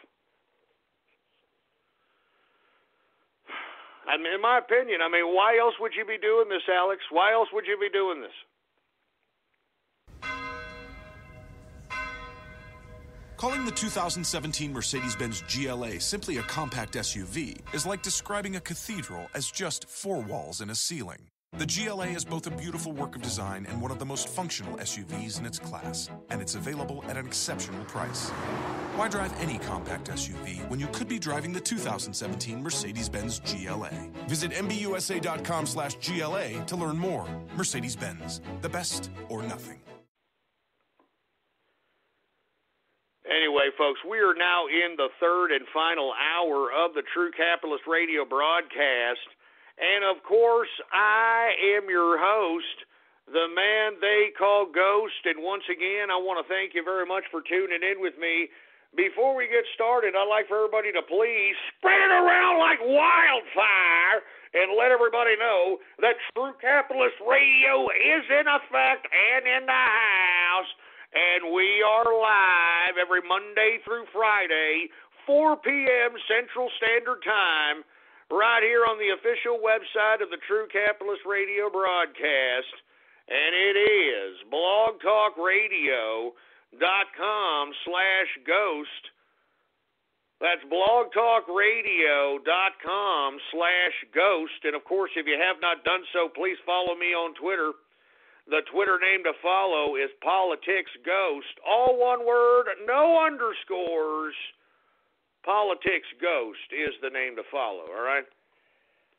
I mean, in my opinion, why else would you be doing this, Alex? Why else would you be doing this? Calling the 2017 Mercedes-Benz GLA simply a compact SUV is like describing a cathedral as just 4 walls and a ceiling. The GLA is both a beautiful work of design and one of the most functional SUVs in its class, and it's available at an exceptional price. Why drive any compact SUV when you could be driving the 2017 Mercedes-Benz GLA? Visit MBUSA.com/GLA to learn more. Mercedes-Benz, the best or nothing. Anyway, folks, we are now in the third and final hour of the True Capitalist Radio broadcast. And, of course, I am your host, the man they call Ghost. And once again, I want to thank you very much for tuning in with me. Before we get started, I'd like for everybody to please spread it around like wildfire and let everybody know that True Capitalist Radio is in effect and in the house. And we are live every Monday through Friday, 4 p.m. Central Standard Time, right here on the official website of the True Capitalist Radio broadcast. And it is blogtalkradio.com/ghost. That's blogtalkradio.com/ghost. And, of course, if you have not done so, please follow me on Twitter. The Twitter name to follow is PoliticsGhost. All one word, no underscores. PoliticsGhost is the name to follow, all right?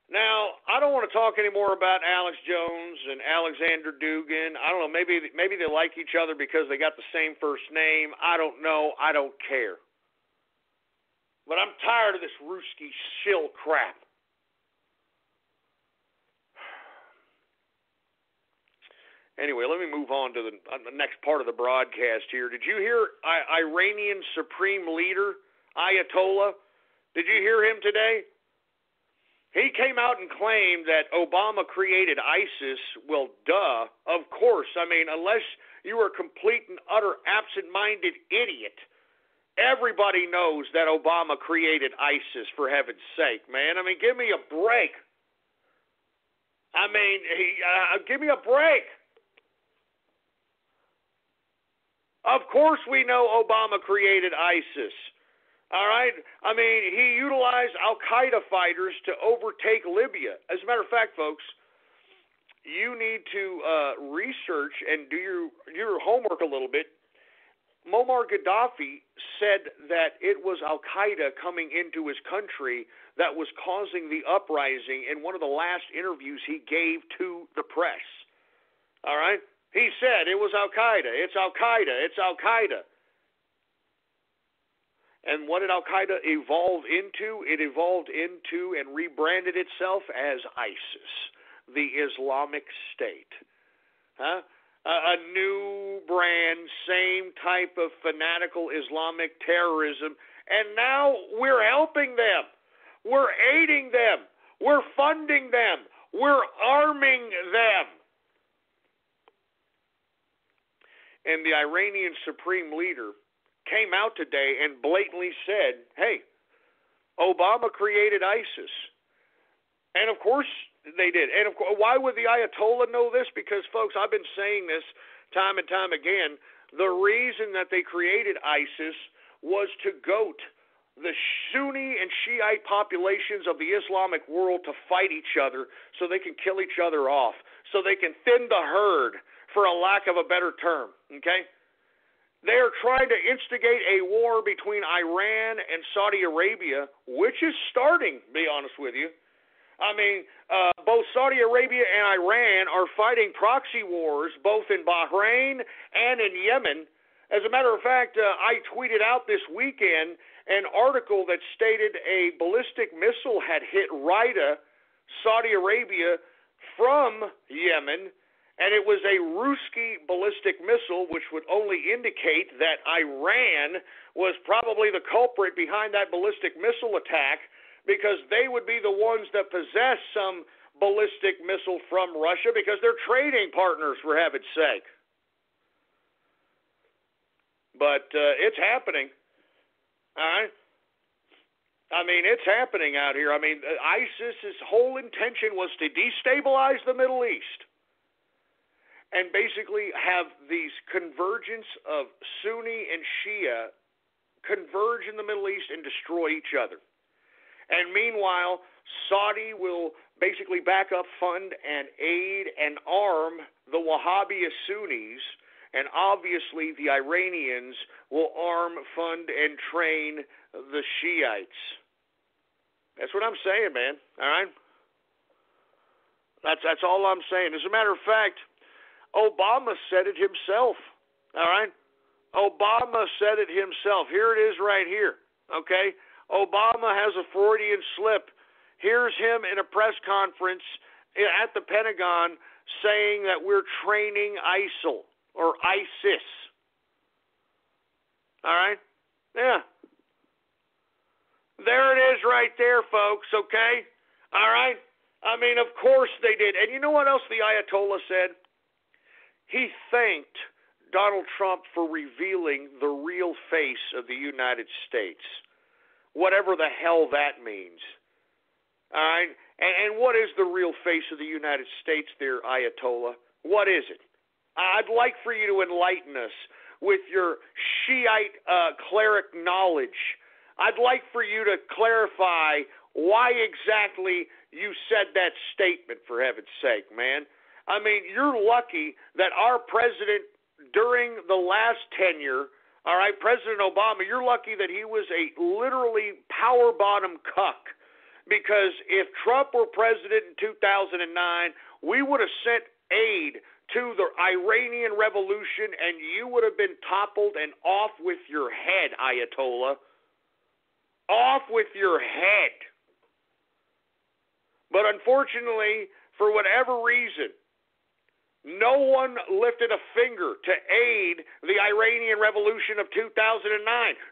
Now, I don't want to talk anymore about Alex Jones and Alexander Dugin. I don't know, maybe they like each other because they got the same first name. I don't know. I don't care. But I'm tired of this Ruski shill crap. Anyway, let me move on to the next part of the broadcast here. Did you hear Iranian Supreme Leader, Ayatollah? Did you hear him today? He came out and claimed that Obama created ISIS. Well, duh, of course. I mean, unless you are a complete and utter absent-minded idiot, everybody knows that Obama created ISIS, for heaven's sake, man. I mean, give me a break. I mean, give me a break. Of course we know Obama created ISIS, all right? I mean, he utilized al-Qaeda fighters to overtake Libya. As a matter of fact, folks, you need to research and do your homework a little bit. Muammar Gaddafi said that it was Al-Qaeda coming into his country that was causing the uprising in one of the last interviews he gave to the press. All right? He said it was Al-Qaeda. It's Al-Qaeda. It's Al-Qaeda. And what did Al-Qaeda evolve into? It evolved into and rebranded itself as ISIS, the Islamic State. Huh? A new brand, same type of fanatical Islamic terrorism, and now we're helping them. We're aiding them. We're funding them. We're arming them. And the Iranian supreme leader came out today and blatantly said, hey, Obama created ISIS. And of course they did. And of course, why would the Ayatollah know this? Because, folks, I've been saying this time and time again. The reason that they created ISIS was to goat the Sunni and Shiite populations of the Islamic world to fight each other so they can kill each other off, so they can thin the herd, for a lack of a better term, okay? They are trying to instigate a war between Iran and Saudi Arabia, which is starting, to be honest with you. I mean, both Saudi Arabia and Iran are fighting proxy wars both in Bahrain and in Yemen. As a matter of fact, I tweeted out this weekend an article that stated a ballistic missile had hit Riyadh, Saudi Arabia, from Yemen, and it was a Ruski ballistic missile, which would only indicate that Iran was probably the culprit behind that ballistic missile attack, because they would be the ones that possess some ballistic missile from Russia, because they're trading partners, for heaven's sake. But it's happening. All right? I mean, it's happening out here. I mean, ISIS's whole intention was to destabilize the Middle East and basically have these convergence of Sunni and Shia converge in the Middle East and destroy each other. And meanwhile, Saudi will basically back up, fund, and aid and arm the Wahhabi Sunnis, and obviously the Iranians will arm, fund, and train the Shiites. That's what I'm saying, man. All right? That's all I'm saying. As a matter of fact, Obama said it himself. All right? Obama said it himself. Here it is right here. Okay? Obama has a Freudian slip. Here's him in a press conference at the Pentagon saying that we're training ISIL or ISIS. All right? Yeah. There it is right there, folks, okay? All right? I mean, of course they did. And you know what else the Ayatollah said? He thanked Donald Trump for revealing the real face of the United States, whatever the hell that means. All right? And what is the real face of the United States there, Ayatollah? What is it? I'd like for you to enlighten us with your Shiite cleric knowledge. I'd like for you to clarify why exactly you said that statement, for heaven's sake, man. I mean, you're lucky that our president during the last tenure, all right, President Obama, you're lucky that he was a literally power bottom cuck. Because if Trump were president in 2009, we would have sent aid to the Iranian Revolution, and you would have been toppled and off with your head, Ayatollah. Off with your head. But unfortunately, for whatever reason, no one lifted a finger to aid the Iranian Revolution of 2009.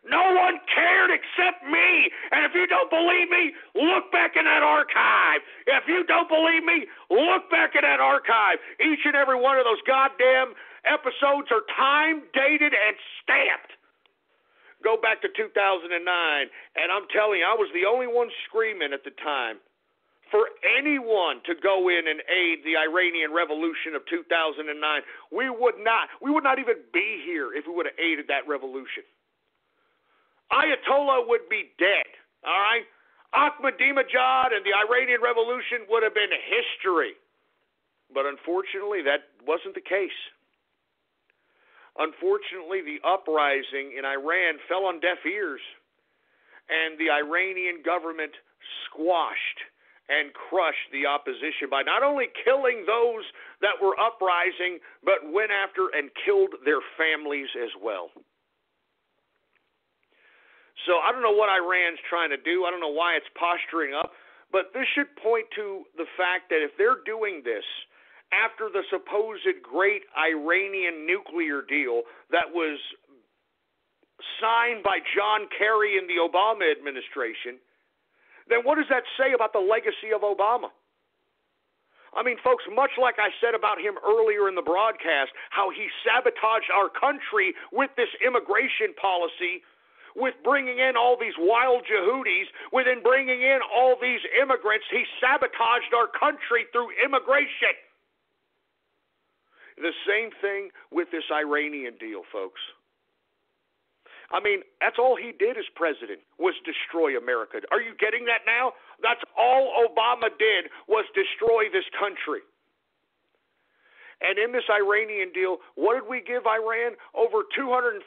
No one cared except me. And if you don't believe me, look back in that archive. If you don't believe me, look back in that archive. Each and every one of those goddamn episodes are time-dated and stamped. Go back to 2009, and I'm telling you, I was the only one screaming at the time for anyone to go in and aid the Iranian Revolution of 2009. We would not even be here if we would have aided that revolution. Ayatollah would be dead, all right? Ahmadinejad and the Iranian Revolution would have been history. But unfortunately, that wasn't the case. Unfortunately, the uprising in Iran fell on deaf ears, and the Iranian government squashed and crushed the opposition by not only killing those that were uprising, but went after and killed their families as well. So I don't know what Iran's trying to do. I don't know why it's posturing up, but this should point to the fact that if they're doing this after the supposed great Iranian nuclear deal that was signed by John Kerry in the Obama administration, then what does that say about the legacy of Obama? I mean, folks, much like I said about him earlier in the broadcast, how he sabotaged our country with this immigration policy, with bringing in all these wild Yehudis, within bringing in all these immigrants, he sabotaged our country through immigration. The same thing with this Iranian deal, folks. I mean, that's all he did as president, was destroy America. Are you getting that now? That's all Obama did, was destroy this country. And in this Iranian deal, what did we give Iran? Over $250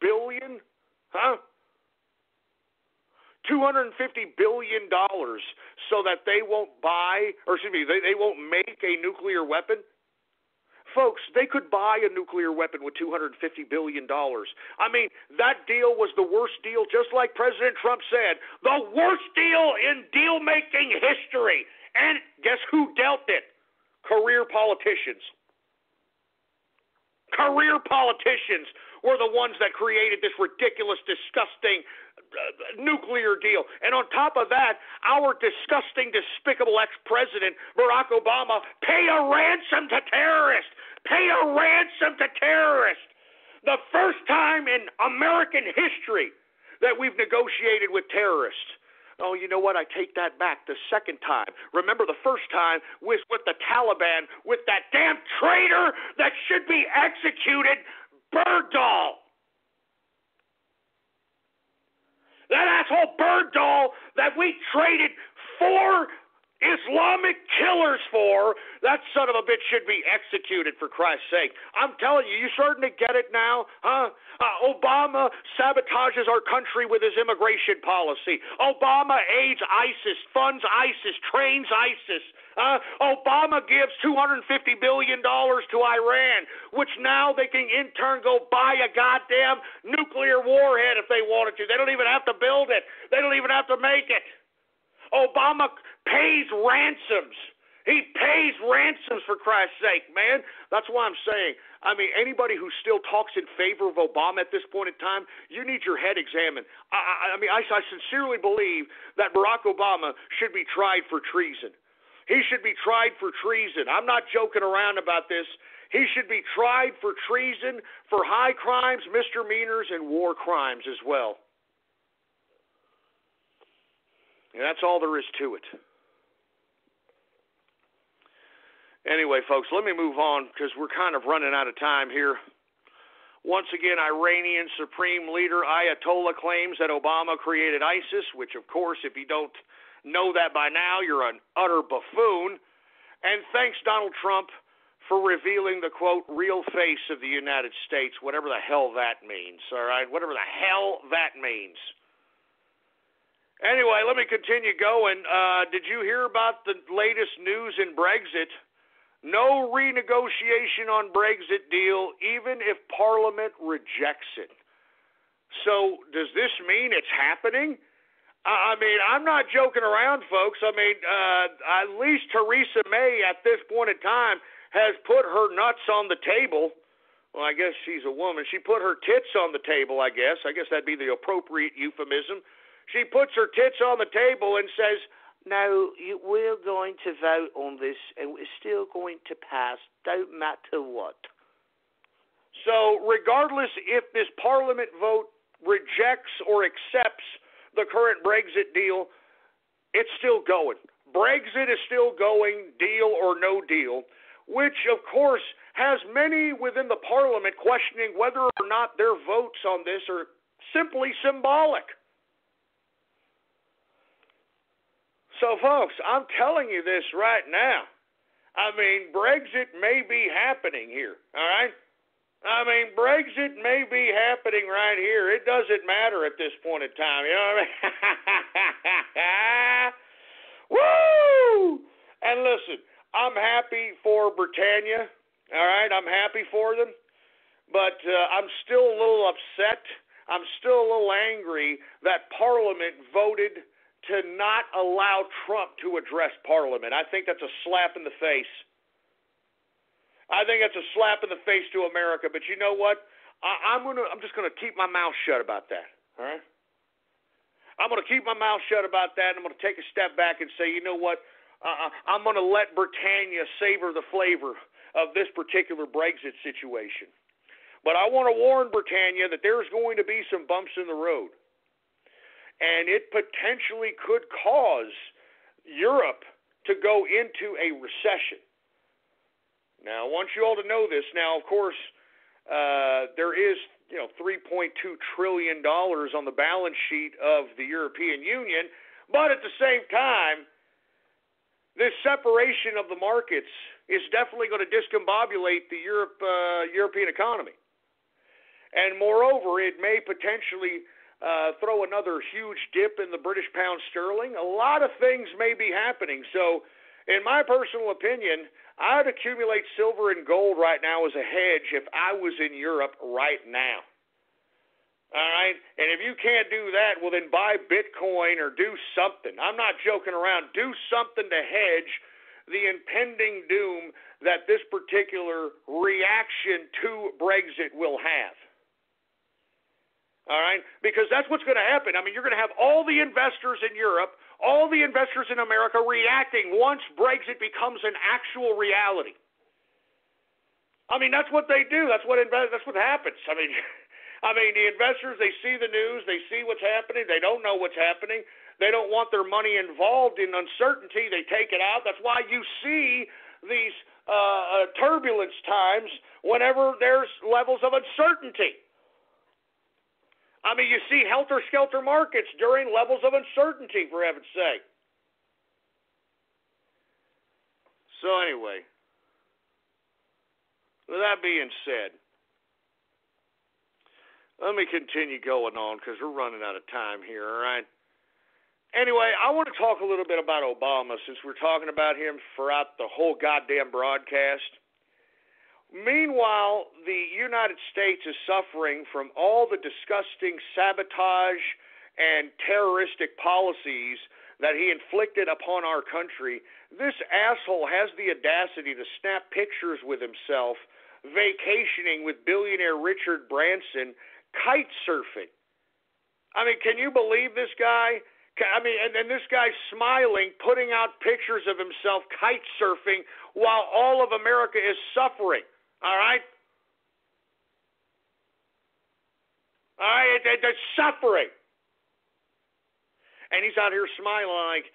billion? Huh? $250 billion so that they won't buy, or excuse me, they won't make a nuclear weapon? Folks, they could buy a nuclear weapon with $250 billion. I mean, that deal was the worst deal, just like President Trump said, the worst deal in deal-making history. And guess who dealt it? Career politicians. Career politicians were the ones that created this ridiculous, disgusting nuclear deal. And on top of that, our disgusting, despicable ex-president, Barack Obama, pay a ransom to terrorists. Pay a ransom to terrorists. The first time in American history that we've negotiated with terrorists. Oh, you know what? I take that back. The second time. Remember the first time was with the Taliban, with that damn traitor that should be executed, Bergdahl. That asshole Bergdahl that we traded 4 Islamic killers for, that son of a bitch should be executed, for Christ's sake. I'm telling you, you starting to get it now? Huh? Obama sabotages our country with his immigration policy. Obama aids ISIS, funds ISIS, trains ISIS. Obama gives $250 billion to Iran, which now they can in turn go buy a goddamn nuclear warhead if they wanted to. They don't even have to build it. They don't even have to make it. Obama pays ransoms. He pays ransoms, for Christ's sake, man. That's why I'm saying, I mean, anybody who still talks in favor of Obama at this point in time, you need your head examined. I sincerely believe that Barack Obama should be tried for treason. He should be tried for treason. I'm not joking around about this. He should be tried for treason, for high crimes, misdemeanors, and war crimes as well. And that's all there is to it. Anyway, folks, let me move on because we're kind of running out of time here. Once again, Iranian Supreme Leader Ayatollah claims that Obama created ISIS, which, of course, if you don't know that by now, you're an utter buffoon. And thanks, Donald Trump, for revealing the, quote, real face of the United States, whatever the hell that means, all right? Whatever the hell that means. Anyway, let me continue going. Did you hear about the latest news in Brexit? No renegotiation on Brexit deal, even if Parliament rejects it. So does this mean it's happening? I mean, I'm not joking around, folks. I mean, at least Theresa May at this point in time has put her nuts on the table. Well, I guess she's a woman. She put her tits on the table, I guess. I guess that'd be the appropriate euphemism. She puts her tits on the table and says, no, we're going to vote on this, and we're still going to pass, don't matter what. So regardless if this Parliament vote rejects or accepts the current Brexit deal, it's still going. Brexit is still going, deal or no deal, which, of course, has many within the Parliament questioning whether or not their votes on this are simply symbolic. So, folks, I'm telling you this right now. I mean, Brexit may be happening here, all right? I mean, Brexit may be happening right here. It doesn't matter at this point in time. You know what I mean? Woo! And listen, I'm happy for Britannia. All right, I'm happy for them. But I'm still a little upset. I'm still a little angry that Parliament voted to not allow Trump to address Parliament. I think that's a slap in the face. I think that's a slap in the face to America. But you know what? I'm just gonna keep my mouth shut about that. All right? I'm gonna keep my mouth shut about that, and I'm gonna take a step back and say, you know what? I'm gonna let Britannia savor the flavor of this particular Brexit situation. But I want to warn Britannia that there's going to be some bumps in the road, and it potentially could cause Europe to go into a recession. Now, I want you all to know this. Now, of course, there is, $3.2 trillion on the balance sheet of the European Union, but at the same time, this separation of the markets is definitely going to discombobulate the European economy. And moreover, it may potentially throw another huge dip in the British pound sterling. A lot of things may be happening. So, in my personal opinion, I would accumulate silver and gold right now as a hedge if I was in Europe right now. All right? And if you can't do that, well, then buy Bitcoin or do something. I'm not joking around. Do something to hedge the impending doom that this particular reaction to Brexit will have. All right? Because that's what's going to happen. I mean, you're going to have all the investors in Europe, all the investors in America reacting once Brexit becomes an actual reality. I mean, that's what they do. That's what happens. I mean, the investors, they see the news, they see what's happening, they don't know what's happening. They don't want their money involved in uncertainty. They take it out. That's why you see these turbulence times whenever there's levels of uncertainty. I mean, you see helter-skelter markets during levels of uncertainty, for heaven's sake. So anyway, with that being said, let me continue going on because we're running out of time here, all right? Anyway, I want to talk a little bit about Obama since we're talking about him throughout the whole goddamn broadcast. Meanwhile, the United States is suffering from all the disgusting sabotage and terroristic policies that he inflicted upon our country. This asshole has the audacity to snap pictures with himself vacationing with billionaire Richard Branson, kite surfing. I mean, can you believe this guy? I mean, and this guy's smiling, putting out pictures of himself kite surfing while all of America is suffering. All right? All right, they're suffering. And he's out here smiling like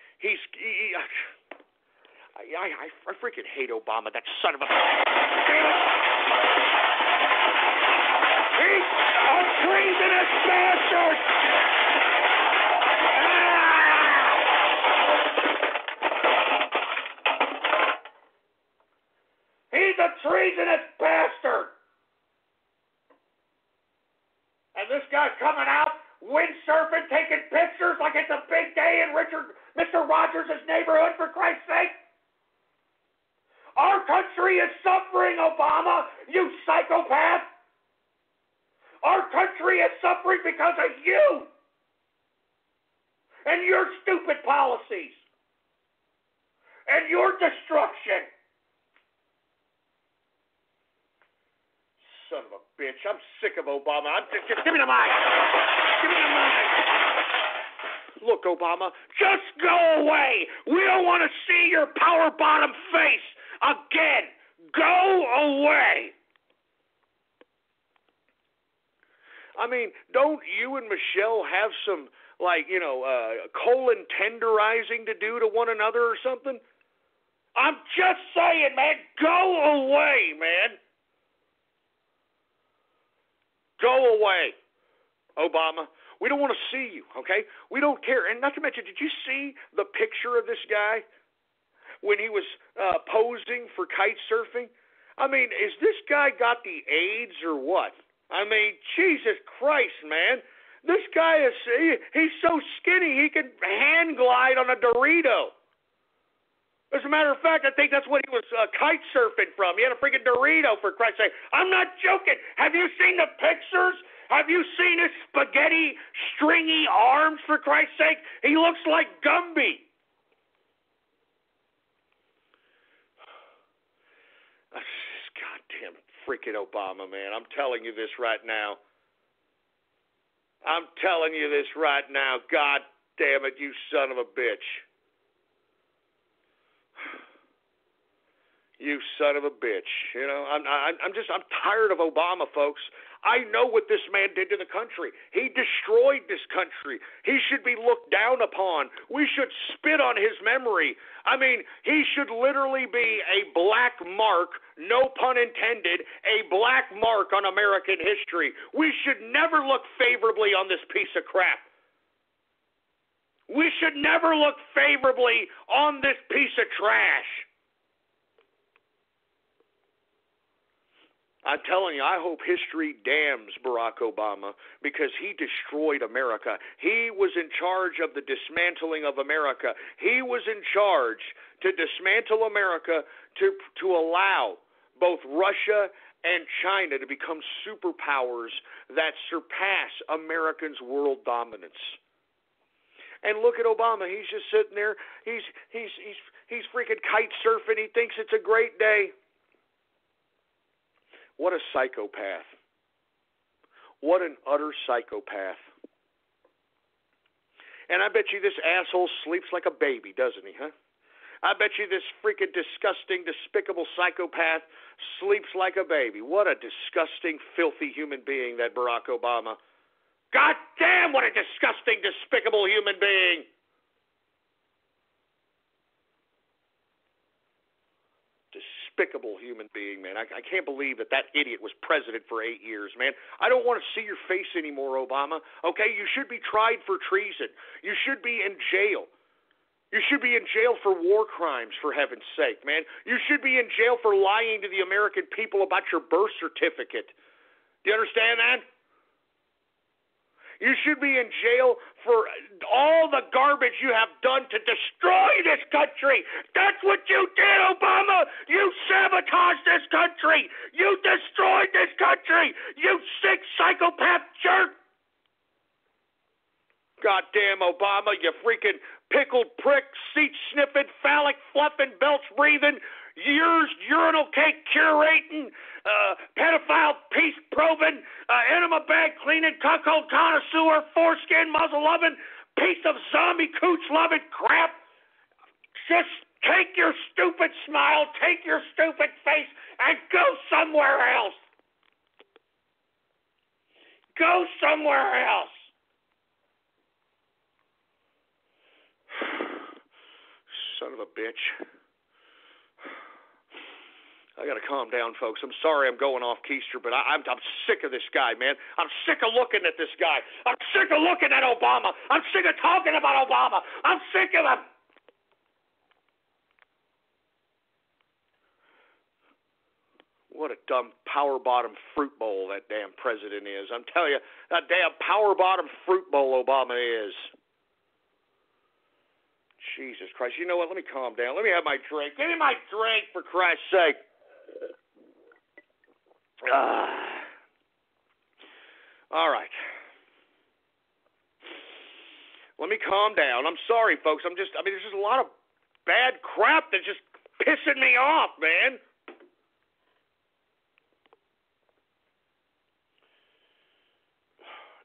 I freaking hate Obama, that son of a... He's a treasonous bastard! He's a treasonous bastard! And this guy's coming out, windsurfing, taking pictures like it's a big day in Mr. Rogers' neighborhood, for Christ's sake. Our country is suffering, Obama, you psychopath. Our country is suffering because of you and your stupid policies and your destruction. Son of a bitch. I'm sick of Obama. Just give me the mic. Give me the mic. Look, Obama, just go away. We don't want to see your power bottom face again. Go away. I mean, don't you and Michelle have some, colon tenderizing to do to one another or something? I'm just saying, man, go away, man. Go away, Obama. We don't want to see you, okay? We don't care. And not to mention, did you see the picture of this guy when he was posing for kite surfing? I mean, is this guy got the AIDS or what? I mean, Jesus Christ, man. This guy he's so skinny he can hand glide on a Dorito. As a matter of fact, I think that's what he was kite surfing from. He had a freaking Dorito, for Christ's sake. I'm not joking. Have you seen the pictures? Have you seen his spaghetti, stringy arms, for Christ's sake? He looks like Gumby. Goddamn freaking Obama, man. I'm telling you this right now. I'm telling you this right now. God damn it, you son of a bitch. You son of a bitch. You know, I'm tired of Obama, folks. I know what this man did to the country. He destroyed this country. He should be looked down upon. We should spit on his memory. I mean, he should literally be a black mark, no pun intended, a black mark on American history. We should never look favorably on this piece of crap. We should never look favorably on this piece of trash. I'm telling you, I hope history damns Barack Obama because he destroyed America. He was in charge of the dismantling of America. He was in charge to dismantle America to allow both Russia and China to become superpowers that surpass Americans' world dominance. And look at Obama. He's just sitting there. He's freaking kite surfing. He thinks it's a great day. What a psychopath. What an utter psychopath. And I bet you this asshole sleeps like a baby, doesn't he, huh? I bet you this freaking disgusting, despicable psychopath sleeps like a baby. What a disgusting, filthy human being, that Barack Obama. God damn, what a disgusting, despicable human being. Despicable human being, man. I can't believe that idiot was president for 8 years, man. I don't want to see your face anymore, Obama. Okay, you should be tried for treason. You should be in jail. You should be in jail for war crimes, for heaven's sake, man. You should be in jail for lying to the American people about your birth certificate. Do you understand that? You should be in jail for all the garbage you have done to destroy this country. That's what you did, Obama. You sabotaged this country. You destroyed this country. You sick psychopath jerk. Goddamn Obama, you freaking pickled prick, seat-sniffing, phallic, fluffing, belch-breathing, urinal cake curating, pedophile peace-probing, enema bag cleaning, cuckold connoisseur, foreskin muzzle-loving, piece of zombie cooch-loving crap. Just take your stupid smile, take your stupid face, and go somewhere else. Go somewhere else. Son of a bitch. I got to calm down, folks. I'm sorry I'm going off keister, but I'm sick of this guy, man. I'm sick of looking at this guy. I'm sick of looking at Obama. I'm sick of talking about Obama. I'm sick of him. What a dumb power bottom fruit bowl that damn president is. I'm telling you, that damn power bottom fruit bowl Obama is. Jesus Christ. You know what? Let me calm down. Let me have my drink. Give me my drink, for Christ's sake. All right. Let me calm down. I'm sorry, folks. there's just a lot of bad crap that's just pissing me off, man.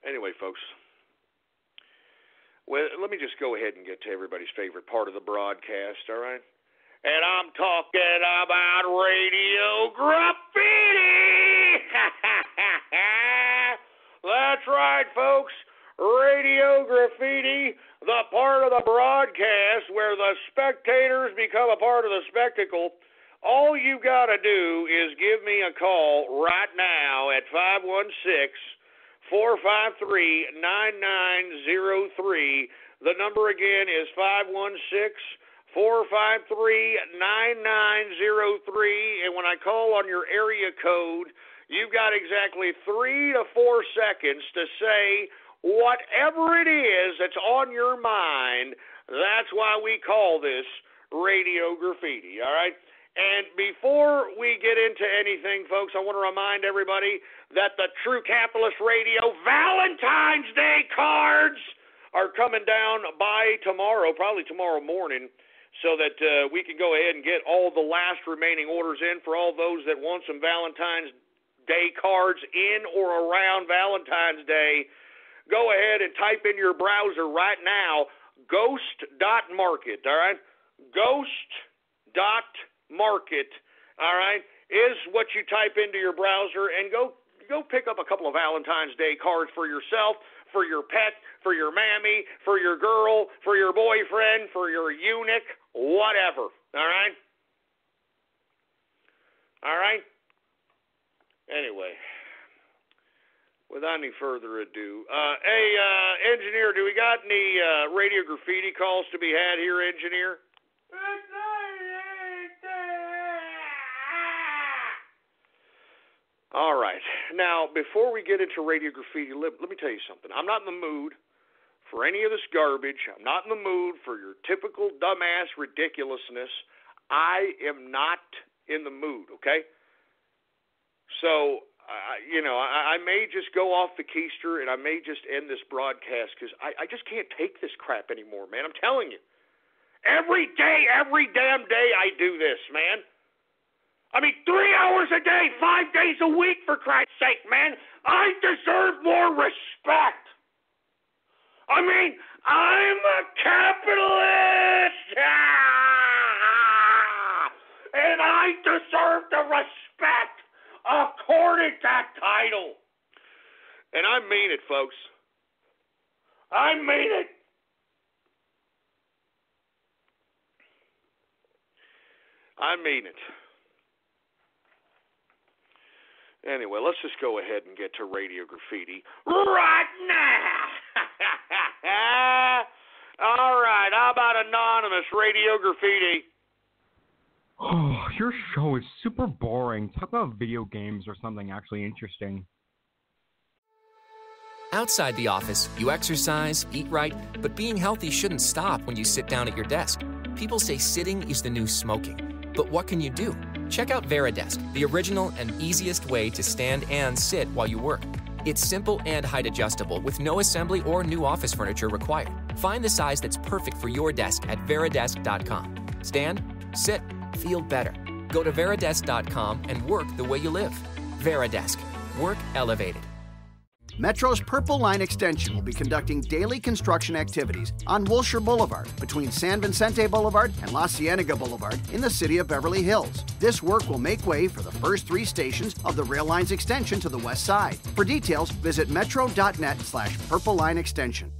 Anyway, folks. Well, let me just go ahead and get to everybody's favorite part of the broadcast, all right? And I'm talking about Radio Graffiti! That's right, folks. Radio Graffiti, the part of the broadcast where the spectators become a part of the spectacle. All you got to do is give me a call right now at 516-453-9903. The number again is 453-9903, and when I call on your area code, you've got exactly 3 to 4 seconds to say whatever it is that's on your mind. That's why we call this Radio Graffiti, all right? And before we get into anything, folks, I want to remind everybody that the True Capitalist Radio Valentine's Day cards are coming down by tomorrow, probably tomorrow morning, so that we can go ahead and get all the last remaining orders in for all those that want some Valentine's Day cards in or around Valentine's Day. Go ahead and type in your browser right now, ghost.market, all right? Ghost.market, all right, is what you type into your browser, and go pick up a couple of Valentine's Day cards for yourself, for your pet, for your mammy, for your girl, for your boyfriend, for your eunuch, whatever, all right? All right? Anyway, without any further ado, hey, engineer, do we got any Radio Graffiti calls to be had here, engineer? All right. Now, before we get into Radio Graffiti, let me tell you something. I'm not in the mood for any of this garbage. I'm not in the mood for your typical dumbass ridiculousness. I am not in the mood, okay? So, I may just go off the keister and I may just end this broadcast because I just can't take this crap anymore, man. I'm telling you. Every day, every damn day I do this, man. I mean, 3 hours a day, 5 days a week, for Christ's sake, man. I deserve more respect. I mean, I'm a capitalist. And I deserve the respect according to that title. And I mean it, folks. I mean it. I mean it. Anyway, let's just go ahead and get to Radio Graffiti right now. All right, how about Anonymous Radio Graffiti? Oh, your show is super boring. Talk about video games or something actually interesting. Outside the office, you exercise, eat right, but being healthy shouldn't stop when you sit down at your desk. People say sitting is the new smoking. But what can you do? Check out Veridesk, the original and easiest way to stand and sit while you work. It's simple and height adjustable with no assembly or new office furniture required. Find the size that's perfect for your desk at veridesk.com. Stand, sit, feel better. Go to veridesk.com and work the way you live. Veridesk. Work elevated. Metro's Purple Line Extension will be conducting daily construction activities on Wilshire Boulevard between San Vicente Boulevard and La Cienega Boulevard in the city of Beverly Hills. This work will make way for the first 3 stations of the rail line's extension to the west side. For details, visit metro.net/Purple Line Extension.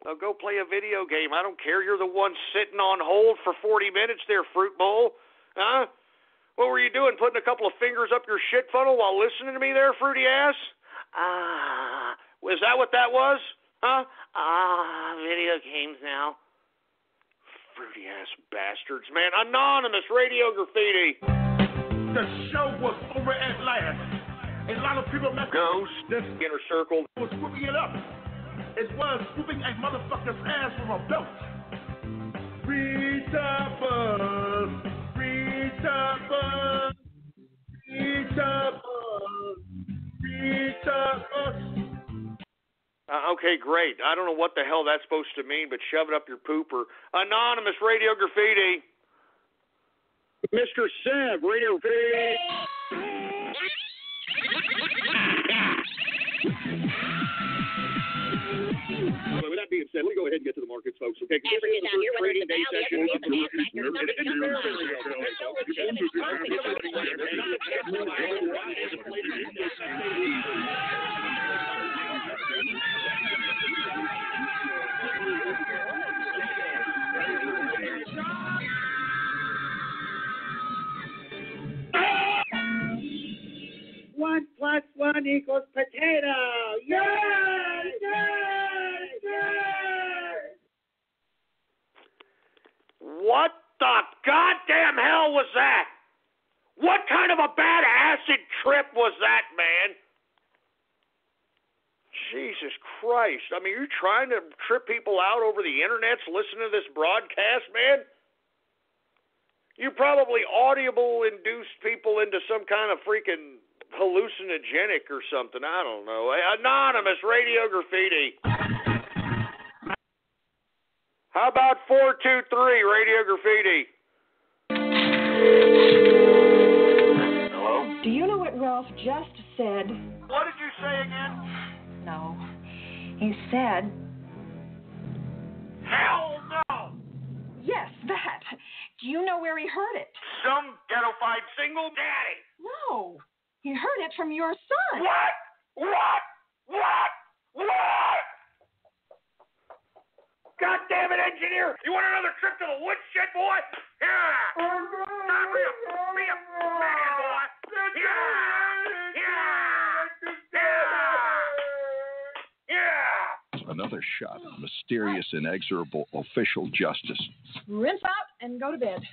Now go play a video game. I don't care. You're the one sitting on hold for 40 minutes there, Fruit Bowl. Huh? What were you doing, putting a couple of fingers up your shit funnel while listening to me there, fruity ass? Was that what that was? Huh? Video games now. Fruity ass bastards, man. Anonymous Radio Graffiti. The show was over at last. A lot of people met Ghost. Inner Circle. Was swooping it up. It was swooping a motherfucker's ass from a belt. Retappers. Okay, great. I don't know what the hell that's supposed to mean, but shove it up your pooper. Anonymous Radio Graffiti. Mr. Seb, Radio Graffiti. With that being said, let me go ahead and get to the markets, folks. Okay, because this is the first trading day session of the One plus one equals potato. Yay! Yay! Yay! What the goddamn hell was that? What kind of a bad acid trip was that, man? Jesus Christ. I mean, you're trying to trip people out over the internet listening to this broadcast, man? You probably audible-induced people into some kind of freaking hallucinogenic or something. I don't know. Anonymous Radio Graffiti. How about 423 Radio Graffiti? Hello? Do you know what Ralph just said? What did you say again? No. He said... Hell no! Yes, that. Do you know where he heard it? Some ghetto-fied single daddy. No. He heard it from your son. What? God damn it, engineer! You want another trip to the woodshed, boy? Yeah! Time for you to be a man, boy! Yeah! Another shot of mysterious, inexorable official justice. Rinse out and go to bed.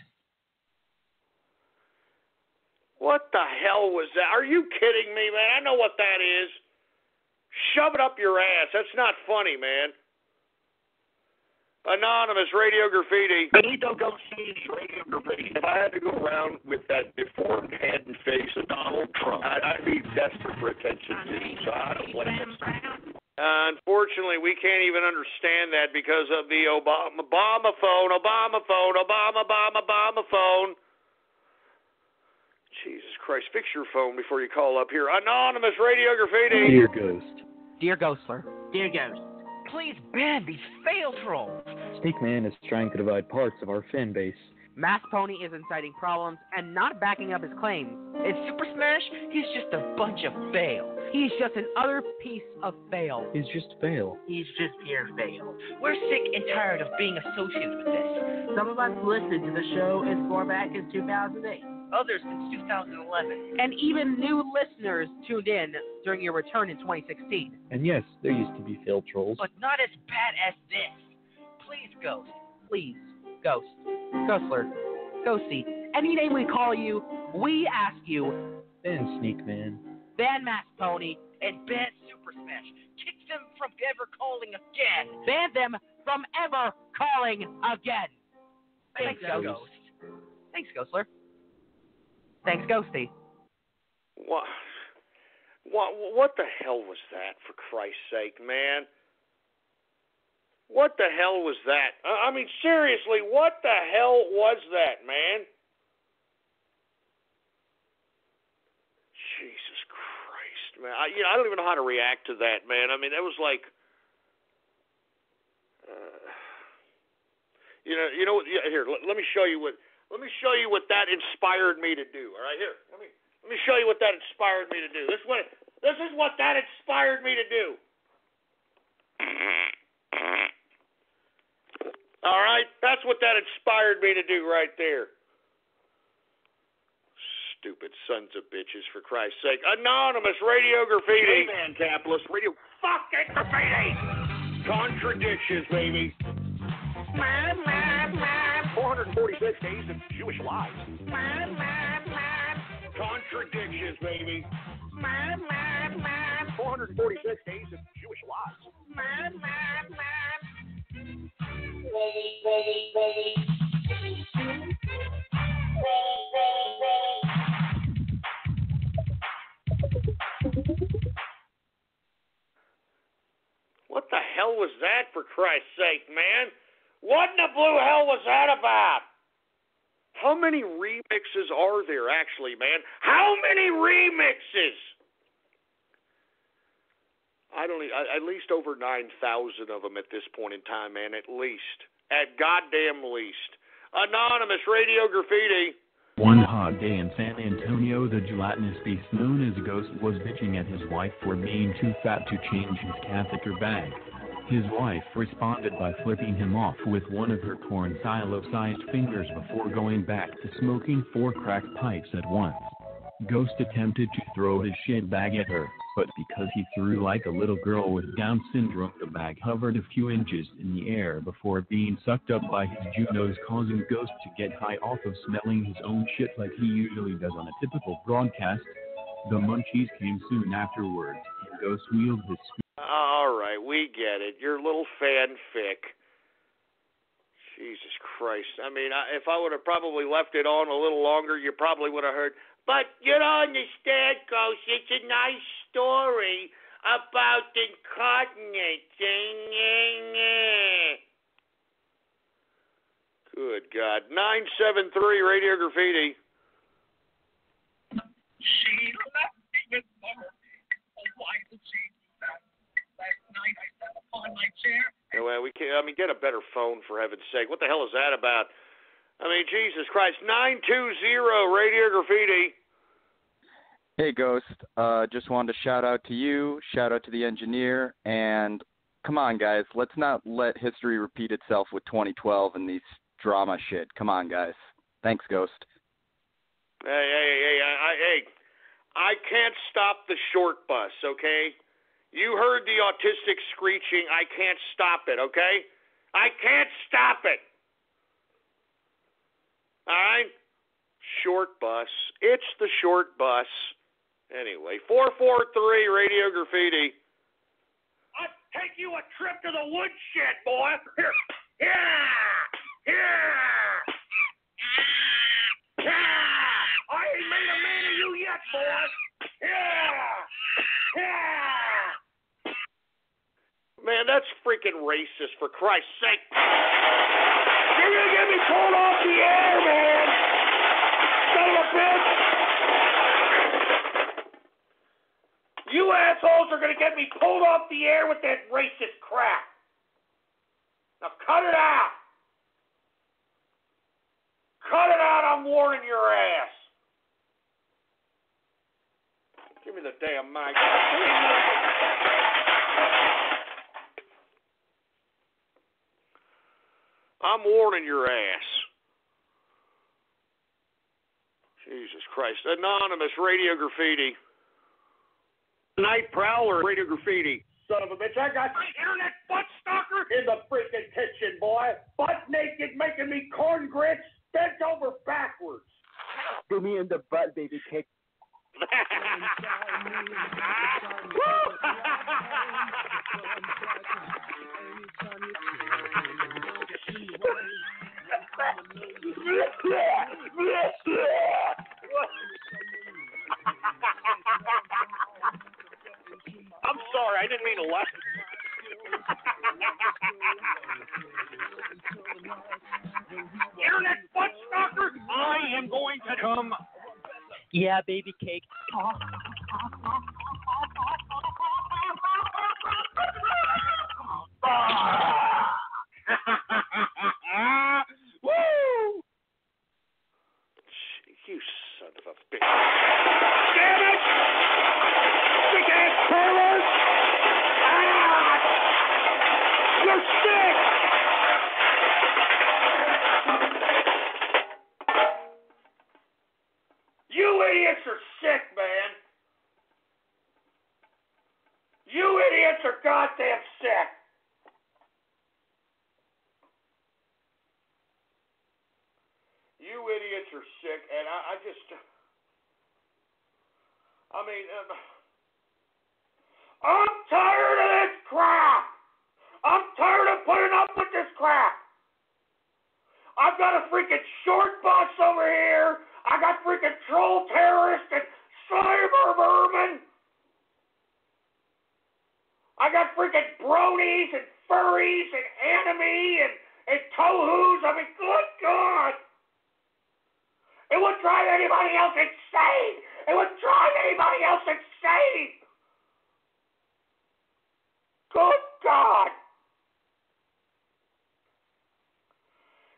What the hell was that? Are you kidding me, man? I know what that is. Shove it up your ass. That's not funny, man. Anonymous Radio Graffiti. Benito Gosini, Radio Graffiti. If I had to go around with that deformed head and face of Donald Trump, I'd be desperate for attention too, so I don't blame him. Unfortunately, we can't even understand that because of the Obama phone. Jesus Christ, fix your phone before you call up here. Anonymous Radio Graffiti. Dear Ghost. Dear Ghostler. Dear Ghost. Please ban these fail trolls. Sneakman is trying to divide parts of our fan base. Mass Pony is inciting problems and not backing up his claims. In Super Smash, he's just a bunch of fail. He's just another piece of fail. He's just fail. He's just pure fail. We're sick and tired of being associated with this. Some of us listened to the show as far back as 2008. Others since 2011. And even new listeners tuned in during your return in 2016. And yes, there used to be failed trolls. But not as bad as this. Please, Ghost. Please. Ghost. Ghostler. Ghosty. Any name we call you, we ask you. Ban Sneakman. Ban Mass Pony. And ban Super Smash. Kick them from ever calling again. Ban them from ever calling again. Thanks, Ghost. Thanks, Ghostler. Thanks, Ghosty. What the hell was that, for Christ's sake, man? What the hell was that? I mean, seriously, what the hell was that, man? Jesus Christ, man. I don't even know how to react to that, man. I mean, that was like... Here, let me show you what... Let me show you what that inspired me to do. All right, here. Let me show you what that inspired me to do. This is what that inspired me to do. All right, that's what that inspired me to do right there. Stupid sons of bitches, for Christ's sake. Anonymous Radio Graffiti. Hey, man, capitalist radio fucking graffiti. Contradictions, baby. 446 days of Jewish lies. Contradictions, baby. 446 days of Jewish lies. What the hell was that, for Christ's sake, man? What in the blue hell was that about? How many remixes are there, actually, man? How many remixes? At least over 9,000 of them at this point in time, man, at least. At goddamn least. Anonymous Radio Graffiti. One hot day in San Antonio, the gelatinous beast known as Ghost was bitching at his wife for being too fat to change his catheter bag. His wife responded by flipping him off with one of her corn silo-sized fingers before going back to smoking 4 crack pipes at once. Ghost attempted to throw his shit bag at her, but because he threw like a little girl with Down syndrome, the bag hovered a few inches in the air before being sucked up by his Junos, causing Ghost to get high off of smelling his own shit like he usually does on a typical broadcast. The munchies came soon afterwards, and Ghost wheeled his All right, we get it. Your little fanfic. Jesus Christ. I mean, if I would have probably left it on a little longer, you probably would have heard, but you don't understand, Ghost, it's a nice story about incontinence. Good God. 973 Radio Graffiti. She left me with her. Oh, why did she do that? Last night I sat upon my chair. Well, get a better phone, for heaven's sake. What the hell is that about? I mean, Jesus Christ. 920 Radio Graffiti. Hey, Ghost. Just wanted to shout out to you, shout out to the engineer, and come on, guys. Let's not let history repeat itself with 2012 and these drama shit. Come on, guys. Thanks, Ghost. Hey, I can't stop the short bus, okay? You heard the autistic screeching. I can't stop it, okay? I can't stop it. All right? Short bus. It's the short bus. Anyway, 443 Radio Graffiti. I'll take you a trip to the woodshed, boy. Here. Yeah. I ain't made a man of you yet, boy. Yeah. Man, that's freaking racist, for Christ's sake. You're going to get me pulled off the air, man. Son of a bitch. You assholes are going to get me pulled off the air with that racist crap. Now cut it out. Cut it out, I'm warning your ass. Give me the damn mic. I'm warning your ass. Jesus Christ. Anonymous Radio Graffiti. Night Prowler Radio Graffiti. Son of a bitch, I got my internet butt stalker in the freaking kitchen, boy. Butt naked, making me corn grits, bent over backwards. Do me in the butt, baby cake. I'm sorry, I didn't mean to laugh. Internet butt stalker, I am going to come. Yeah, baby cake. Woo! You son of a bitch. Damn it! Sick ass pervert! You're sick! You idiots are sick, man. You idiots are goddamn sick. You idiots are sick, and I'm tired of this crap. I'm tired of putting up with this crap. I've got a freaking short bus over here. I got freaking troll terrorists and cyber vermin. I got freaking bronies and furries and anime and tohus. I mean, good God. It would drive anybody else insane. It would drive anybody else insane. Good God.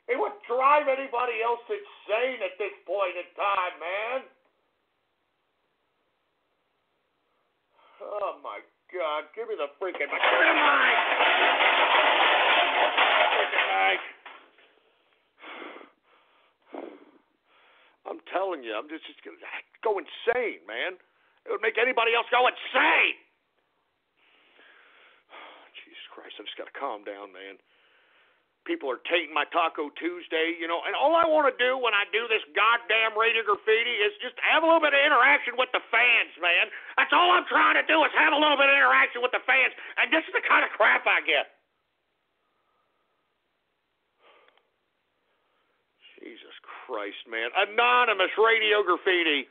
It would drive anybody else insane at this point in time, man. Oh, my God. Give me the freaking mic. Give me the mic. Freaking mic. I'm telling you, I'm just going to go insane, man. It would make anybody else go insane. Jesus Christ, I just got to calm down, man. People are tainting my Taco Tuesday, you know, and all I want to do when I do this goddamn radio graffiti is just have a little bit of interaction with the fans, man. That's all I'm trying to do is have a little bit of interaction with the fans, and this is the kind of crap I get. Jesus Christ, man. Anonymous radio graffiti.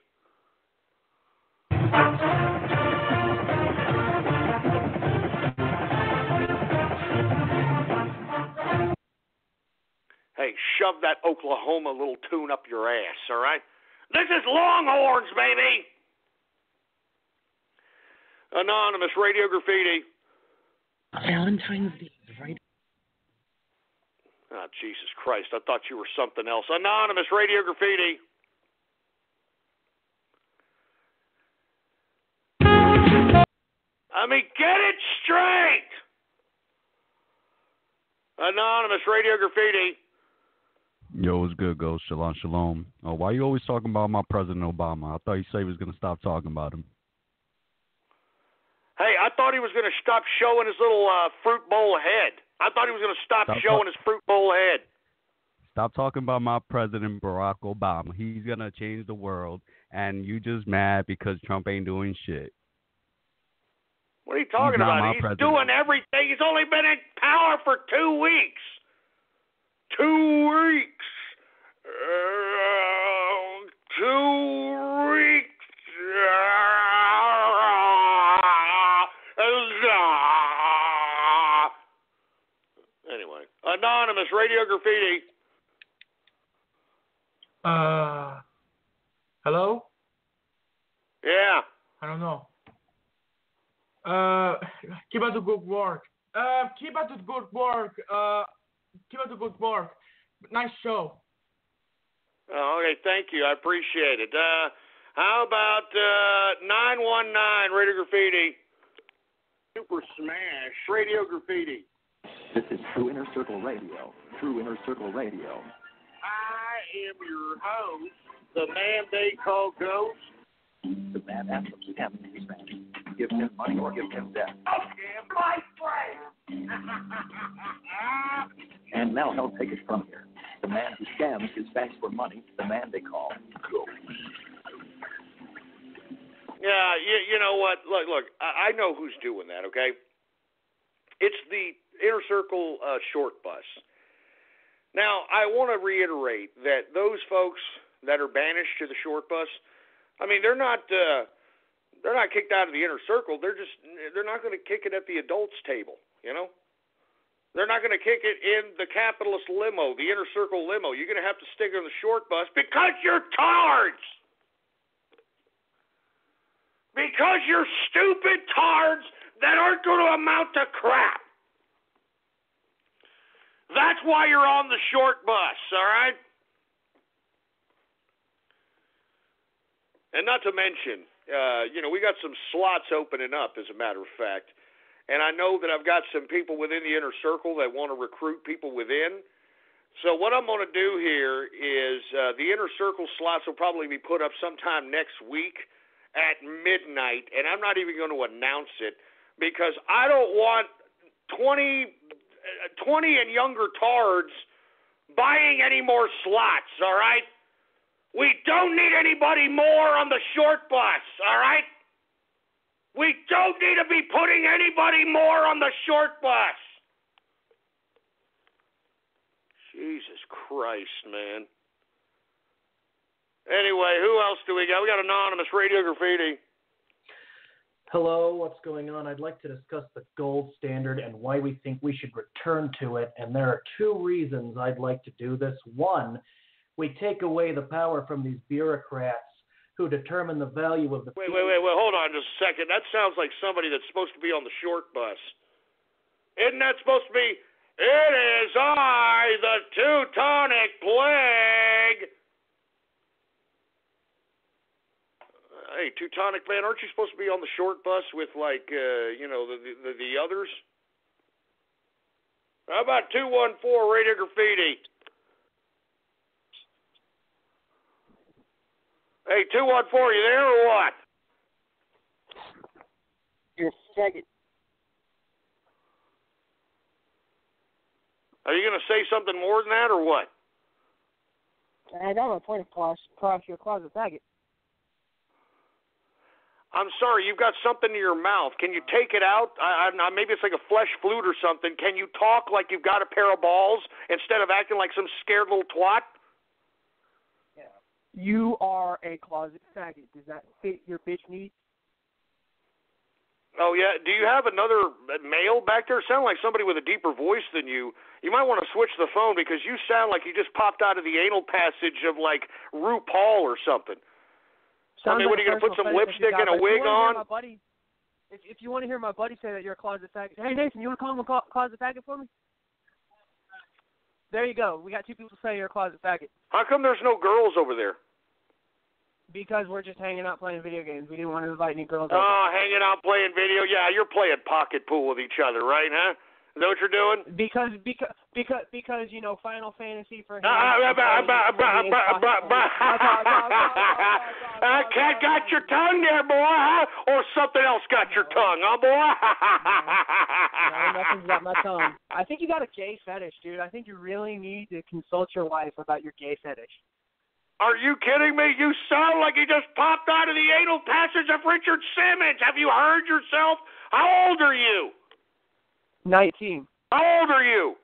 Hey, shove that Oklahoma little tune up your ass, all right? This is Longhorns, baby! Anonymous radio graffiti. Valentine's Day, right? Oh, Jesus Christ, I thought you were something else. Anonymous radio graffiti. I mean, get it straight! Anonymous radio graffiti. Yo, it's good, Ghost. Shalom, shalom. Why you always talking about my President Obama? I thought you said he was going to stop talking about him. Hey, I thought he was going to stop showing his little fruit bowl head. I thought he was going to stop showing his fruit bowl head. Stop talking about my President Barack Obama. He's going to change the world, and you just mad because Trump ain't doing shit. What are you talking about? He's doing everything. He's only been in power for 2 weeks. 2 weeks. 2 weeks. Anyway, Anonymous radio graffiti. Hello? Yeah. I don't know. Keep up the good work. Keep up the good work. Keep up the good work. Nice show. Oh, okay, thank you. I appreciate it. How about 919 Radio Graffiti? Super Smash Radio Graffiti. This is True Inner Circle Radio. True Inner Circle Radio. I am your host, the man they call Ghost. The man asks him to him in Spanish. Give him money or give him death. Okay, my friend. And now he'll take it from here. The man who scams his banks for money, the man they call Ghost. Yeah, you know what? Look, I know who's doing that, okay? It's the Inner Circle short bus. Now, I want to reiterate that those folks that are banished to the short bus, I mean, they're not kicked out of the Inner Circle. They're not going to kick it at the adults table, you know? They're not going to kick it in the capitalist limo, the Inner Circle limo. You're going to have to stick on the short bus because you're tards. Because you're stupid tards that aren't going to amount to crap. That's why you're on the short bus, all right? And not to mention, we got some slots opening up, as a matter of fact. And I know that I've got some people within the Inner Circle that want to recruit people within. So what I'm going to do here is the Inner Circle slots will probably be put up sometime next week at midnight. And I'm not even going to announce it because I don't want 20 and younger tards buying any more slots, all right? We don't need anybody more on the short bus, all right? We don't need to be putting anybody more on the short bus. Jesus Christ, man. Anyway, who else do we got? We got Anonymous Radio Graffiti. Hello, what's going on? I'd like to discuss the gold standard and why we think we should return to it. And there are two reasons I'd like to do this. One, we take away the power from these bureaucrats who determine the value of the... Wait, hold on just a second. That sounds like somebody that's supposed to be on the short bus. Isn't that supposed to be, it is I, the Teutonic Plague? Hey, Teutonic man, aren't you supposed to be on the short bus with, like, the others? How about 214 Radio Graffiti? Hey, 214, you there or what? faggot. Are you going to say something more than that, or what? I got my point across your closet faggot. I'm sorry, you've got something in your mouth. Can you take it out? Maybe it's like a flesh flute or something. Can you talk like you've got a pair of balls instead of acting like some scared little twat? Yeah. You are a closet faggot. Does that fit your bitch needs? Oh, yeah. Do you have another male back there? Sound like somebody with a deeper voice than you. You might want to switch the phone because you sound like you just popped out of the anal passage of, like, RuPaul or something. Sounds what are you going to put some lipstick and a wig on? If you want to hear my buddy say that you're a closet faggot, hey, Nathan, you want to call him a closet faggot for me? There you go. We got two people saying you're a closet faggot. How come there's no girls over there? Because we're just hanging out playing video games. We didn't want to invite any girls. Oh, hanging out playing video? Yeah, you're playing pocket pool with each other, right, huh? Is that what you're doing? Because you know, Final Fantasy for him. Cat got your tongue there, boy, huh? Or something else got your tongue, huh, boy? No, nothing's got my tongue. I think you got a gay fetish, dude. I think you really need to consult your wife about your gay fetish. Are you kidding me? You sound like you just popped out of the anal passage of Richard Simmons. Have you heard yourself? How old are you? 19. How old are you?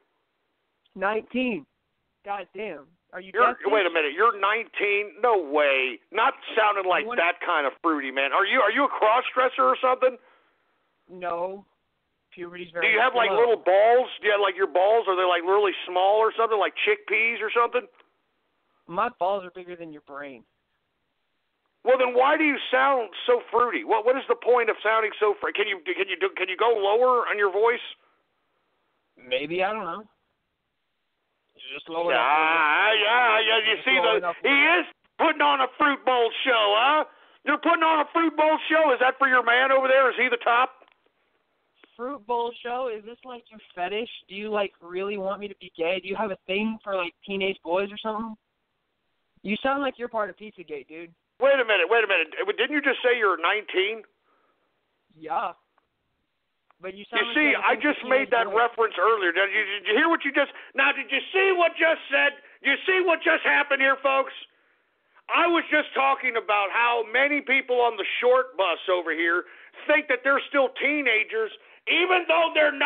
19. God damn. Are you Wait a minute. You're 19? No way. Not sounding like that kind of fruity, man. Are you a cross-dresser or something? No. Puberty's very Do you have, like, little balls? Do you have, like, your balls? Are they, like, really small or something? Like chickpeas or something? My balls are bigger than your brain. Well, then why do you sound so fruity? What is the point of sounding so fruity? Can you go lower on your voice? Maybe, I don't know. Just lower Yeah. You see, he is putting on a fruit bowl show, huh? You're putting on a fruit bowl show. Is that for your man over there? Is he the top? Fruit bowl show? Is this like your fetish? Do you like really want me to be gay? Do you have a thing for like teenage boys or something? You sound like you're part of Pizzagate, dude. Wait a minute. Didn't you just say you're 19? Yeah. But you sound I just made that reference earlier. Did you hear what you just... Now, did you see what just said? You see what just happened here, folks? I was just talking about how many people on the short bus over here think that they're still teenagers, even though they're 19.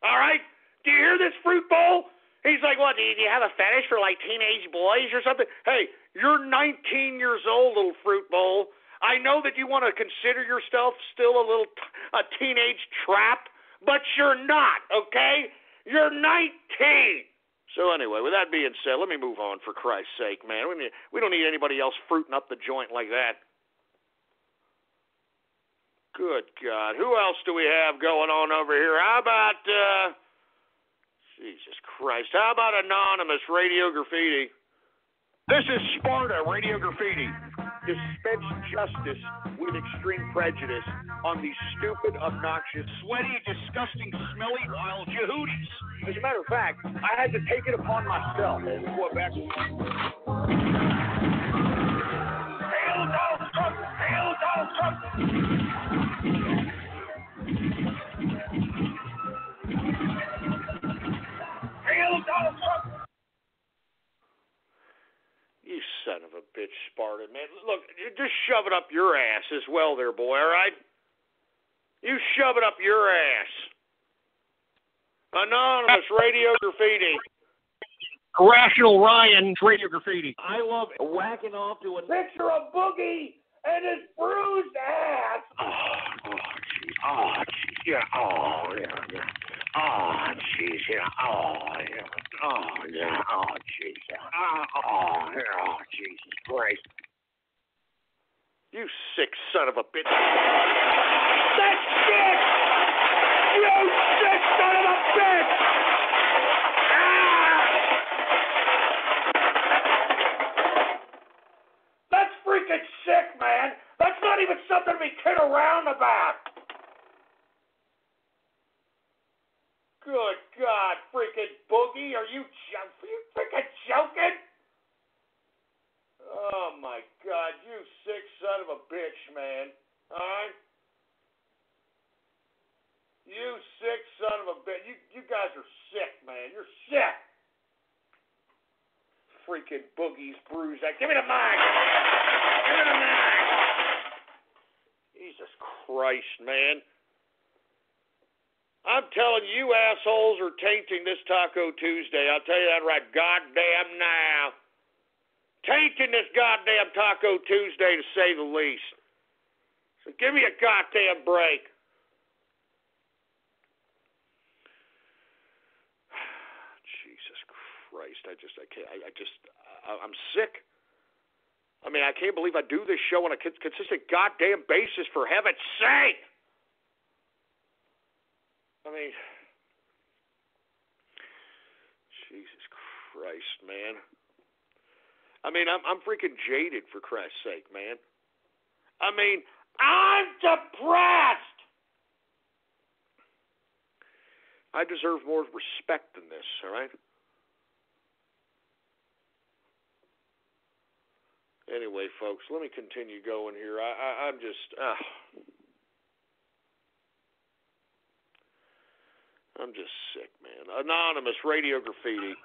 All right? Do you hear this, Fruit Bowl? He's like, what, do you have a fetish for, like, teenage boys or something? Hey, you're 19 years old, little Fruit Bowl. I know that you want to consider yourself still a teenage trap, but you're not, okay? You're 19. So anyway, with that being said, let me move on, for Christ's sake, man. We don't need anybody else fruiting up the joint like that. Good God. Who else do we have going on over here? How about, Jesus Christ. How about Anonymous Radio Graffiti? This is Sparta Radio Graffiti. Dispense justice with extreme prejudice on these stupid, obnoxious, sweaty, disgusting, smelly, wild Yehudis. As a matter of fact, I had to take it upon myself. Quebec. Hail Donald Trump! Hail Donald Trump! Hail Donald Trump! You son of a bitch, Spartan, man. Look, just shove it up your ass as well there, boy, all right? You shove it up your ass. Anonymous Radio Graffiti. Rational Ryan Radio Graffiti. I love whacking off to a picture of Boogie and his bruised ass. Oh, jeez. Oh, yeah. Oh, jeez, yeah. Oh, yeah. Oh, yeah. Oh, jeez. Oh, Jesus Christ. You sick son of a bitch. That's sick! You sick son of a bitch! That's freaking sick, man. That's not even something to be kidding around about. Good God, freaking Boogie. Are you freaking joking? Oh, my God. You sick son of a bitch, man. All right? freaking Boogie's Brews. Give me the mic. Give me the mic. Jesus Christ, man. I'm telling you assholes are tainting this Taco Tuesday. I'll tell you that right goddamn now. Tainting this goddamn Taco Tuesday, to say the least. So give me a goddamn break. Jesus Christ, I'm sick. I mean, I can't believe I do this show on a consistent goddamn basis, for heaven's sake. I mean, Jesus Christ, man. I mean, I'm freaking jaded, for Christ's sake, man. I mean, I'm depressed. I deserve more respect than this, all right? Anyway, folks, let me continue going here. I'm just... I'm just sick, man. Anonymous Radio Graffiti.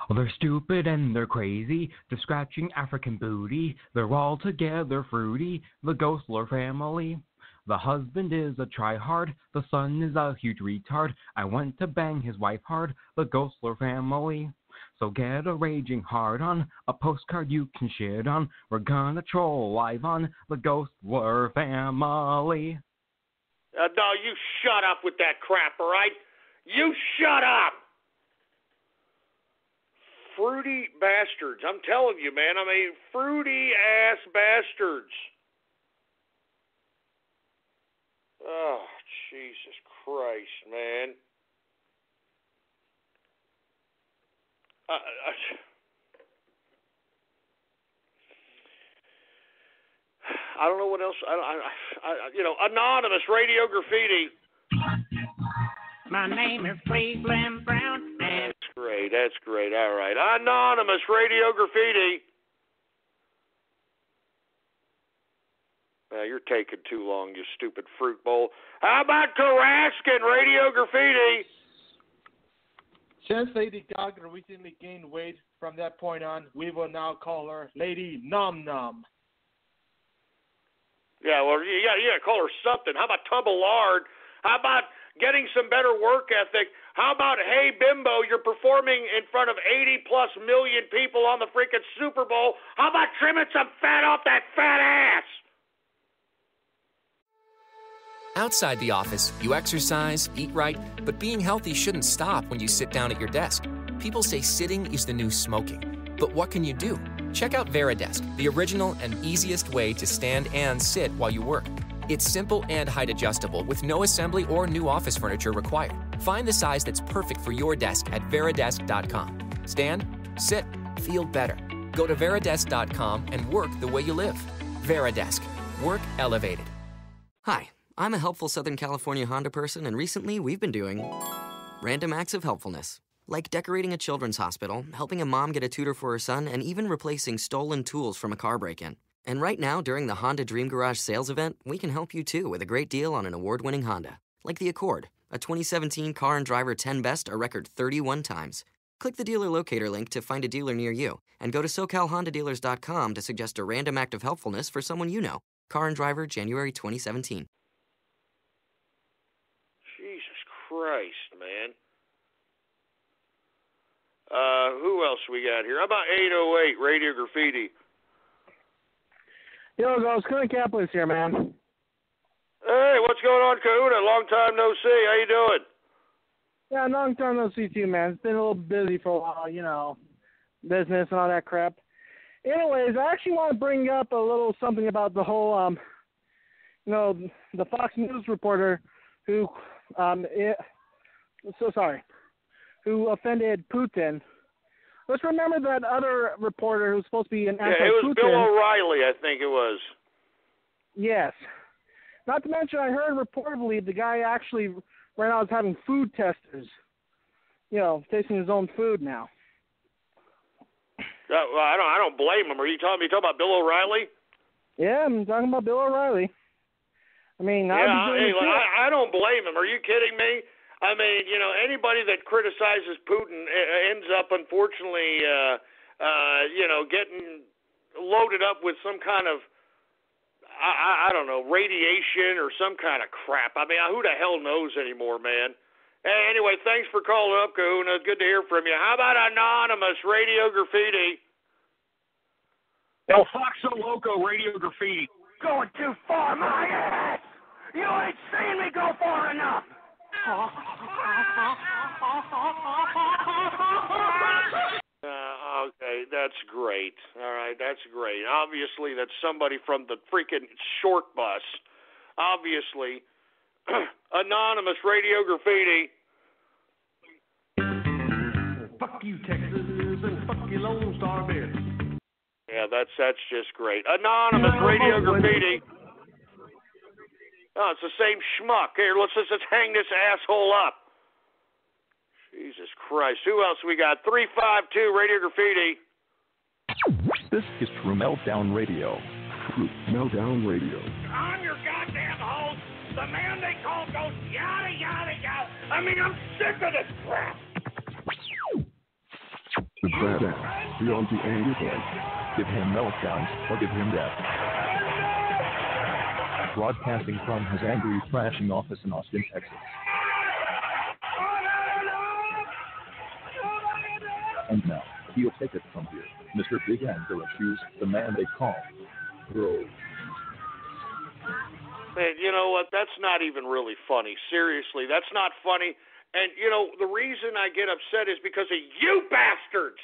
Well, they're stupid and they're crazy. They're scratching African booty. They're all together fruity. The Ghostler family. The husband is a tryhard. The son is a huge retard. I want to bang his wife hard. The Ghostler family. So get a raging hard on, a postcard you can shit on. We're gonna troll live on the Ghostler family. No, you shut up with that crap, all right? You shut up! Fruity bastards. I'm telling you, man. I mean, fruity-ass bastards. Oh, Jesus Christ, man. I don't know what else. Anonymous Radio Graffiti. My name is Cleveland Brown. That's great. All right. Anonymous Radio Graffiti. You're taking too long, you stupid fruit bowl. How about Tarascan Radio Graffiti? Since Lady Gaga recently gained weight, from that point on, we will now call her Lady Num Num. Yeah, well, you gotta call her something. How about Tumblard? How about getting some better work ethic? How about, hey, Bimbo, you're performing in front of 80-plus million people on the freaking Super Bowl. How about trimming some fat off that fat ass? Outside the office, you exercise, eat right, but being healthy shouldn't stop when you sit down at your desk. People say sitting is the new smoking. But what can you do? Check out Veridesk, the original and easiest way to stand and sit while you work. It's simple and height adjustable with no assembly or new office furniture required. Find the size that's perfect for your desk at Veridesk.com. Stand, sit, feel better. Go to Veridesk.com and work the way you live. Veridesk. Work elevated. Hi, I'm a helpful Southern California Honda person, and recently we've been doing random acts of helpfulness. Like decorating a children's hospital, helping a mom get a tutor for her son, and even replacing stolen tools from a car break-in. And right now, during the Honda Dream Garage sales event, we can help you too with a great deal on an award-winning Honda. Like the Accord, a 2017 Car and Driver 10 Best a record 31 times. Click the dealer locator link to find a dealer near you, and go to SoCalHondaDealers.com to suggest a random act of helpfulness for someone you know. Car and Driver, January 2017. Jesus Christ, man. Who else we got here? How about 808 Radio Graffiti? Yo, Ghost, Kahuna Capitalist here, man. Hey, what's going on, Kahuna? Long time no see. How you doing? Yeah, long time no see too, man. It's been a little busy for a while, you know, business and all that crap. Anyways, I actually want to bring up a little something about the whole, the Fox News reporter who, who offended Putin. Let's remember that other reporter who's supposed to be an anti-Putin. Yeah, it was Bill O'Reilly, I think it was. Yes. Not to mention, I heard reportedly the guy actually right now is having food testers. You know, tasting his own food now. Well, I don't blame him. Are you talking about Bill O'Reilly? Yeah, I'm talking about Bill O'Reilly. I mean, I don't blame him. Are you kidding me? I mean, anybody that criticizes Putin ends up, unfortunately, getting loaded up with some kind of, I don't know, radiation or some kind of crap. I mean, who the hell knows anymore, man? Hey, anyway, thanks for calling up, Kahuna. Good to hear from you. How about Anonymous Radio Graffiti? El Foxo Loco Radio Graffiti. Going too far, my ass! You ain't seen me go far enough! Okay, that's great. All right, that's great. Obviously, that's somebody from the freaking short bus. Obviously. Anonymous Radio Graffiti. Fuck you, Texas, and fuck you, Lone Star Bear. Yeah, that's just great. Anonymous Radio Graffiti. Oh, it's the same schmuck. Here, let's hang this asshole up. Jesus Christ. Who else we got? 352 Radio Graffiti. This is True Meltdown Radio. True Meltdown Radio. I'm your goddamn host, the man they call Ghost, yada, yada, yada. I mean, I'm sick of this crap. The crap beyond the angry voice. Give him meltdown or give him death. Broadcasting from his angry, thrashing office in Austin, Texas. And now, he'll take it from here. Mr. Big Anger Issues, the man they call Bro. Man, you know what? That's not even really funny. Seriously, that's not funny. And, the reason I get upset is because of you bastards.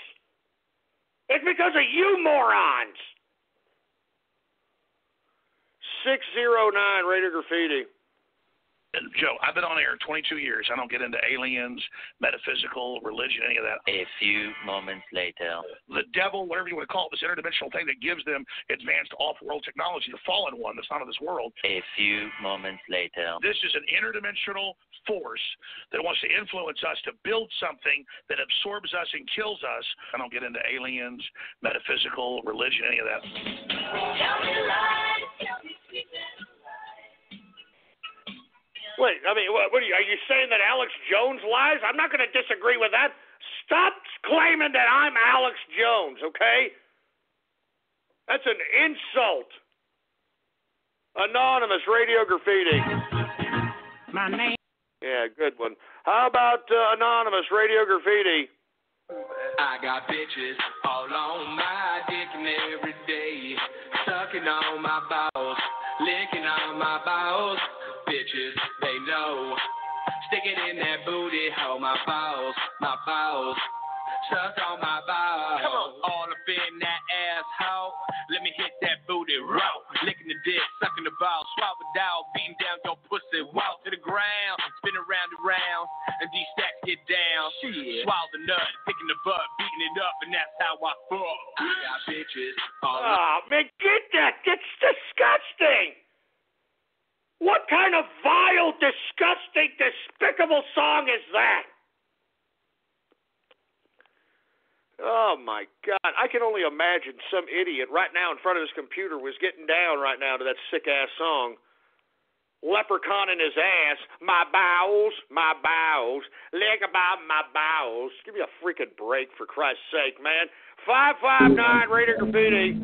It's because of you morons. 609 Radio Graffiti. Joe, I've been on air 22 years. I don't get into aliens, metaphysical, religion, any of that. A few moments later. The devil, whatever you want to call it, this interdimensional thing that gives them advanced off-world technology, the fallen one that's not of this world. A few moments later. This is an interdimensional force that wants to influence us to build something that absorbs us and kills us. I don't get into aliens, metaphysical, religion, any of that. Tell me lies, tell me sweetness. Wait, I mean, what are you saying that Alex Jones lies? I'm not going to disagree with that. Stop claiming that I'm Alex Jones, okay? That's an insult. Anonymous Radio Graffiti. My name. Yeah, good one. How about Anonymous Radio Graffiti? I got bitches all on my dick and every day, sucking on my balls, licking on my balls. Bitches, they know. Stick it in that booty hole, my balls, suck on my balls. Come on, all up in that asshole. Let me hit that booty roll. Licking the dick, sucking the balls, swallow the dog, beating down your pussy, walk to the ground, spin around and round, and these stacks get down. Shit. Swallow the nut, picking the butt, beating it up, and that's how I fuck. I got bitches all man, get that. That's disgusting. What kind of vile, disgusting, despicable song is that? Oh, my God. I can only imagine some idiot right now in front of his computer was getting down right now to that sick-ass song. Leprechaun in his ass, my bowels, lick about my bowels. Give me a freaking break, for Christ's sake, man. 559 Radio Graffiti.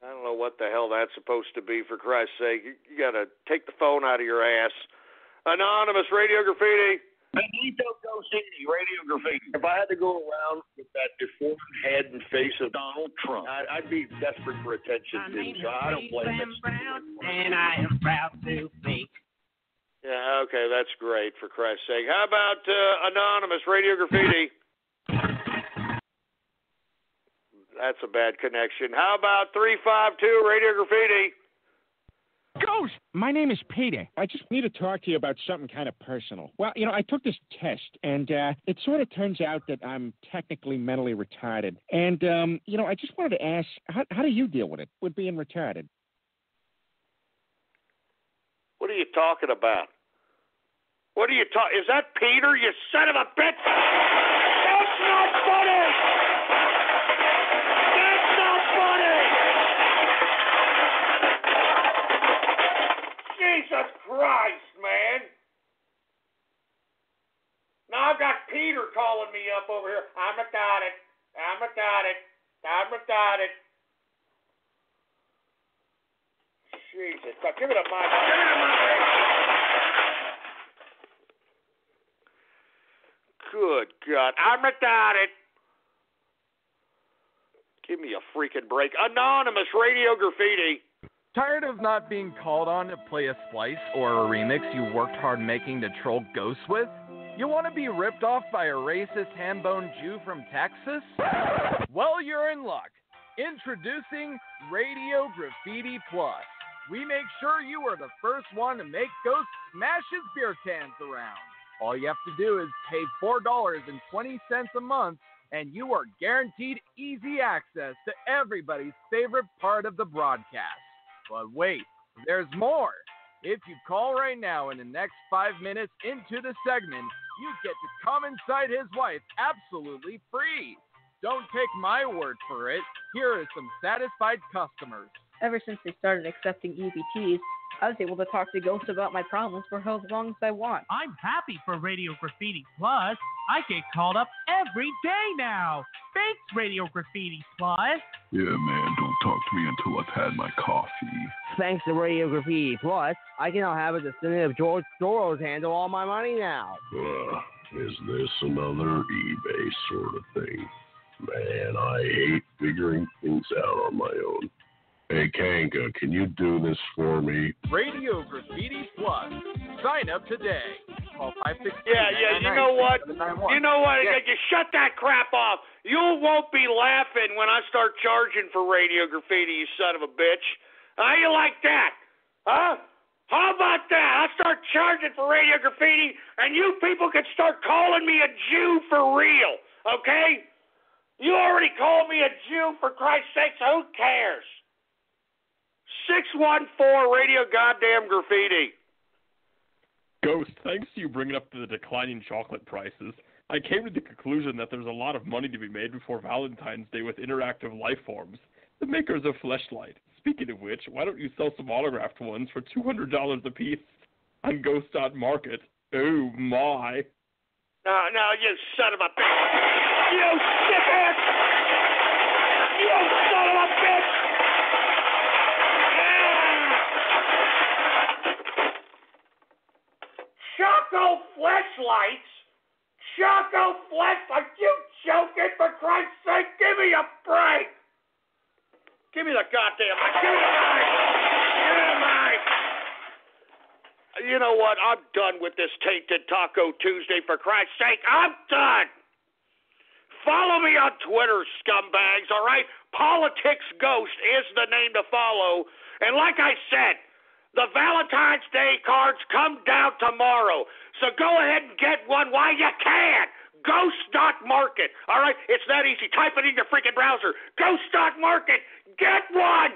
I don't know what the hell that's supposed to be, for Christ's sake. You got to take the phone out of your ass. Anonymous Radio Graffiti. Benito Gosini, Radio Graffiti. If I had to go around with that deformed head and face of Donald Trump, I'd be desperate for attention, too, so I don't blame him. And I am proud to be. Yeah, okay, that's great, for Christ's sake. How about Anonymous Radio Graffiti? That's a bad connection. How about 352 Radio Graffiti? Ghost, my name is Peter. I just need to talk to you about something kind of personal. Well, I took this test, and it sort of turns out that I'm technically mentally retarded. And, I just wanted to ask, how do you deal with it, with being retarded? What are you talking about? What are you talking? Is that Peter, you son of a bitch? That's not funny! That's not funny! Jesus Christ, man. Now I've got Peter calling me up over here. I'm retarded. Jesus. Now, give it a mic. Good God. I'm retarded. Give me a freaking break. Anonymous Radio Graffiti. Tired of not being called on to play a splice or a remix you worked hard making to troll ghosts with? You want to be ripped off by a racist ham-boned Jew from Texas? Well, you're in luck. Introducing Radio Graffiti Plus. We make sure you are the first one to make Ghost smash his beer cans around. All you have to do is pay $4.20 a month, and you are guaranteed easy access to everybody's favorite part of the broadcast. But wait, there's more. If you call right now in the next 5 minutes into the segment, you get to come inside his wife absolutely free. Don't take my word for it. Here are some satisfied customers. Ever since they started accepting EBTs, I was able to talk to ghosts about my problems for as long as I want. I'm happy for Radio Graffiti Plus. I get called up every day now. Thanks, Radio Graffiti Plus. Yeah, man, don't talk to me until I've had my coffee. Thanks to Radio Graffiti Plus, I can now have a descendant of George Soros handle all my money now. Is this another eBay sort of thing? Man, I hate figuring things out on my own. Hey, Kanga, can you do this for me? Radio Graffiti Plus. Sign up today. Call 563. Yeah, you know what? Yeah. You shut that crap off. You won't be laughing when I start charging for Radio Graffiti, you son of a bitch. How you like that? Huh? How about that? I start charging for Radio Graffiti, and you people can start calling me a Jew for real, okay? You already called me a Jew, for Christ's sake, so who cares? 614 Radio Goddamn Graffiti. Ghost, thanks to you bringing up the declining chocolate prices, I came to the conclusion that there's a lot of money to be made before Valentine's Day with interactive life forms, the makers of Fleshlight. Speaking of which, why don't you sell some autographed ones for $200 a piece on Ghost.market? Oh, my. No, you son of a bitch. You shithead! You son of a bitch! Choco Fleshlights? Choco Fleshlights? You joking, for Christ's sake? Give me a break! Give me the goddamn mic. Give me the mic! Give me the mic! You know what? I'm done with this tainted Taco Tuesday, for Christ's sake. I'm done! Follow me on Twitter, scumbags, all right? Politics Ghost is the name to follow. And like I said, the Valentine's Day cards come down tomorrow. So go ahead and get one while you can. Ghost.market. All right? It's that easy. Type it in your freaking browser. Ghost.market. Get one.